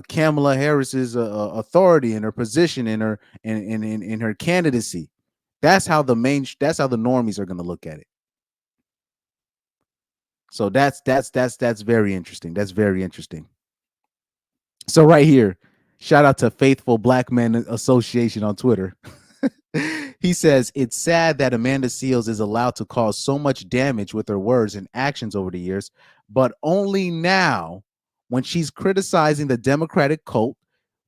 Kamala Harris's authority and her position in her candidacy. That's how the normies are going to look at it. So that's very interesting. That's very interesting. So right here, shout out to Faithful Black Men Association on Twitter. He says, it's sad that Amanda Seales is allowed to cause so much damage with her words and actions over the years, but only now, when she's criticizing the Democratic cult,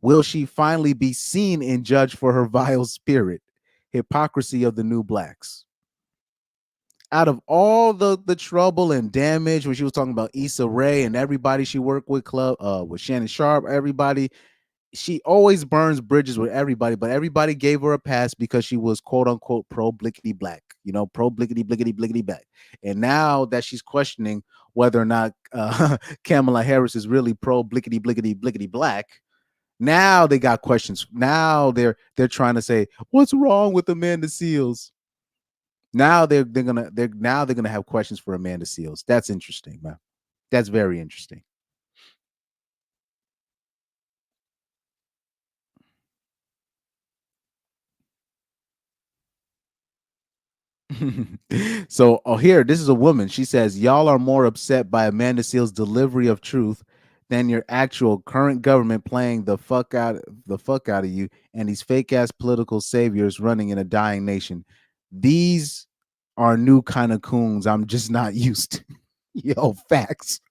will she finally be seen and judged for her vile spirit. Hypocrisy of the new blacks. Out of all the trouble and damage, when she was talking about Issa Rae and everybody she worked with, with Shannon Sharp, everybody, she always burns bridges with everybody, but everybody gave her a pass because she was quote unquote pro blickety black, pro blickety blickety blickety black. And now that she's questioning whether or not Kamala Harris is really pro blickety blickety blickety black, now they got questions. Now they're trying to say, what's wrong with Amanda Seales? Now they're gonna have questions for Amanda Seales. That's interesting, man. That's very interesting. So, here, this is a woman. She says, y'all are more upset by Amanda Seales' delivery of truth than your actual current government playing the fuck out of you and these fake ass political saviors running in a dying nation. These are new kind of coons I'm just not used to. Yo, facts.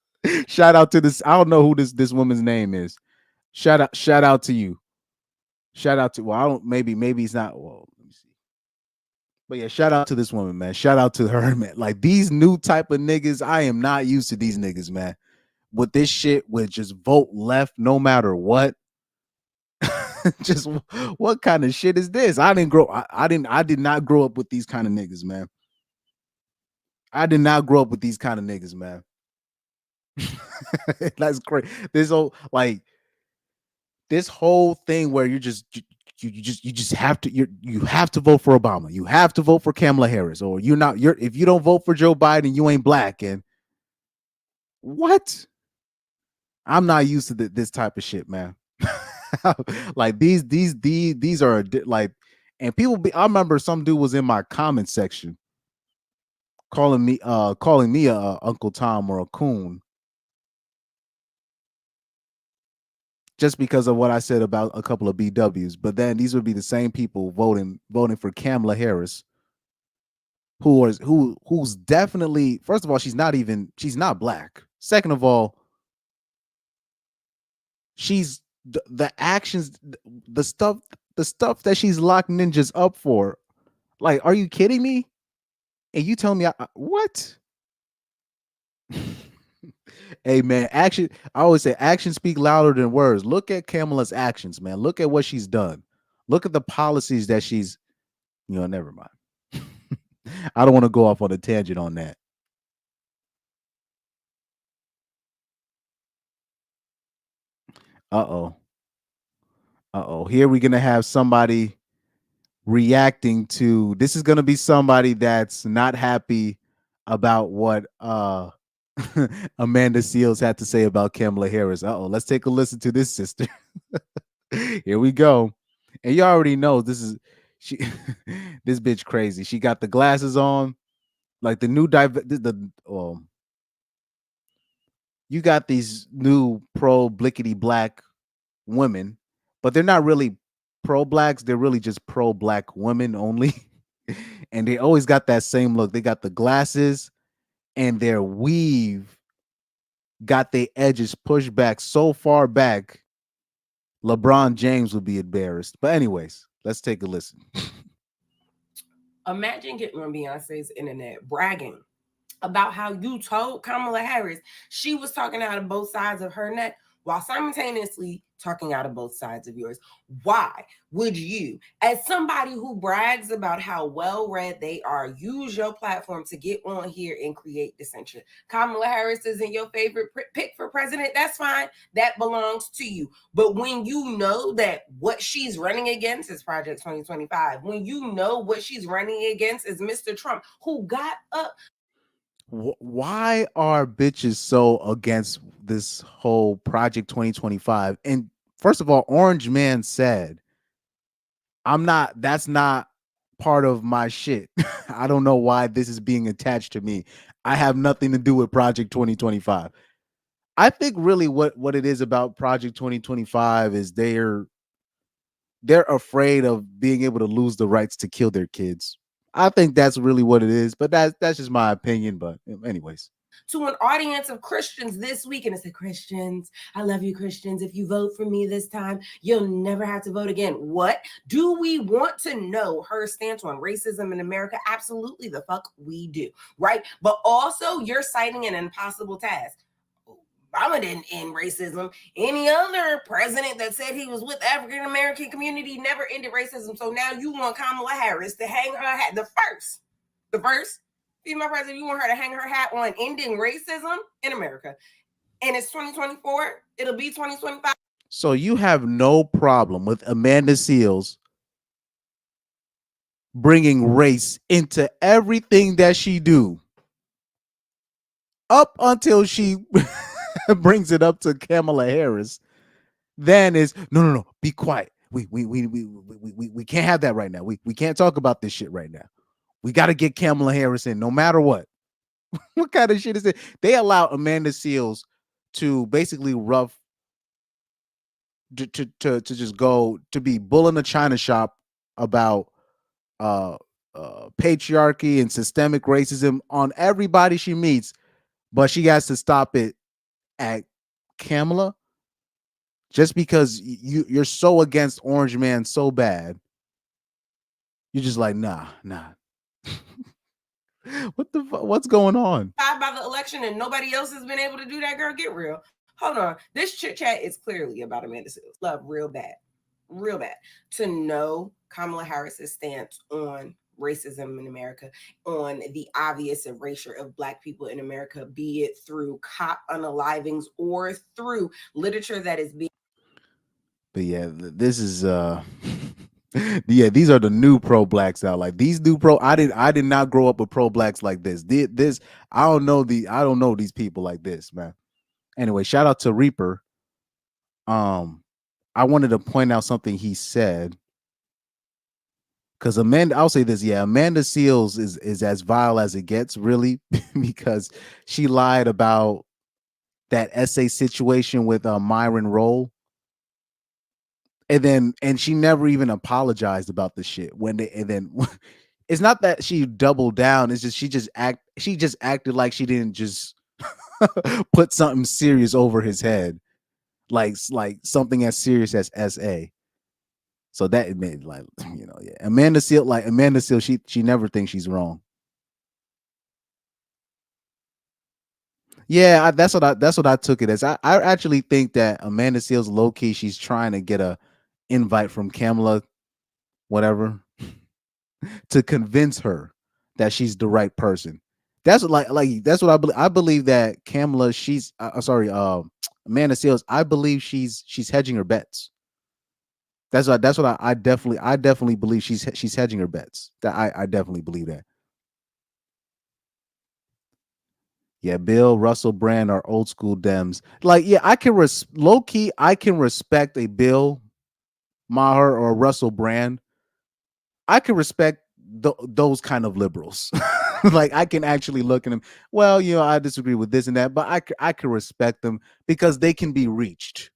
Shout out to this. I don't know who this woman's name is. Shout out to you. Shout out to, well, I don't, maybe it's not, well, let me see. But yeah, shout out to this woman, man. Shout out to her, man. Like, these new type of niggas, I am not used to these niggas, man. With this shit, with just vote left no matter what. Just what kind of shit is this? I did not grow up with these kind of niggas, man. I did not grow up with these kind of niggas, man. That's great. This whole thing where you just have to you have to vote for Obama. You have to vote for Kamala Harris, or if you don't vote for Joe Biden, you ain't black. And what? I'm not used to this type of shit, man. Like these are like, and I remember some dude was in my comment section calling me a Uncle Tom or a coon just because of what I said about a couple of BWs. But then these would be the same people voting for Kamala Harris, who's definitely, first of all, she's not black. Second of all, she's the actions, the stuff that she's locked ninjas up for. Like, are you kidding me? And you tell me what? Hey, man, action. I always say actions speak louder than words. Look at Kamala's actions, man. Look at what she's done. Look at the policies that she's, never mind. I don't want to go off on a tangent on that. Uh-oh. Here we're going to have somebody reacting to, this is going to be somebody that's not happy about what Amanda Seales had to say about Kamala Harris. Let's take a listen to this sister. Here we go. And you already know this bitch crazy. She got the glasses on, like the new you got these new pro blickety black women, but they're not really pro blacks. They're really just pro black women only. And they always got that same look. They got the glasses and their weave got their edges pushed back so far back, LeBron James would be embarrassed. But anyways, let's take a listen. Imagine getting on Beyonce's internet bragging about how you told Kamala Harris she was talking out of both sides of her neck while simultaneously talking out of both sides of yours. Why would you, as somebody who brags about how well-read they are, use your platform to get on here and create dissension? Kamala Harris isn't your favorite pick for president. That's fine. That belongs to you. But when you know that what she's running against is Project 2025, when you know what she's running against is Mr. Trump, who got up. Why are bitches so against this whole Project 2025? And first of all, Orange Man said, that's not part of my shit. I don't know why this is being attached to me. I have nothing to do with Project 2025. I think really what it is about Project 2025 is they're afraid of being able to lose the rights to kill their kids. I think that's really what it is, but that's just my opinion. But anyways, to an audience of Christians this week, and it said, Christians, I love you, Christians. If you vote for me this time, you'll never have to vote again. What? Do we want to know her stance on racism in America? Absolutely, the fuck we do, right? But also, you're citing an impossible task. Obama didn't end racism. Any other president that said he was with the African American community never ended racism. So now you want Kamala Harris to hang her hat, the first female president, you want her to hang her hat on ending racism in America. And it's 2024. It'll be 2025. So you have no problem with Amanda Seales bringing race into everything that she do up until she brings it up to Kamala Harris. Then is no, be quiet. We can't have that right now. We can't talk about this shit right now. We got to get Kamala Harris in no matter what. What kind of shit is it? They allow Amanda Seales to basically to just go to be bull in the china shop about patriarchy and systemic racism on everybody she meets, but she has to stop it at Kamala just because you're so against Orange Man so bad. You're just like, nah. What's going on? By the election and nobody else has been able to do that, girl, get real. Hold on. This chit chat is clearly about Amanda Seales. Love real bad. To know Kamala Harris's stance on racism in America, on the obvious erasure of Black people in America, be it through cop unalivings or through literature that is being. But yeah, this is yeah, these are the new pro-blacks out. Like these new I did not grow up with pro-blacks like this. This I don't know these people like this, man. Anyway, shout out to Reaper. I wanted to point out something he said. Because I'll say this, Amanda Seales is as vile as it gets, really, because she lied about that essay situation with Myron Rolle. And she never even apologized about the shit it's not that she doubled down, it's just she just acted like she didn't just put something serious over his head, like something as serious as SA. So that admitted, Amanda Seales, she never thinks she's wrong. Yeah, that's what I took it as. I actually think that Amanda Seales, low key, she's trying to get a invite from Kamala, whatever, to convince her that she's the right person. That's what that's what I believe. I believe that Kamala, she's Amanda Seales, I believe she's hedging her bets. That's what I definitely believe she's hedging her bets. That I definitely believe that. Yeah, Bill, Russell Brand are old school Dems. Like, yeah, I can low key, I can respect a Bill Maher or Russell Brand. I can respect those kind of liberals. Like, I can actually look at them. Well, I disagree with this and that, but I can respect them because they can be reached.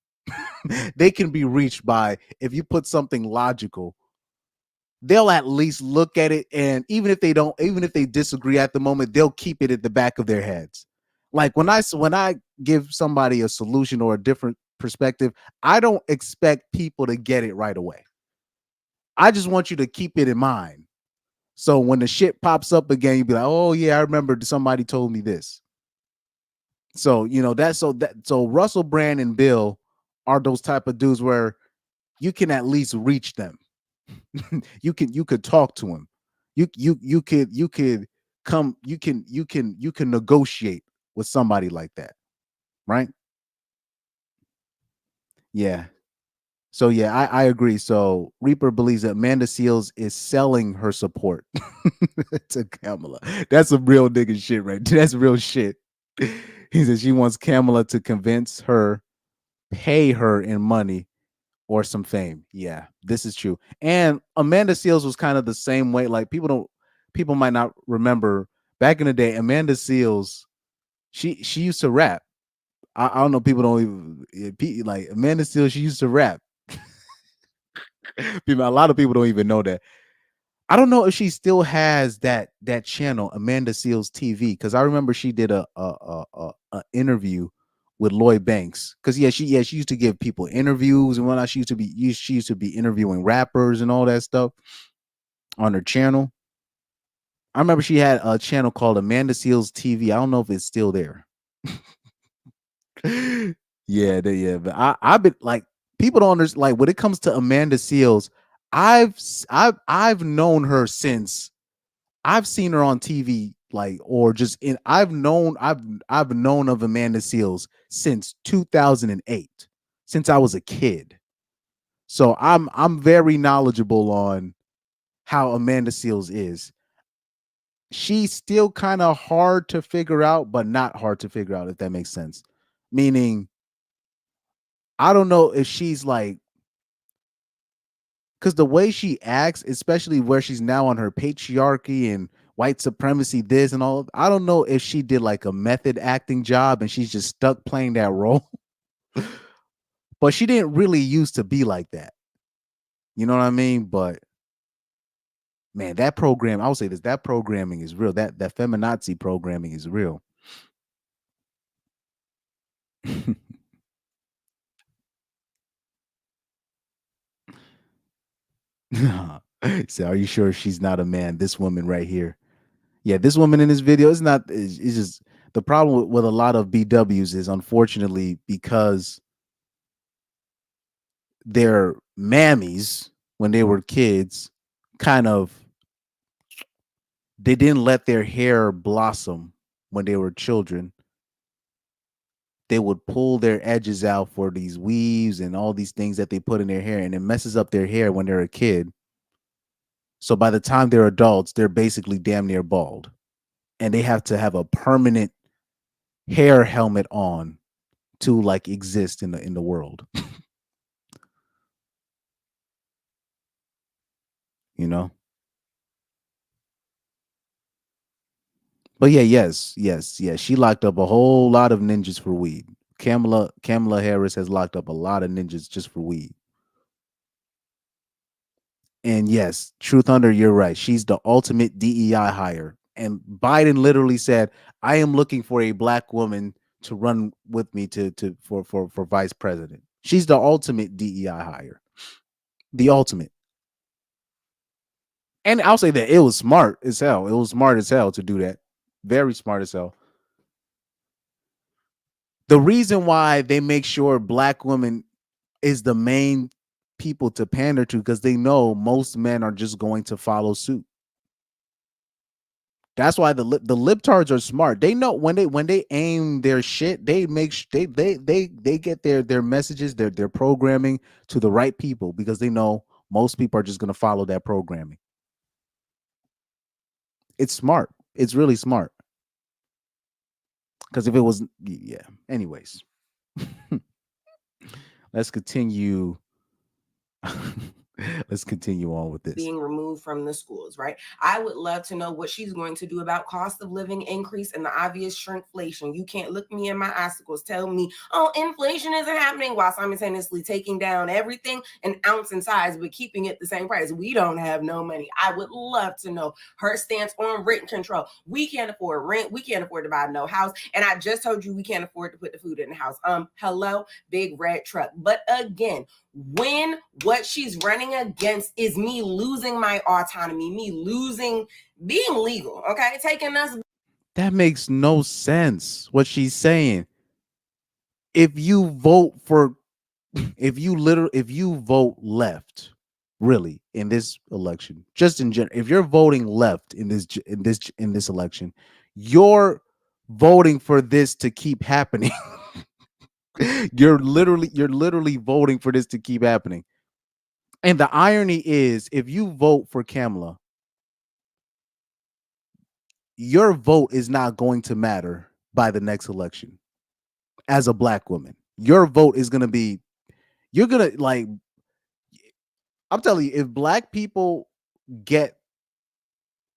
They can be reached by, if you put something logical, they'll at least look at it, and even if they disagree at the moment, they'll keep it at the back of their heads. Like when I give somebody a solution or a different perspective, I don't expect people to get it right away. I just want you to keep it in mind. So when the shit pops up again, you'll be like, oh yeah, I remember somebody told me this. So, so Russell Brand and Bill are those type of dudes where you can at least reach them. you could talk to him. You could come, you can negotiate with somebody like that. Right? Yeah. So yeah, I agree. So Reaper believes that Amanda Seales is selling her support to Kamala. That's some real nigga shit, right? That's real shit. He says she wants Kamala to convince her, pay her in money, or some fame. Yeah, this is true. And Amanda Seales was kind of the same way. Like people might not remember back in the day. Amanda Seales, she used to rap. I don't know. People don't even like Amanda Seales. She used to rap. A lot of people don't even know that. I don't know if she still has that channel, Amanda Seales TV, because I remember she did a interview with Lloyd Banks. Because she used to give people interviews and whatnot. She used to be interviewing rappers and all that stuff on her channel. I remember she had a channel called Amanda Seales TV. I don't know if it's still there. But I've been like, people don't understand. Like when it comes to Amanda Seales, I've known her since I've seen her on TV, like, or just in I've known of Amanda Seales since 2008, since I was a kid. So I'm very knowledgeable on how Amanda Seales is. She's still kind of hard to figure out, but not hard to figure out, if that makes sense. Meaning, I don't know if she's like, because the way she acts, especially where she's now on her patriarchy and white supremacy, this and all, I don't know if she did like a method acting job and she's just stuck playing that role. But she didn't really used to be like that. You know what I mean? But man, that program, I would say this, that programming is real. That feminazi programming is real. So are you sure she's not a man? This woman right here. Yeah, this woman in this video is not, it's just the problem with a lot of BWs is, unfortunately, because their mammies when they were kids kind of, they didn't let their hair blossom when they were children. They would pull their edges out for these weaves and all these things that they put in their hair, and it messes up their hair when they're a kid. So by the time they're adults, they're basically damn near bald, and they have to have a permanent hair helmet on to like exist in the world. You know? But yeah, yes. She locked up a whole lot of ninjas for weed. Kamala Harris has locked up a lot of ninjas just for weed. And yes, Truth Hunter, you're right. She's the ultimate DEI hire. And Biden literally said, "I am looking for a black woman to run with me for vice president." She's the ultimate DEI hire. The ultimate. And I'll say that it was smart as hell. It was smart as hell to do that. Very smart as hell. The reason why they make sure black women is the main people to pander to, because they know most men are just going to follow suit. That's why the libtards are smart. They know when they aim their shit, they make they get their messages, their programming to the right people, because they know most people are just going to follow that programming. It's smart. It's really smart. Because if it was, yeah. Anyways, let's continue. Let's continue on with this. Being removed from the schools, right? I would love to know what she's going to do about cost of living increase and the obvious shrinkflation. You can't look me in my icicles, tell me, oh, inflation isn't happening, while simultaneously taking down everything an ounce in size, but keeping it the same price. We don't have no money. I would love to know her stance on rent control. We can't afford rent. We can't afford to buy no house. And I just told you we can't afford to put the food in the house. Hello, big red truck. But again, when what she's running against is me losing my autonomy, me losing being legal, okay, taking us. That makes no sense what she's saying. If you vote vote left, really, in this election, just in general, if you're voting left in this election, you're voting for this to keep happening. You're literally voting for this to keep happening. And the irony is, if you vote for Kamala, your vote is not going to matter by the next election. As a black woman, your vote is going to be, you're going to like, I'm telling you, if black people get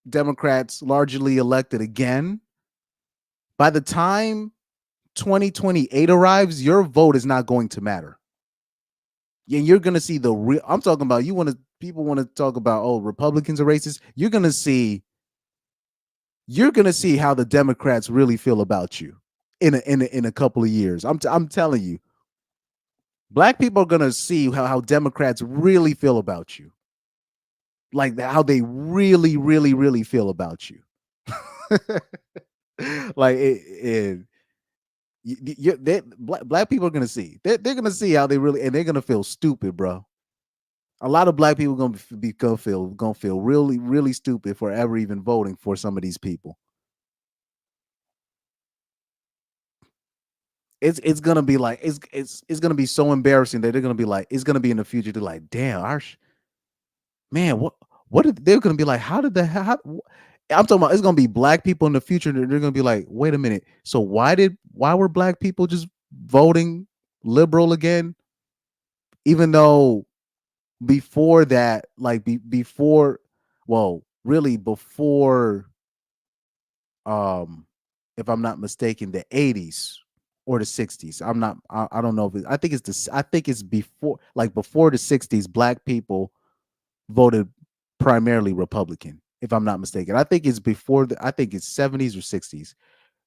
Democrats largely elected again, by the time 2028 arrives, your vote is not going to matter. And you're gonna see the real. I'm talking about people want to talk about, oh, Republicans are racist. You're gonna see how the Democrats really feel about you in a couple of years. I'm telling you, black people are gonna see how Democrats really feel about you, like how they really, really, really feel about you. Like black people are gonna see. They're gonna see how they really, and they're gonna feel stupid, bro. A lot of black people gonna feel really, really stupid for ever even voting for some of these people. It's gonna be like it's gonna be so embarrassing that they're gonna be like, it's gonna be in the future. They're like, damn, man, what did they're gonna be like? How did the how? I'm talking about, it's gonna be black people in the future. They're gonna be like, wait a minute. So why were black people just voting liberal again? Even though before that, like before, well, really before, if I'm not mistaken, the 80s or the 60s. I don't know if I think it's before, like before the 60s, black people voted primarily Republican, if I'm not mistaken. I think it's before I think it's 70s or 60s.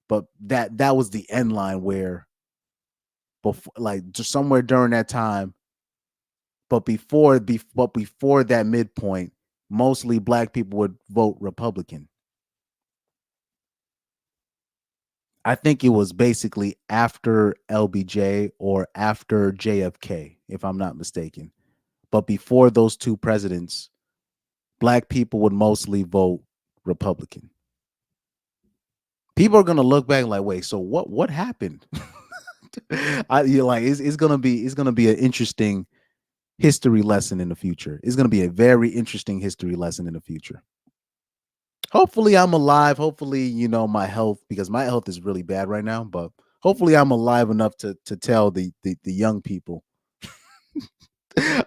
But that was the end line where before, like just somewhere during that time, but before that midpoint, mostly black people would vote Republican. I think it was basically after LBJ or after JFK, if I'm not mistaken. But before those two presidents, black people would mostly vote Republican. People are gonna look back like, wait, so what happened? You're like, it's gonna be an interesting history lesson in the future. It's gonna be a very interesting history lesson in the future. Hopefully I'm alive. Hopefully, my health, because my health is really bad right now, but hopefully I'm alive enough to tell the young people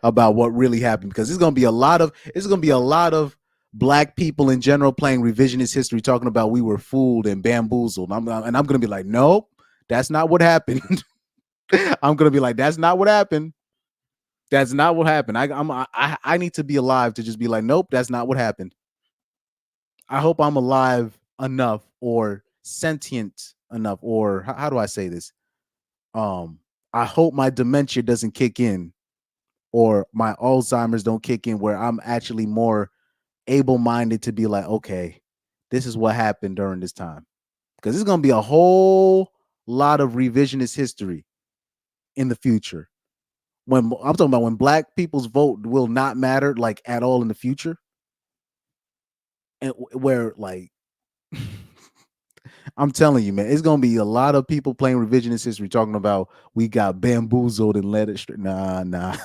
about what really happened, because it's gonna be a lot of black people in general playing revisionist history, talking about we were fooled and bamboozled. I'm gonna be like, nope, that's not what happened. I'm gonna be like, that's not what happened. That's not what happened. I need to be alive to just be like, nope, that's not what happened. I hope I'm alive enough or sentient enough, or how do I say this? I hope my dementia doesn't kick in, or my Alzheimer's don't kick in, where I'm actually more able-minded to be like, okay, this is what happened during this time. Because it's gonna be a whole lot of revisionist history in the future. When I'm talking about when black people's vote will not matter, like, at all in the future. And where, like, I'm telling you, man, it's gonna be a lot of people playing revisionist history, talking about we got bamboozled and led it straight. Nah.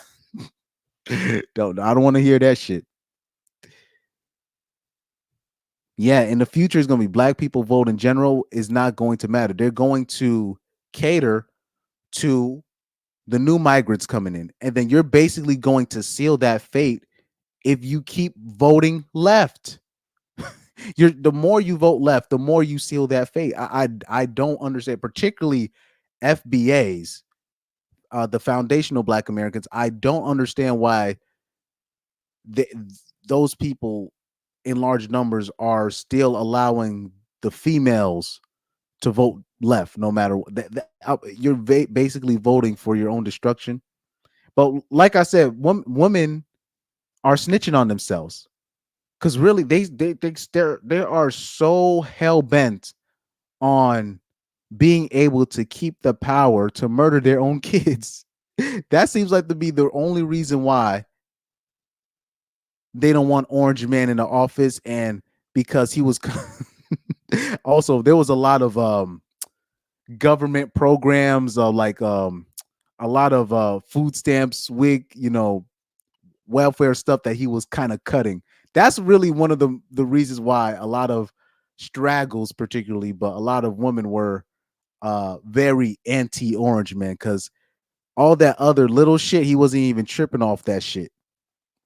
I don't want to hear that shit. Yeah, in the future, it's gonna be black people vote in general is not going to matter. They're going to cater to the new migrants coming in, and then you're basically going to seal that fate if you keep voting left. The more you vote left, the more you seal that fate. I don't understand, particularly FBAs, the foundational Black Americans. I don't understand why those people in large numbers are still allowing the females to vote left, no matter what. You're basically voting for your own destruction. But like I said, women are snitching on themselves, because really they are so hell bent on being able to keep the power to murder their own kids. That seems like to be the only reason why they don't want Orange Man in the office. And because he was also, there was a lot of government programs, like a lot of food stamps, welfare stuff that he was kind of cutting. That's really one of the reasons why a lot of straggles, particularly, but a lot of women were very anti-Orange Man, because all that other little shit, he wasn't even tripping off that shit.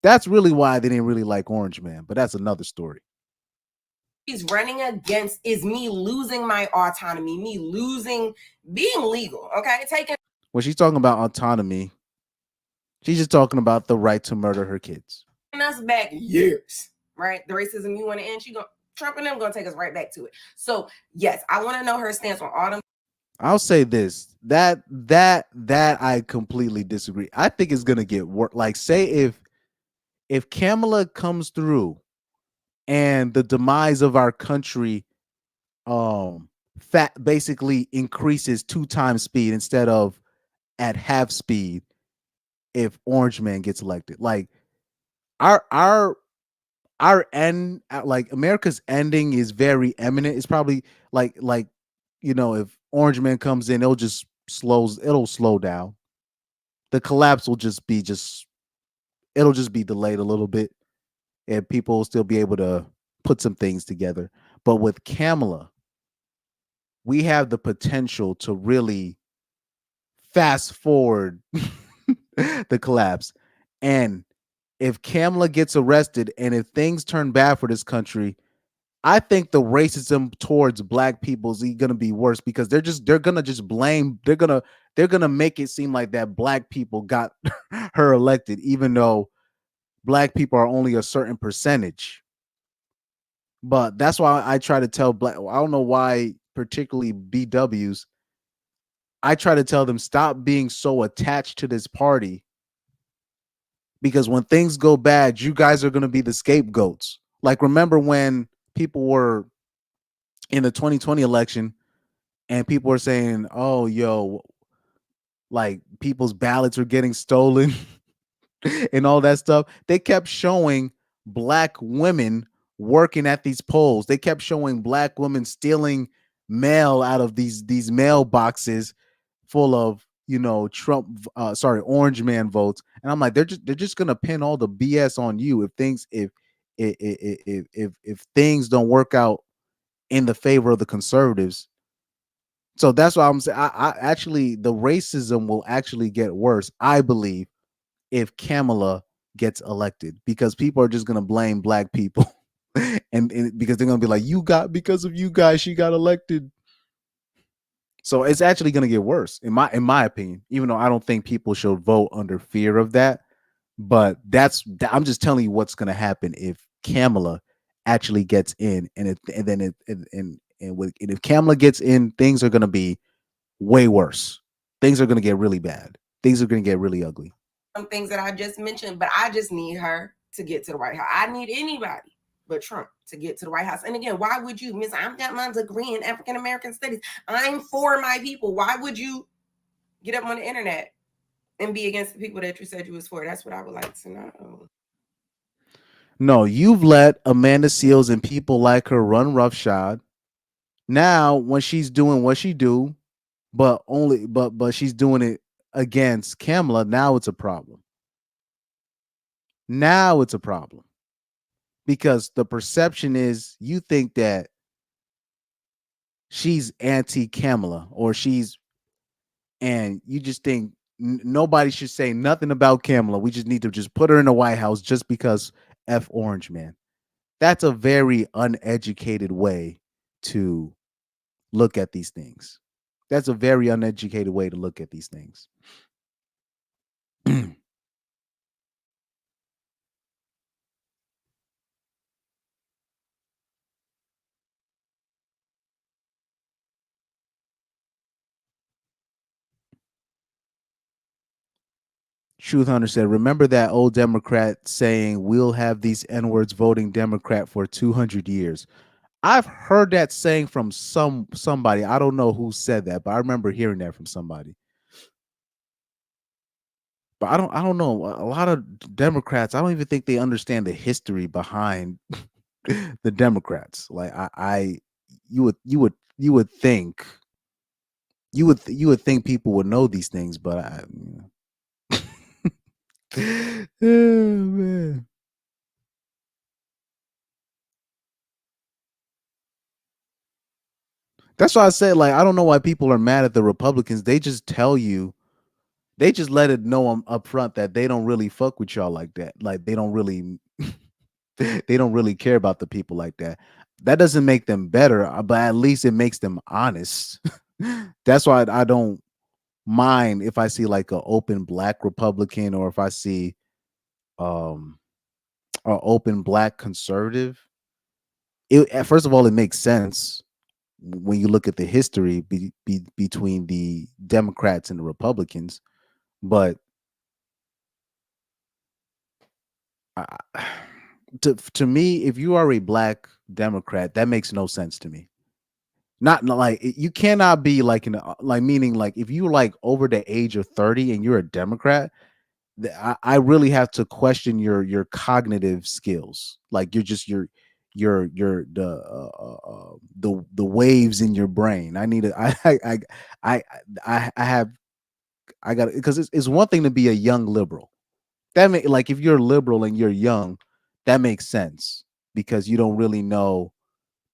That's really why they didn't really like Orange Man, but that's another story. She's running against is me losing my autonomy, me losing being legal. Okay, taking When she's talking about autonomy, she's just talking about the right to murder her kids. us back years, right? The racism you want to end, Trump and them gonna take us right back to it. So yes, I want to know her stance on all them. I'll say this, that I completely disagree. I think it's gonna get worse. Like, say if Kamala comes through and the demise of our country basically increases 2 times speed instead of at half speed, if Orange Man gets elected, like our end, like America's ending is very imminent. It's probably like if Orange Man comes in, it'll slow down. The collapse will it'll just be delayed a little bit, and people will still be able to put some things together. But with Kamala, we have the potential to really fast forward the collapse. And if Kamala gets arrested and if things turn bad for this country, I think the racism towards black people is going to be worse, because they're going to just blame, they're going to make it seem like that black people got her elected, even though black people are only a certain percentage. But that's why I try to tell I don't know why, particularly BWs, I try to tell them, stop being so attached to this party, because when things go bad, you guys are going to be the scapegoats. Like, remember when people were in the 2020 election and people were saying, oh, yo, like people's ballots are getting stolen and all that stuff. They kept showing black women working at these polls. They kept showing black women stealing mail out of these mailboxes full of, Trump, Orange Man votes. And I'm like, they're just gonna pin all the BS on you if things don't work out in the favor of the conservatives. So that's why I'm saying, I actually, the racism will actually get worse, I believe, if Kamala gets elected, because people are just gonna blame black people, and because they're gonna be like, because of you guys, she got elected. So it's actually going to get worse, in my opinion, even though I don't think people should vote under fear of that. But I'm just telling you what's going to happen if Kamala actually gets in, and if Kamala gets in, things are going to be way worse. Things are going to get really bad. Things are going to get really ugly. Some things that I just mentioned, but I just need her to get to the White House. I need anybody but Trump to get to the White House. And again, why would you, Miss, I've got my degree in African American studies, I'm for my people. Why would you get up on the internet and be against the people that you said you was for? That's what I would like to know. No, you've let Amanda Seals and people like her run roughshod. Now, when she's doing what she do, but she's doing it against Kamala, now it's a problem. Now it's a problem. Because the perception is, you think that she's anti-Kamala, and you just think nobody should say nothing about Kamala. We just need to just put her in the White House just because F Orange Man. That's a very uneducated way to look at these things. That's a very uneducated way to look at these things. Truth Hunter said, remember that old Democrat saying, we'll have these N-words voting Democrat for 200 years. I've heard that saying from somebody. I don't know who said that, but I remember hearing that from somebody. But I don't know. A lot of Democrats, I don't even think they understand the history behind the Democrats. Like you would think people would know these things, but oh, man. That's why I said, like, I don't know why people are mad at the Republicans. They just tell you they just let it know them up front that they don't really fuck with y'all like that. Like they don't really they don't really care about the people like that. That doesn't make them better, but at least it makes them honest. That's why I don't mind if I see like an open black Republican or if I see an open black conservative. First of all, it makes sense when you look at the history between the Democrats and the Republicans, but to me, if you are a black Democrat, that makes no sense to me. Not like you cannot be like like meaning like if you like over the age of 30 and you're a Democrat, I really have to question your cognitive skills. Like you're just your the waves in your brain. I need to I have I got because it's one thing to be a young liberal. That like if you're liberal and you're young, that makes sense because you don't really know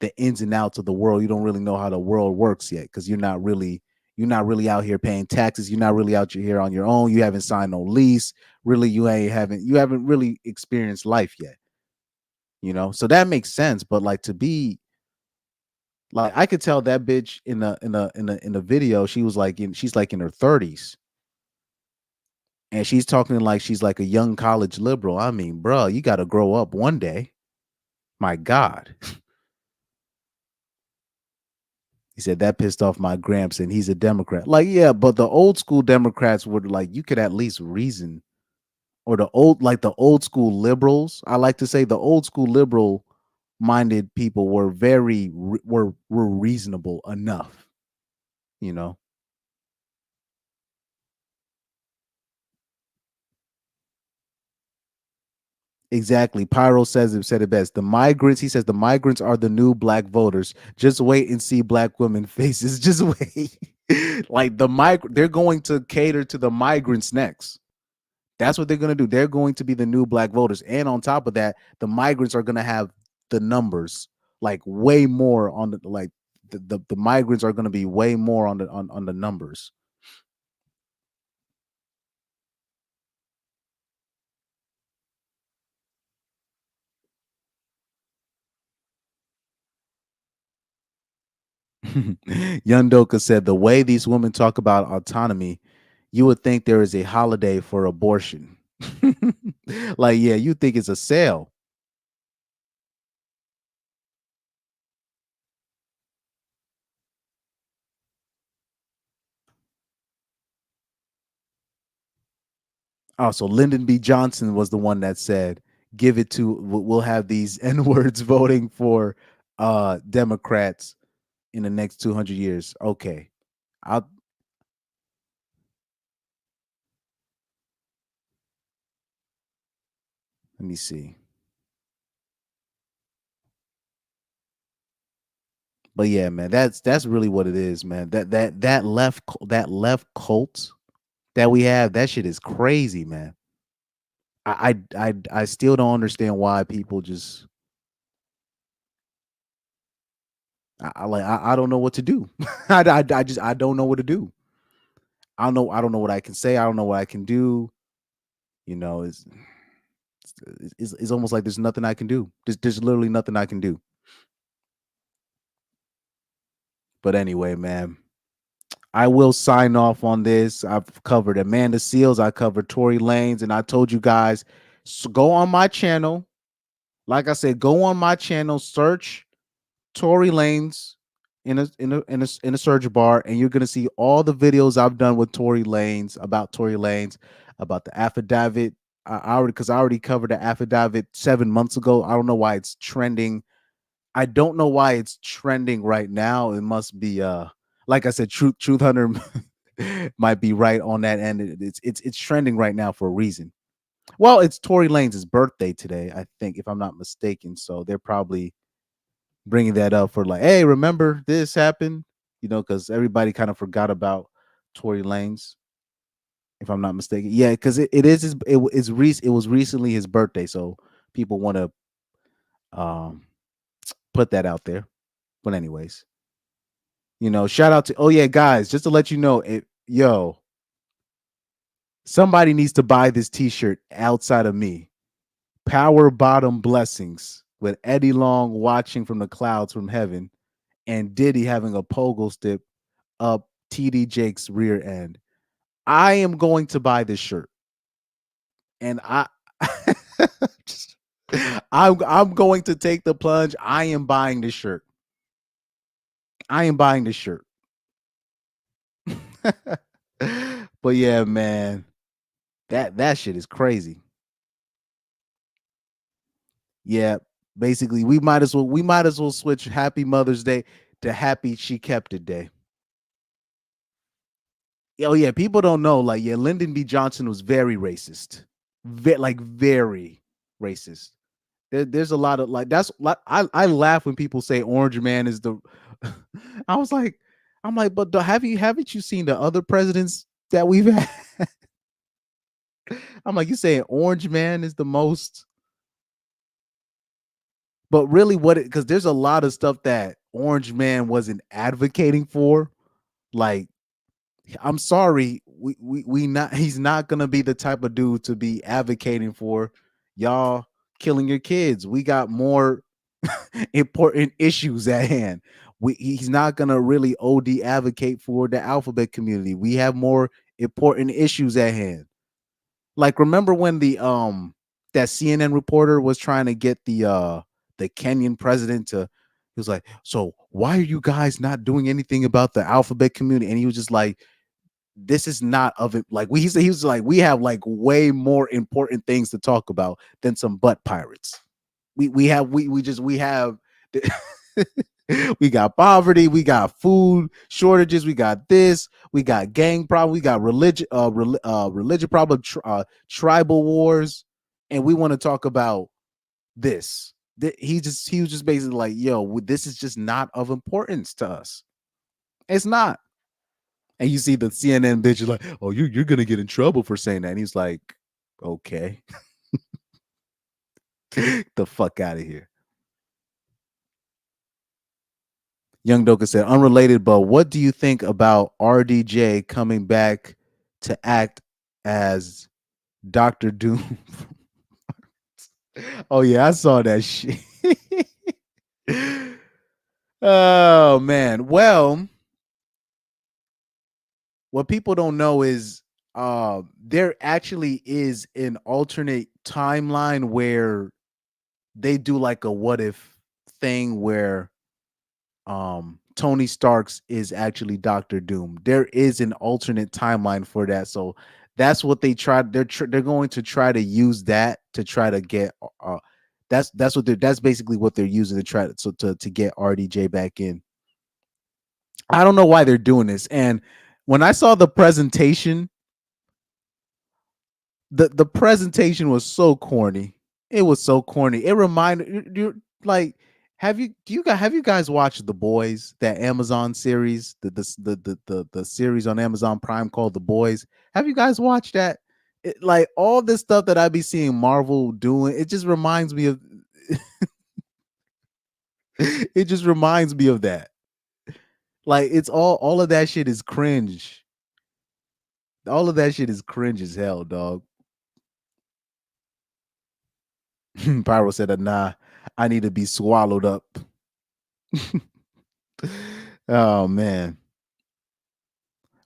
the ins and outs of the world. You don't really know how the world works yet because you're not really out here paying taxes. You're not really out here on your own. You haven't signed no lease. Really, you haven't really experienced life yet. So that makes sense. But like to be like, I could tell that bitch in a video, she's like in her 30s. And she's talking like she's like a young college liberal. I mean, bro, you got to grow up one day. My God. He said that pissed off my gramps and he's a Democrat. Like, yeah, but the old school Democrats would like, you could at least reason. Or the old school liberals. I like to say the old school liberal minded people were were reasonable enough, you know. Exactly. Pyro said it best. The migrants, he says, the migrants are the new black voters. Just wait and see black women faces. Just wait. Like they're going to cater to the migrants next. That's what they're going to do. They're going to be the new black voters. And on top of that, the migrants are going to have the numbers like way more on the like the migrants are going to be way more on the numbers. Yundoka said the way these women talk about autonomy, you would think there is a holiday for abortion. Like, yeah, you think it's a sale. Oh, so Lyndon B. Johnson was the one that said, give it to, we'll have these N-words voting for Democrats in the next 200 years. Okay. Let me see. But yeah, man, that's really what it is, man. That left cult that we have, that shit is crazy, man. I still don't understand why people just I don't know what to do. I don't know what to do. I don't know what I can say. I don't know what I can do. You know, it's almost like there's nothing I can do. There's literally nothing I can do. But anyway, man, I will sign off on this. I've covered Amanda Seals. I covered Tory Lanez, and I told you guys, so go on my channel. Like I said, go on my channel, search Tory Lanez in a search bar, and you're gonna see all the videos I've done with Tory Lanez, about the affidavit. I already covered the affidavit 7 months ago. I don't know why it's trending. I don't know why it's trending right now. It must be like I said, Truth Hunter might be right on that end. It's trending right now for a reason. Well, it's Tory Lanez's birthday today, I think, if I'm not mistaken. So they're probably bringing that up for like, hey, remember this happened? You know, because everybody kind of forgot about Tory Lanez, if I'm not mistaken. Yeah, because it was recently his birthday, so people want to put that out there. But anyways, shout out to, oh yeah, guys, just to let you know, Somebody needs to buy this t-shirt outside of me. Power bottom blessings with Eddie Long watching from the clouds from heaven and Diddy having a pogo stick up TD Jake's rear end. I am going to buy this shirt. And I'm going to take the plunge. I am buying this shirt. I am buying this shirt. But yeah, man. That shit is crazy. Yeah, basically we might as well switch Happy Mother's Day to Happy She Kept It Day. Oh yeah, people don't know. Like, yeah, Lyndon B. Johnson was very racist, very racist. There's a lot of like that's like I laugh when people say Orange Man is the. I'm like, but haven't you seen the other presidents that we've had? I'm like, you saying Orange Man is the most, but really because there's a lot of stuff that Orange Man wasn't advocating for, like. I'm sorry, he's not gonna be the type of dude to be advocating for y'all killing your kids. We got more important issues at hand. He's not gonna really OD advocate for the alphabet community. We have more important issues at hand. Like, remember when that CNN reporter was trying to get the Kenyan president to, he was like, so why are you guys not doing anything about the alphabet community? And he was just like, this is not of it. Like he was like, we have like way more important things to talk about than some butt pirates. We have we got poverty, we got food shortages, we got this, we got gang problem, we got religion problem, tribal wars, and we want to talk about this. He was just basically like, yo, this is just not of importance to us. It's not. And you see the CNN bitch like, oh, you're gonna get in trouble for saying that. And he's like, okay. The fuck out of here. Young Doka said, unrelated, but what do you think about RDJ coming back to act as Dr. Doom? Oh yeah, I saw that shit. Oh man. Well, what people don't know is there actually is an alternate timeline where they do like a what if thing where Tony Stark's is actually Doctor Doom. There is an alternate timeline for that. So that's what they tried. They're going to try to use that to try to get that's basically what they're using to try to get RDJ back in. I don't know why they're doing this. And when I saw the presentation, the presentation was so corny. It was so corny. It reminded you like, have you guys watched The Boys, that Amazon series, the series on Amazon Prime called The Boys? Have you guys watched that? Like all this stuff that I be seeing Marvel doing, it just reminds me of it just reminds me of that. Like it's all of that shit is cringe. All of that shit is cringe as hell, dog. Pyro said, nah, I need to be swallowed up. Oh man.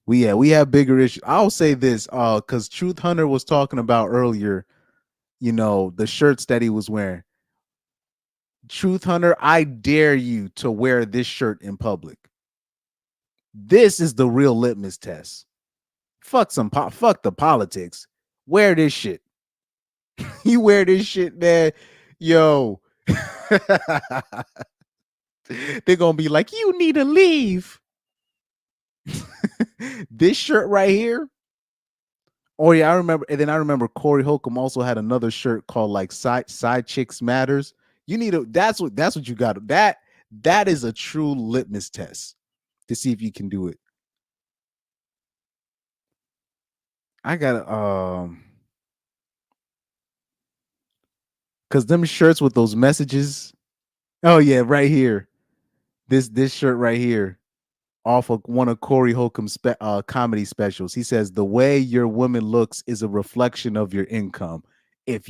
We have bigger issues. I'll say this, because Truth Hunter was talking about earlier, the shirts that he was wearing. Truth Hunter, I dare you to wear this shirt in public. This is the real litmus test. Fuck the politics. Wear this shit. You wear this shit, man. Yo. They're gonna be like, you need to leave. This shirt right here. Oh yeah, I remember. And then I remember Corey Holcomb also had another shirt called like Side Chicks Matters. You need to. That's what you got. That is a true litmus test to see if you can do it. I gotta because them shirts with those messages. Oh yeah, right here. This shirt right here. off of one of Corey Holcomb's comedy specials. He says the way your woman looks is a reflection of your income. If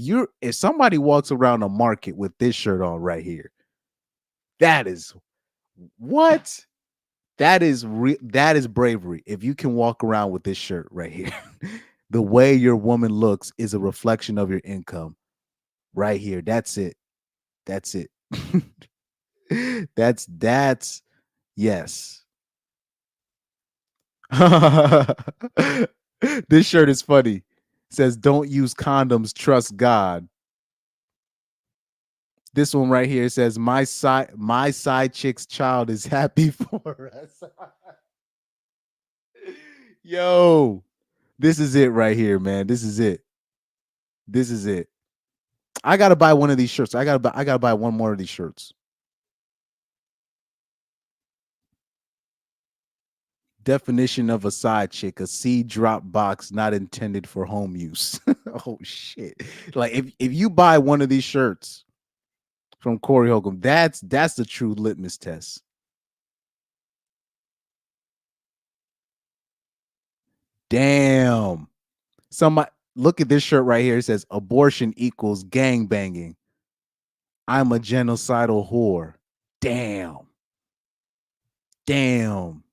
somebody walks around a market with this shirt on right here, that is what? That is bravery. If you can walk around with this shirt right here, the way your woman looks is a reflection of your income. Right here. That's it. That's it. that's yes. This shirt is funny. It says don't use condoms, trust God. This one right here says my side chick's child is happy for us. Yo, this is it right here, man. This is it. This is it. I gotta buy one of these shirts. I gotta buy one more of these shirts. Definition of a side chick: a seed drop box not intended for home use. Oh shit! Like if you buy one of these shirts from Corey Holcomb, that's the true litmus test. Damn. Somebody look at this shirt right here. It says abortion equals gang banging. I'm a genocidal whore. Damn. Damn.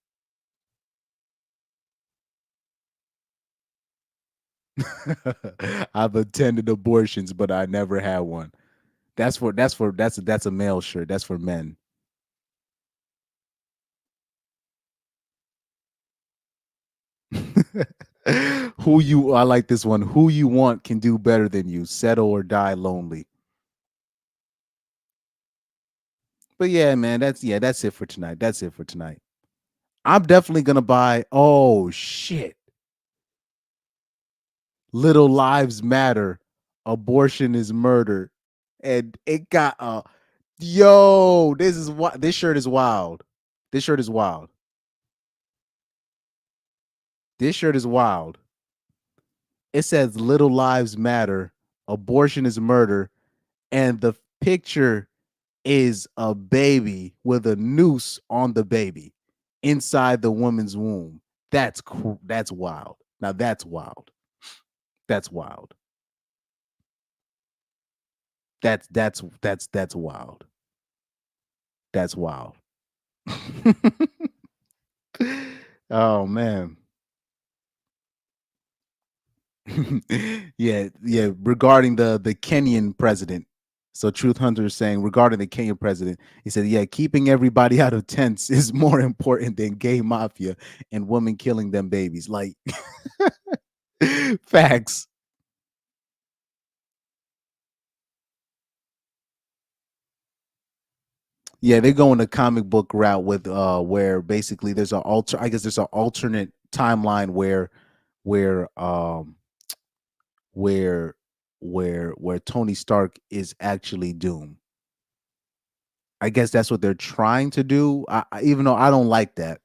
I've attended abortions, but I never had one. That's a male shirt. That's for men. I like this one. Who you want can do better than you. Settle or die lonely. But yeah, man, that's it for tonight. That's it for tonight. I'm definitely gonna buy. Oh shit. Little lives matter. Abortion is murder. And it got yo, this shirt is wild. This shirt is wild. This shirt is wild. It says little lives matter. Abortion is murder. And the picture is a baby with a noose on the baby inside the woman's womb. That's wild. Now that's wild. That's wild. That's wild. That's wild. Oh man. yeah. Regarding the Kenyan president. So Truth Hunter is saying regarding the Kenyan president, he said, yeah, keeping everybody out of tents is more important than gay mafia and women killing them babies. Like facts. Yeah, they're going the comic book route with where basically there's an alternate timeline where where Tony Stark is actually Doom. I guess that's what they're trying to do. Even though I don't like that.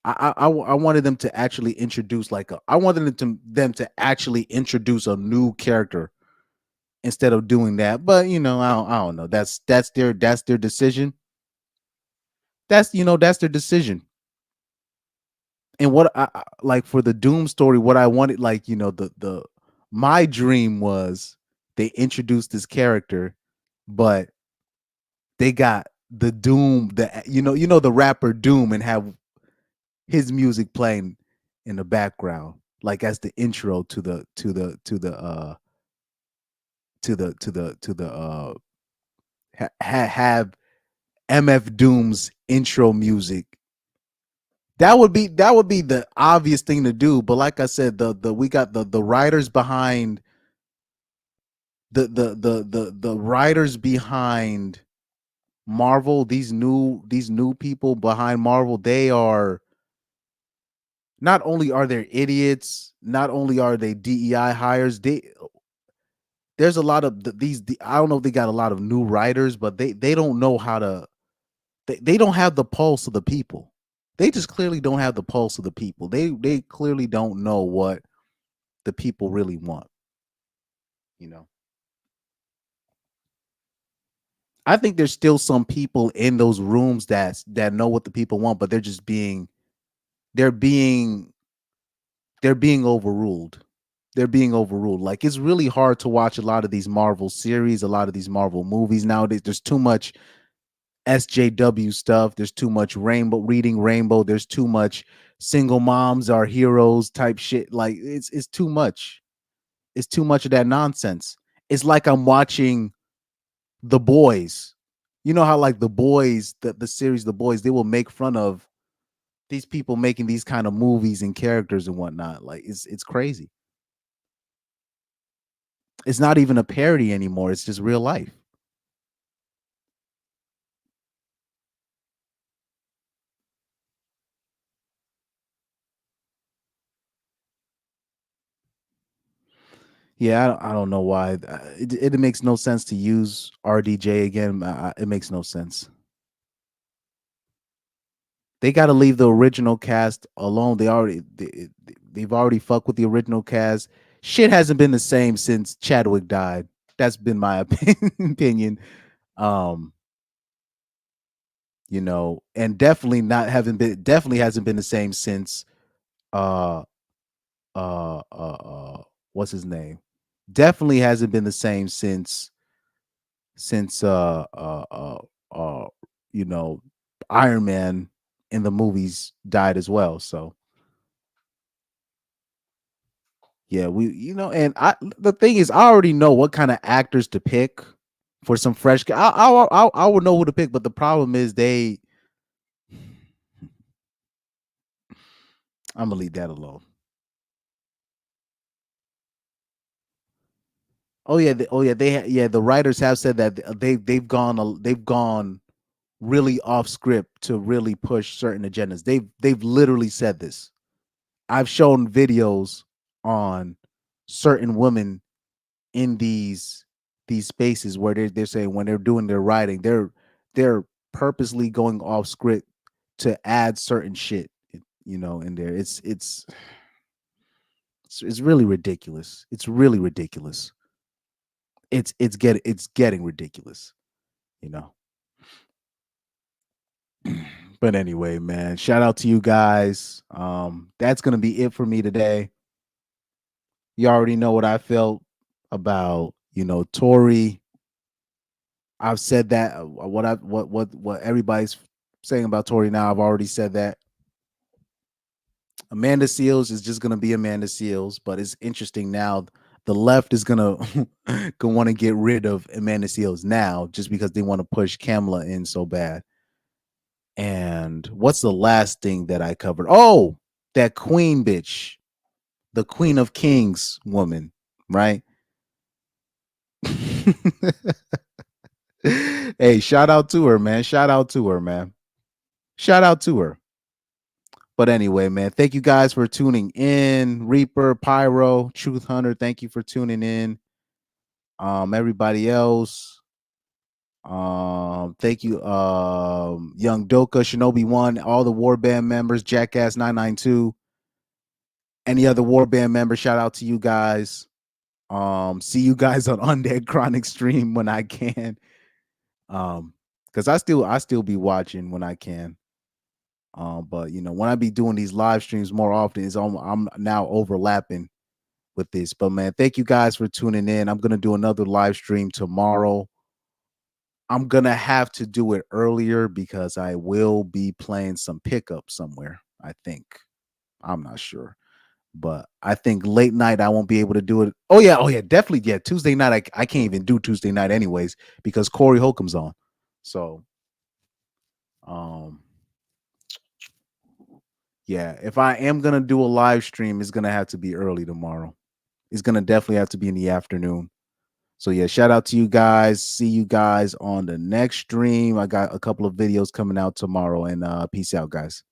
I wanted them to actually introduce I wanted them to actually introduce a new character instead of doing that. But I don't know. That's their decision. That's their decision. And what I like for the Doom story, what I wanted, my dream was they introduced this character, but they got the Doom, the rapper Doom, and have his music playing in the background, like as the intro to the have MF Doom's intro music. That would be the obvious thing to do. But like I said, we got the writers behind the writers behind Marvel, these new people behind Marvel, they are not only are they idiots, not only are they DEI hires, there's a lot of I don't know if they got a lot of new writers, but they don't know how to they don't have the pulse of the people. They just clearly don't have the pulse of the people. They clearly don't know what the people really want. I think there's still some people in those rooms that know what the people want, but they're just being they're being overruled. They're being overruled. Like, it's really hard to watch a lot of these Marvel series, a lot of these Marvel movies nowadays. There's too much SJW stuff. There's too much reading Rainbow. There's too much single moms are heroes type shit. Like, it's too much. It's too much of that nonsense. It's like I'm watching The Boys. You know how, like, The Boys, the series The Boys, they will make fun of these people making these kind of movies and characters and whatnot. Like, it's crazy. It's not even a parody anymore. It's just real life. Yeah, I don't know why. It makes no sense to use RDJ again. It makes no sense. They got to leave the original cast alone. They've already fucked with the original cast. Shit hasn't been the same since Chadwick died. That's been my opinion. You know, and definitely hasn't been the same since what's his name? Definitely hasn't been the same since you know, Iron Man in the movies died as well. So yeah, and the thing is, I already know what kind of actors to pick for some fresh. I would know who to pick, but the problem is I'm gonna leave that alone. Oh yeah, the writers have said that they've gone really off script to really push certain agendas. They've literally said this. I've shown videos on certain women in these spaces where they're saying when they're doing their writing, they're purposely going off script to add certain shit, you know, in there. It's really ridiculous. It's really ridiculous. It's getting ridiculous, you know. But anyway, man, shout out to you guys. That's gonna be it for me today. You already know what I felt about, you know, Tory. I've said that what everybody's saying about Tory now. I've already said that. Amanda Seals is just gonna be Amanda Seals, but it's interesting now. The left is gonna want to get rid of Amanda Seals now just because they want to push Kamala in so bad. And what's the last thing that I covered? Oh, that Kween bitch, the Queen of Kings woman, right? Hey, shout out to her, man. Shout out to her, man. Shout out to her. But anyway, man, thank you guys for tuning in. Reaper, Pyro, Truth Hunter, thank you for tuning in. Everybody else, thank you. Young Doka, Shinobi 1, all the Warband members, Jackass 992, any other Warband member, shout out to you guys. See you guys on Undead Chronic stream when I can. Because I still be watching when I can. But you know, when I be doing these live streams more often, I'm now overlapping with this. But man, thank you guys for tuning in. I'm gonna do another live stream tomorrow. I'm gonna have to do it earlier because I will be playing some pickup somewhere. I think. I'm not sure. But I think late night I won't be able to do it. Oh yeah, definitely. Yeah, Tuesday night I can't even do Tuesday night anyways because Corey Holcomb's on. So yeah, if I am gonna do a live stream, it's gonna have to be early tomorrow. It's gonna definitely have to be in the afternoon. So yeah, shout out to you guys. See you guys on the next stream. I got a couple of videos coming out tomorrow, and peace out, guys.